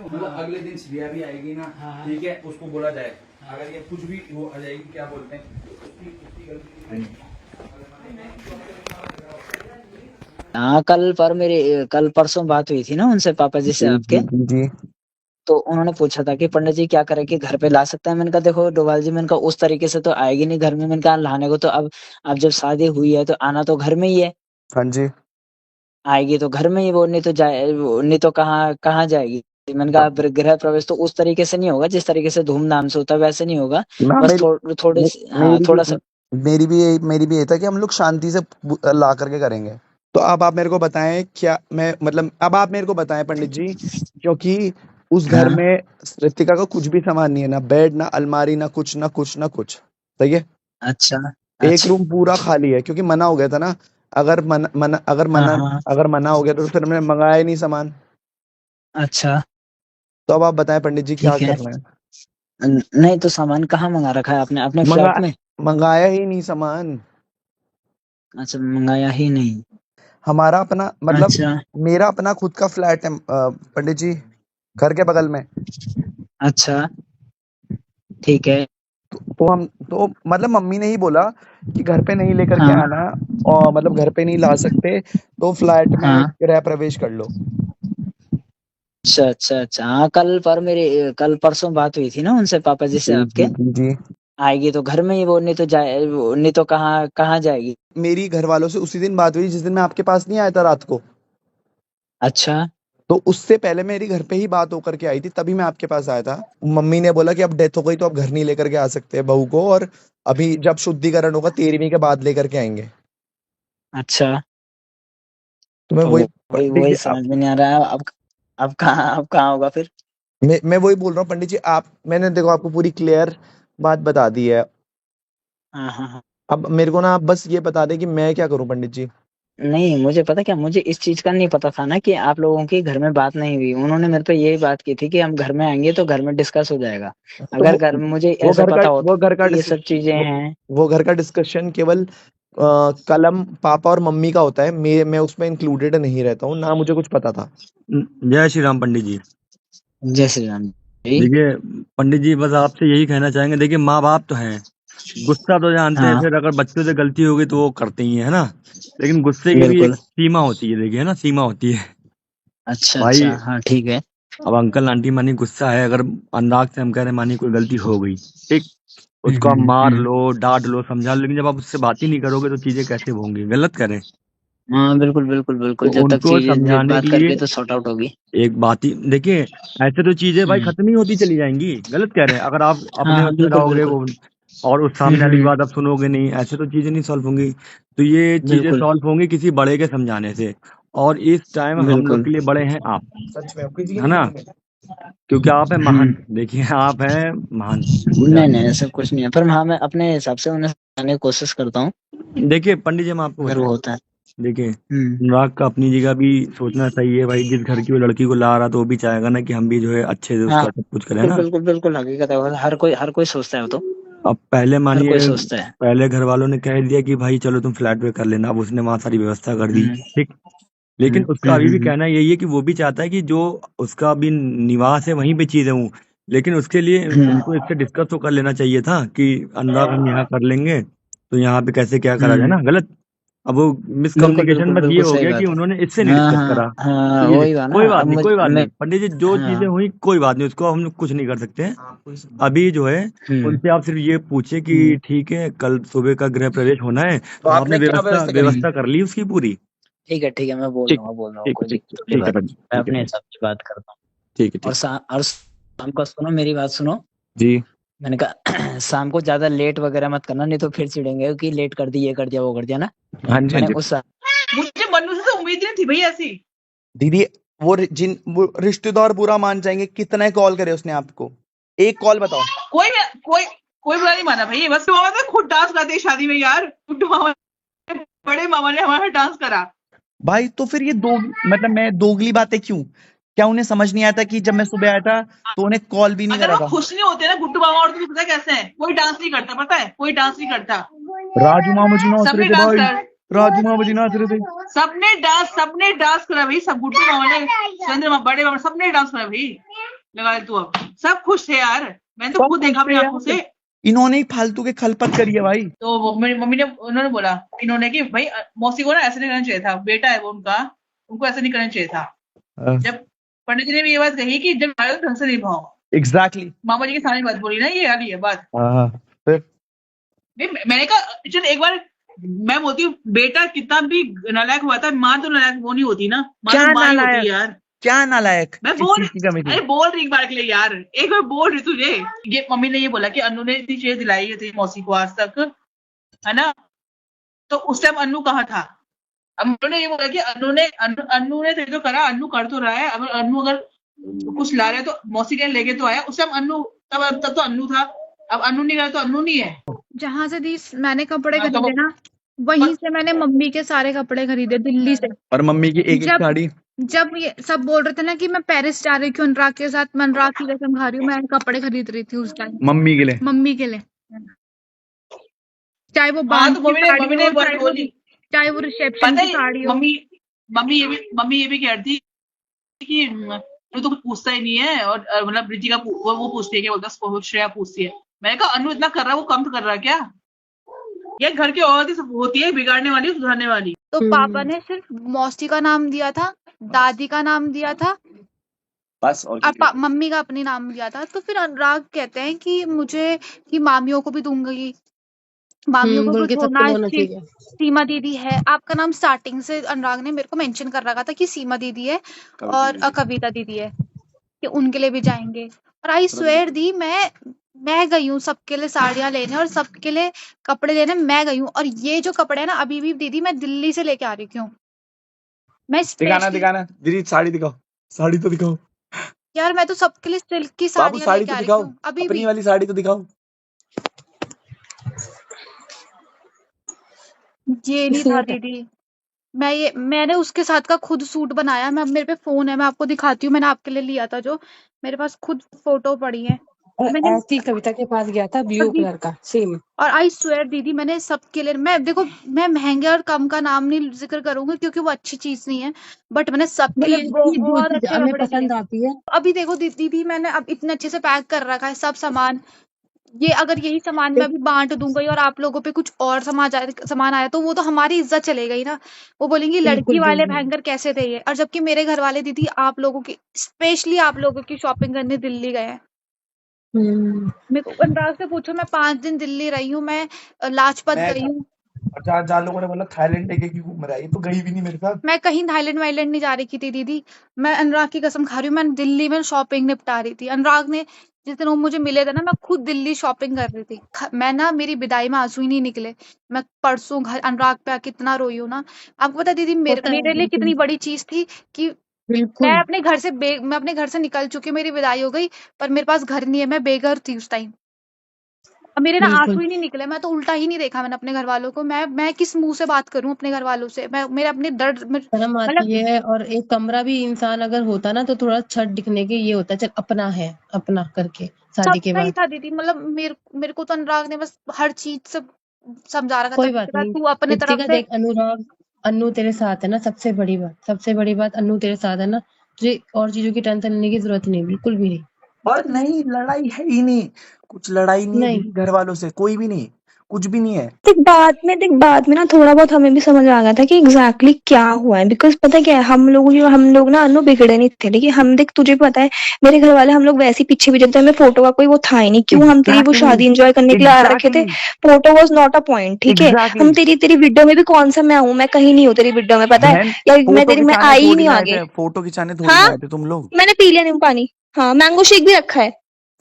मतलब अगले दिन श्रेया भी आएगी ना, ठीक है, उसको बोला जाए अगर ये कुछ भी वो आ जाएगी, क्या बोलते हैं, उसकी गलती हाँ, कल परसों बात हुई थी ना उनसे, पापा जी से आपके। जी। तो उन्होंने पूछा था कि पंडित जी क्या करें कि घर पे ला सकते हैं। मैंने कहा देखो डोभाल जी, मैंने कहा उस तरीके से तो आएगी नहीं घर में। मैंने कहा लाने को तो अब जब शादी हुई है तो आना तो घर में ही है। हाँ जी। आएगी तो घर में ही, वो नहीं तो नहीं तो कहाँ जाएगी। मैंने कहा गृह प्रवेश तो उस तरीके से नहीं होगा, जिस तरीके से धूमधाम से होता है वैसे नहीं होगा। हाँ, बस थोड़ा सा। मेरी भी यही था कि हम लोग शांति से ला करके करेंगे। तो अब आप मेरे को बताएं, क्या मैं मतलब अब आप मेरे को बताएं पंडित जी, क्योंकि उस घर में ऋतिका का कुछ भी सामान नहीं है, ना बेड, ना अलमारी, ना कुछ। सही है। अच्छा। एक रूम पूरा खाली है, क्योंकि मना हो गया था ना। अगर मना हो गया तो फिर हमने मंगाया ही नहीं सामान। अच्छा तो अब आप बताएं पंडित जी क्या ठीक है। करना है? नहीं तो सामान कहाँ मंगा रखा है आपने, अपने फ्लैट में? मंगाया ही नहीं सामान। अच्छा, मंगाया ही नहीं। हमारा अपना मतलब अच्छा। मेरा अपना खुद का फ्लैट है पंडित जी, घर के बगल में। अच्छा ठीक है। तो मतलब मम्मी ने ही बोला कि घर पे नहीं लेकर के आना, और मतलब घर पे नहीं ला सकते तो फ्लैट में गृह प्रवेश कर लो। अच्छा। हाँ, कल परसों बात हुई थी ना उनसे, पापा जी से आपके। जी। आएगी तो घर में ही, वो नहीं तो कहाँ जाएगी। मेरी घर वालों से उसी दिन बात हुई जिस दिन मैं आपके पास नहीं आया था रात को। अच्छा। तो उससे पहले मेरी घर पे ही बात होकर के आई थी, तभी मैं आपके पास आया था। मम्मी ने बोला कि अब डेथ हो गई तो अब घर नहीं लेकर के आ सकते बहू को, और अभी जब शुद्धिकरण होगा 13वीं के बाद लेकर के आएंगे। अच्छा। तो मैं वही समझ में नहीं आ रहा है अब कहाँ होगा फिर। मैं वही बोल रहा हूँ पंडित जी, मैंने देखो आपको पूरी क्लियर बात बता दी है। हाँ। अब मेरे को ना आप बस ये बता दें कि मैं क्या करूं पंडित जी। नहीं, मुझे पता क्या, मुझे इस चीज का नहीं पता था ना कि आप लोगों की घर में बात नहीं हुई। उन्होंने मेरे पे यही बात की थी कि हम घर में आएंगे तो घर में डिस्कस हो जाएगा। अगर घर में मुझे ऐसा पता होता ये सब चीजें हैं। वो घर का डिस्कशन केवल कलम पापा और मम्मी का होता है, मैं उसमें इंक्लूडेड नहीं रहता हूँ ना, मुझे कुछ पता था। जय श्री राम पंडित जी। जय श्री राम। देखिए पंडित जी, बस आपसे यही कहना चाहेंगे, देखिए माँ बाप तो हैं, गुस्सा तो जानते हैं, फिर अगर बच्चों से गलती होगी तो वो करते ही है ना, लेकिन गुस्से की भी एक सीमा होती है, देखिए है ना, सीमा होती है। अच्छा भाई हाँ ठीक है। अब अंकल आंटी मानी गुस्सा है, अगर अनुराग से हम कह रहे मानी कोई गलती हो गई, ठीक, उसको आप मार लो, डांट लो, समझा लो, लेकिन जब आप उससे बात ही नहीं करोगे तो चीजें कैसे होंगी? गलत करें। हाँ बिल्कुल। तो जब तक उनको चीजें समझाने बात के करके लिए तो सॉर्ट आउट होगी। एक बात ही देखिए, ऐसे तो चीजें भाई खत्म ही होती चली जाएंगी। गलत कह रहे हैं, अगर आप अपने उसमें रहोगे वो और उस सामने वाले की बात आप सुनोगे नहीं, ऐसे तो चीजें नहीं सॉल्व होंगी। तो ये चीजें सॉल्व होंगी किसी बड़े के समझाने से, और इस टाइम हम लोग के लिए बड़े हैं आप, है ना, क्योंकि आप है महान। देखिए आप हैं महान। नहीं ऐसा कुछ नहीं है, पर हाँ मैं अपने हिसाब से उन्हें समझाने की कोशिश करता हूँ। देखिए पंडित जी, मैं आपको अगर वो होता है, देखिए अनुराग का अपनी जगह भी सोचना सही है भाई। जिस घर की वो लड़की को ला रहा तो वो भी चाहेगा ना कि हम भी जो है अच्छे से उसका सब कुछ करें ना। बिल्कुल हकीकत है, हर कोई सोचता है। तो अब पहले मानिए सोचता है, पहले घर वालों ने कह दिया कि भाई चलो तुम फ्लैट पे कर लेना, अब उसने वहां सारी व्यवस्था कर दी, ठीक, लेकिन उसका अभी भी कहना यही है कि वो भी चाहता है कि जो उसका भी निवास है वहीं पे चीजें हूँ, लेकिन उसके लिए उनको इससे डिस्कस तो कर लेना चाहिए था कि अनुराग हम यहाँ कर लेंगे तो यहाँ पे कैसे क्या करा जाए ना। गलत अब वो बिल्कुल मिसकम्युनिकेशन बिल्कुल बस ये बिल्कुल हो सही गया कि बात है। उन्होंने इससे नहीं हाँ डिस्कस हाँ करा। हाँ, तो ये वही बात ना। कोई बात अब नहीं, मुझ कोई बात मैं नहीं पंडित जी, जो चीजें हाँ हुई कोई बात नहीं, उसको हम लोग कुछ नहीं कर सकते हैं। अभी जो है उनसे आप सिर्फ ये पूछे कि ठीक है कल सुबह का गृह प्रवेश होना है, तो तो आपने आपने क्या व्यवस्था व्यवस्था करी? व्यवस्था कर ली उसकी पूरी? ठीक है, मैं बोल ठीक दूंगा, ठीक कोई ठीक दिक्कत वाली ठीक है बात पंडित, नहीं, मैं ठीक है अपने पंडित, हिसाब से बात करता हूँ। ठीक है और ठीक और शाम को सुनो, मेरी बात सुनो। जी। मैंने कहा शाम को ज्यादा लेट वगैरह मत करना, नहीं तो फिर चिढ़ेंगे कि लेट कर दी, ये कर दिया, वो कर दिया ना। हाँ जी हाँ मैंने जी उस मुझे मनु से तो उम्मीद नहीं थी भाई ऐसी। दीदी वो रिश्तेदार बुरा मान जाएंगे। कितने कॉल करे उसने आपको? एक कॉल बताओ। कोई कोई कोई बुरा नहीं माना भाई, बस मामा तो खुद डांस करते हैं शादी में यार। गुड्डू मामा, बड़े मामा ने हमारा डांस करा। भाई तो फिर ये मतलब मैं दोगली बातें क्यों? क्या उन्हें समझ नहीं आया था कि जब मैं सुबह आया था तो उन्हें कॉल भी नहीं अगर करा वो था? खुश नहीं होते ना गुड्डू मामा, और तुम्हें पता है कैसे है, कोई डांस नहीं करता, पता है कोई डांस नहीं करता। राजू मामा जी नाच रहे सबने थे डांस भाई, कर, राजू मामा जी नाच रहे थे। सबने डांस करा भाई, सब गुड्डू मामा ने, सुरेंद्र मामा, बड़े मामा, सबने डांस करा भाई। लगा ले तू, अब सब खुश थे यार, मैंने तो सब खुद खुश देखा अपनी थे आंखों यार। से। इन्होंने ही फालतू के खलपत करी है भाई। तो मेरी मम्मी ने, उन्होंने बोला इन्होंने कि भाई मौसी को ना ऐसे नहीं करना चाहिए था, बेटा है वो उनका, उनको ऐसे नहीं करना चाहिए था। जब पंडित जी ने भी ये बात कही कि जब आयो ढंग से निभाओ, एग्जैक्टली। मामा जी की सारी बात बोली ना, ये यार ये बात। फिर नहीं, मैंने कहा चल एक बार, मैं बोलती हूँ बेटा कितना भी नालायक हुआ था, माँ तो नालायक वो नहीं होती ना, माँ क्या तो माँ ही होती है नालायक? यार। क्या नालायक? मैं किस बोल, चीज की कमी थी? अरे बोल रही एक बार के लिए यार, एक बार बोल रही तुझे। ये मम्मी ने ये बोला कि अन्नू ने इतनी चीजें दिलाई है तेरी मौसी को आज तक, है ना, तो उस टाइम अन्नू कहाँ था? अब उन्होंने ये बोला कि अन्नू ने तेरे तो करा, अन्नू कर तो रहा है, अगर अन्नू अगर कुछ ला रहा है तो मौसी के लेके तो आया। उस टाइम अन्नू, तब तो अन्नू था, अब अन्नू नहीं गया तो अन्नू नहीं है। जहां से दी मैंने कपड़े हाँ, तो खरीदे ना, वहीं से मैंने मम्मी के सारे कपड़े खरीदे दिल्ली से। और मम्मी की एक जब साड़ी। जब ये सब बोल रहे थे ना कि मैं पेरिस जा रही हूँ अनुराग के साथ, मैं अनुराग की कसम खा रही हूँ, मैं कपड़े खरीद रही थी उस टाइम मम्मी के लिए। मम्मी के लिए, चाहे वो हाँ, बांध तो की साड़ी मम्मी ने हो, एक बार बोली, चाहे वो रिसेप्शन पता की साड़ी है हो। मम्मी ये भी कह रही थी कि तू तो कुछ पूछता ही नहीं है, और मतलब रिद्धि का वो पूछती है, क्या बोलता है उसको, श्रेया पूछती है। मैंने कहा अनु इतना कर रहा है, वो कम तो कर रहा है क्या? ये घर की औरत ही सब होती है, बिगाड़ने वाली, सुधारने वाली। तो पापा ने सिर्फ मौसी का नाम दिया था, दादी का नाम दिया था, बस और और मम्मी का अपने नाम दिया था। तो फिर अनुराग कहते हैं कि मुझे, कि मामियों को भी दूंगी, मामियों को कुछ होना है, सीमा दीदी है। आपका नाम स्टार्टिंग से अनुराग ने मेरे को मेंशन कर रखा था कि सीमा दीदी है और कविता दीदी है, कि उनके लिए भी जाएंगे। और आई स्वेयर दी, मैं गई हूँ सबके लिए साड़ियां लेने और सबके लिए कपड़े लेने, मैं गई हूँ। और ये जो कपड़े है ना, अभी भी दीदी मैं दिल्ली से लेके आ रही हूँ, मैं दिखाना दीदी, साड़ी दिखाओ, साड़ी तो दिखाओ यार, मैं तो सबके लिए सिल्क की बाबू, साड़ियां साड़ी लेके तो आ रही दिखाओ, हूँ अभी अपनी भी। वाली साड़ी तो दिखाओ। ये नहीं था दीदी, मैंने उसके साथ का खुद सूट बनाया। मैं, मेरे पे फोन है, मैं आपको दिखाती हूँ, मैंने आपके लिए लिया था जो, मेरे पास खुद फोटो पड़ी है। मैंने ऐसी कविता के पास गया था, ब्लू कलर का सेम। और आई स्वेयर दीदी, मैंने सबके लिए, मैं देखो, मैं महंगे और कम का नाम नहीं जिक्र करूंगी क्योंकि वो अच्छी चीज नहीं है, बट मैंने सबके लिए बहुत अच्छे हमें कपड़े पसंद लिए। आती है। अभी देखो दीदी, मैंने अब इतने अच्छे से पैक कर रखा है सब सामान। ये अगर यही सामान मैं अभी बांट दूंगी और आप लोगों पे कुछ और सामान आया तो वो तो हमारी इज्जत चले गई ना। वो बोलेंगी लड़की वाले भयंकर कैसे थे ये। और जबकि मेरे घर वाले दीदी आप लोगों की, स्पेशली आप लोगों की शॉपिंग करने दिल्ली गए हैं। मेरे को अनुराग से पूछो, मैं 5 दिन दिल्ली रही हूँ, मैं लाजपत गई हूँ। जहाँ लोगों ने बोला थाईलैंड लेके क्यों घूम रहा है, ये तो गई भी नहीं मेरे साथ। मैं कहीं थाईलैंड वाईलैंड नहीं जा रही थी दीदी, मैं अनुराग की कसम खा रही हूँ, मैं दिल्ली में शॉपिंग निपटा रही थी। अनुराग ने जिस दिन वो मुझे मिले थे ना, मैं खुद दिल्ली शॉपिंग कर रही थी। मैं ना, मेरी विदाई में आंसू ही नहीं निकले। मैं परसों घर अनुराग पे आके इतना रोई हूँ ना। आपको पता है दीदी, मेरे लिए कितनी बड़ी चीज थी कि मैं अपने घर से निकल चुकी, मेरी विदाई हो गई, पर मेरे पास घर नहीं है, मैं बेघर थी उस टाइम। अब मेरे ना आंसू ही नहीं निकले, मैं तो उल्टा ही नहीं देखा मैंने अपने घर वालों को। मैं किस मुंह से बात करूं अपने घर वालों से, मैं मेरे अपने दर्द शर्म आती है। और एक कमरा भी इंसान अगर होता ना तो थोड़ा छत दिखने के ये होता है, चल अपना है, अपना करके शादी के सब सही बाद। था दीदी, मतलब मेरे को तो अनुराग ने बस हर चीज से समझा रखा था कोई बात नहीं, तू अपने तरफ से। देख अनुराग, अन्नू तेरे साथ है ना, सबसे बड़ी बात अन्नू तेरे साथ है ना, तुझे और चीजों की टेंशन लेने की जरूरत नहीं, बिल्कुल भी नहीं। और नहीं, लड़ाई है ही नहीं, कुछ लड़ाई नहीं है नहीं दीदी घर वालों से, कोई भी नहीं। कुछ भी नहीं है। देख बाद में ना थोड़ा बहुत हमें भी समझ आ गया था कि एग्जैक्टली क्या हुआ है। बिकॉज पता क्या है, हम लोग ना अनु बिगड़े नहीं थे, लेकिन हम देख तुझे पता है मेरे घर वाले हम लोग वैसे ही पीछे भी चलते, हमें फोटो का कोई वो था ही नहीं। क्यों हम तेरी वो शादी एंजॉय करने के लिए आ रखे थे, photo was not a point, ठीक है। हम तेरी वीडियो में भी कौन सा मैं हूँ, मैं कहीं नहीं हूँ तेरी वीडियो में, पता है, या मैं आई ही नहीं आगे। फोटो खिंचाने थोड़ी ना आए थे तुम लोग। मैंने पी लिया नींबू पानी, हाँ मैंगो शेक भी रखा है,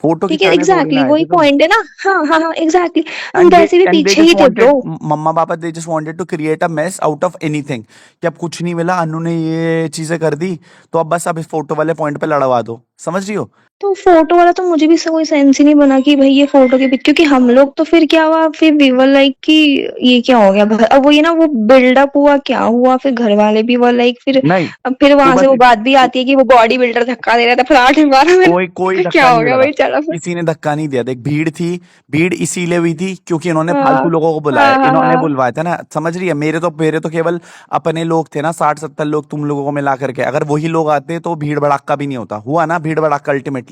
फोटो ठीक है। एग्जैक्टली वही पॉइंट है ना। हाँ एग्जैक्टली, हम वैसे भी पीछे ही थे ब्रो। मम्मा पापा they just wanted to create a mess out of anything, कि अब कुछ नहीं मिला, अनु ने ये चीजें कर दी, तो अब बस अब इस फोटो वाले पॉइंट पे लड़वा दो, समझ रही हो। तो फोटो वाला तो मुझे भी कोई सेंस ही नहीं बना कि भाई ये फोटो के पीछे, क्योंकि हम लोग तो फिर क्या हुआ, फिर वी वर लाइक कि ये क्या हो गया। अब वो ये ना वो बिल्डअप हुआ, क्या हुआ, फिर घर वाले भी वो लाइक, फिर अब फिर वहां से वो बात भी आती है कि वो बॉडी बिल्डर धक्का दे रहा था फ्लैट में बारह में। कोई क्या हो गया भाई, चलो किसी ने धक्का नहीं दिया। देख भीड़ थी, भीड़ इसीलिए हुई थी क्योंकि इन्होंने फालतू लोगों को बुलाया, इन्होंने बुलवाया था ना, समझ रही है। मेरे तो केवल अपने लोग थे ना, 60-70 लोग तुम लोगों को मिला करके। अगर वही लोग आते तो भीड़ भड़ाका भी नहीं होता। हुआ ना भीड़ भड़ाका ultimately.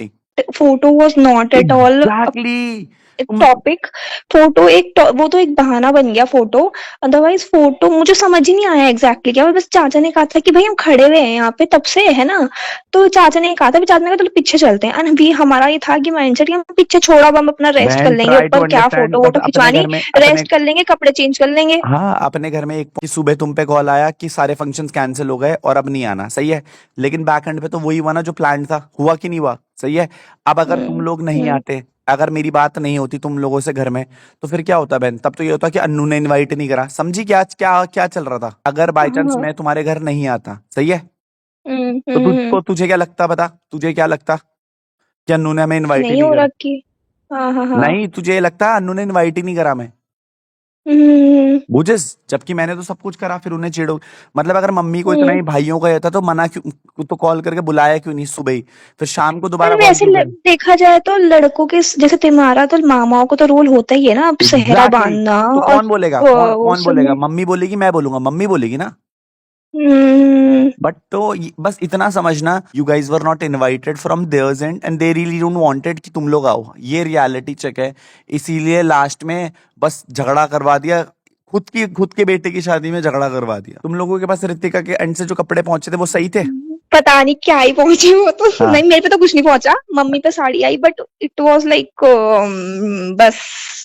Photo was not at all topic. Photo वो तो एक बहाना बन गया फोटो, अदरवाइज फोटो मुझे समझ ही नहीं आया एग्जैक्टली क्या। बस चाचा ने कहा था कि भाई हम खड़े हुए हैं यहाँ पे तब से, है ना, तो चाचा ने कहा था, चाचा ने कहा तो पीछे चलते हैं। एंड भी हमारा ये था कि माइंडसेट हम पीछे छोड़ा, हम अपना रेस्ट कर लेंगे, ऊपर क्या फोटो वोटो खिंचवानी, रेस्ट कर लेंगे, कपड़े चेंज कर लेंगे। हाँ अपने घर में एक सुबह तुम पे कॉल आया कि सारे फंक्शंस कैंसिल हो गए और अब नहीं आना, सही है। लेकिन बैक एंड पे तो वही हुआ ना जो प्लान था, हुआ कि नहीं हुआ, सही है। अब अगर तुम लोग नहीं आते, अगर मेरी बात नहीं होती तुम लोगों से घर में, तो फिर क्या होता बहन, तब तो ये होता कि अन्नू ने इनवाइट नहीं करा। समझी क्या क्या चल रहा था। अगर बाय चांस मैं तुम्हारे घर नहीं आता, सही है, तो तुझे क्या लगता, बता तुझे क्या लगता कि अन्नू ने हमें इनवाइट ही नहीं करा। नहीं, तुझे लगता अन्नू ने इनवाइट ही नहीं करा मैं, बुझे। जबकि मैंने तो सब कुछ करा, फिर उन्हें चिड़ो। मतलब अगर मम्मी को इतना ही भाइयों का था तो मना क्यों, तो कॉल करके बुलाया क्यों नहीं सुबह ही, फिर शाम को दोबारा। वैसे देखा जाए तो लड़कों के जैसे तुम्हारा तो मामाओं को तो रोल होता ही है ना, अब सेहरा बांधना। तो कौन बोलेगा, कौन बोलेगा, मम्मी बोलेगी, मैं बोलूंगा, मम्मी बोलेगी ना। बट तो बस इतना समझना, you guys were not invited from theirs and they really don't wanted कि तुम लोग आओ। ये रियलिटी चेक है, इसीलिए लास्ट में बस झगड़ा करवा दिया। खुद के बेटे की शादी में झगड़ा करवा दिया। तुम लोगों के पास रितिका के एंड से जो कपड़े पहुंचे थे वो सही थे? पता नहीं क्या ही पहुंचे वो तो। नहीं मेरे पे तो कुछ नहीं पहुंचा, मम्मी पे साड़ी आई, बट इट वाज लाइक बस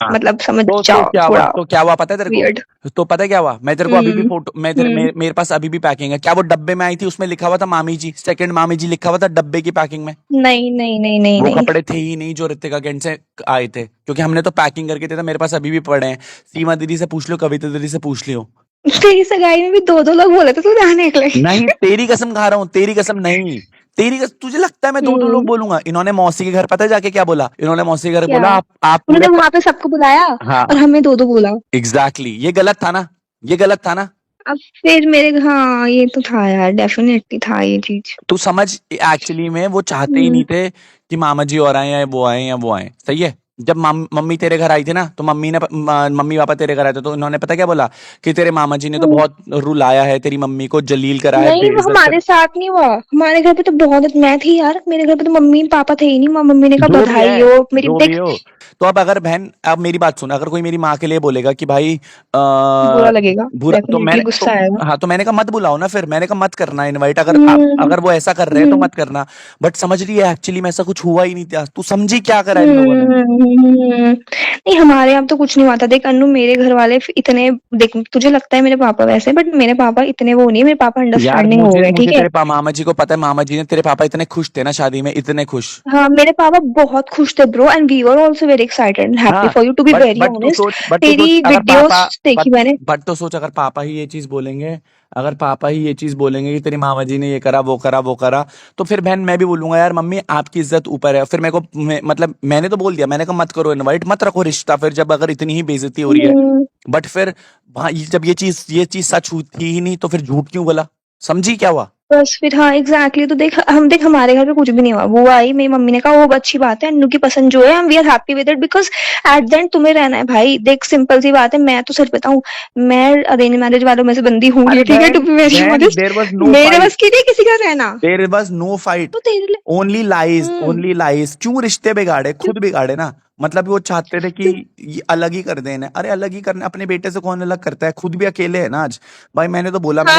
मतलब समझ जाओ। तो क्या हुआ पता है तेरे को? तो पता है क्या हुआ, मैं तेरे को अभी भी फोटो, मेरे पास अभी भी पैकिंग है। क्या वो डब्बे में आई थी, उसमें लिखा हुआ था मामी जी, सेकंड मामी जी लिखा हुआ था डब्बे की पैकिंग में? नहीं वो कपड़े थे ही नहीं जो रितिका के एंड से आए थे, क्योंकि हमने तो पैकिंग करके थे। मेरे पास अभी भी पड़े हैं। सीमा दीदी से पूछ लो, कविता दीदी से पूछ लियो। तेरी सगाई में भी 2-2 लोग बोले थे तू आने के लिए। नहीं तेरी कसम खा रहा हूँ, तेरी कसम नहीं, तेरी कसम। तुझे लगता है मैं 2-2 लोग बोलूंगा? इन्होंने मौसी के घर पता है जाके क्या बोला? इन्होंने मौसी के घर बोला आप उन्होंने वहां पे सबको बुलाया और हमें 2-2 बोला। एग्जैक्टली, ये गलत था ना, ये गलत था ना। अब फिर हाँ ये तो था यार, डेफिनेटली था ये चीज। तू समझ, एक्चुअली में वो चाहते ही नहीं थे कि मामा जी और आए या वो आए, सही है। जब मम्मी तेरे घर आई थी ना, तो मम्मी पापा तेरे घर आए थे, तो इन्होंने पता क्या बोला कि तेरे मामा जी ने तो बहुत रुलाया है तेरी मम्मी को, जलील कराया। नहीं वो हमारे साथ नहीं हुआ, हमारे घर पे तो बहुत, मैं थी यार, मेरे घर पे तो मम्मी पापा थे ही नहीं। मम्मी ने कहा बधाई हो मेरी देख। तो अब अगर बहन, अब मेरी बात सुन, अगर कोई मेरी माँ के लिए बोलेगा कि भाई बुरा लगेगा, तो गुस्सा आएगा। हाँ, तो मैंने कहा मत बुलाओ ना, फिर मैंने कहा मत करना इनवाइट। अगर वो ऐसा कर रहे हैं तो मत करना। बट समझ रही है, एक्चुअली में ऐसा कुछ हुआ ही नहीं था। तू समझी क्या करा इन लोगों ने? नहीं हमारे यहाँ तो कुछ नहीं हुआ था। देख अन्नू, मेरे घर वाले इतने, देख तुझे लगता है मेरे पापा वैसे, बट मेरे पापा इतने वो नहीं, मेरे पापा अंडरस्टैंडिंग हो गए, ठीक है। तेरे मामा जी को पता है, मामा जी ने, तेरे पापा इतने खुश थे ना शादी में, इतने खुश। हाँ मेरे पापा बहुत खुश थे bro, and we were also very excited and happy for you, to be very honest. तेरी वीडियोस देखी मैंने। बट तो सोच, अगर पापा ही ये चीज बोलेंगे, अगर पापा ही ये चीज बोलेंगे कि तेरी मामा जी ने ये करा वो करा, तो फिर बहन मैं भी बोलूंगा यार मम्मी आपकी इज्जत ऊपर है। फिर मेरे को मतलब मैंने तो बोल दिया, मैंने कहा मत करो इनवाइट, मत रखो रिश्ता। फिर जब अगर इतनी ही बेइज्जती हो रही है, बट फिर जब ये चीज सच थी ही नहीं, तो फिर झूठ क्यों बोला? समझी क्या हुआ? बस फिर हाँ एग्जैक्टली। तो देख हमारे घर पे कुछ भी नहीं हुआ। वो आई, मेरी मम्मी ने कहा वो अच्छी बात है, अन्नू की पसंद जो है, we are happy with it, because at the end तुम्हें रहना है भाई। देख सिंपल सी बात है, मैं तो सच बताऊं, मैं अरेंज मैरिज वालों में से बंदी हूँ, ठीक है, टू बी वेरी ऑनेस्ट। मेरे बस की नहीं किसी का रहना। There was no fight, only lies. क्यों रिश्ते बिगाड़े? खुद बिगाड़े ना। मतलब वो चाहते थे कि ये अलग ही कर दें इन्हें। अरे अलग ही करना, अपने बेटे से कौन अलग करता है, खुद भी अकेले है ना आज। भाई मैंने तो बोला, मैंने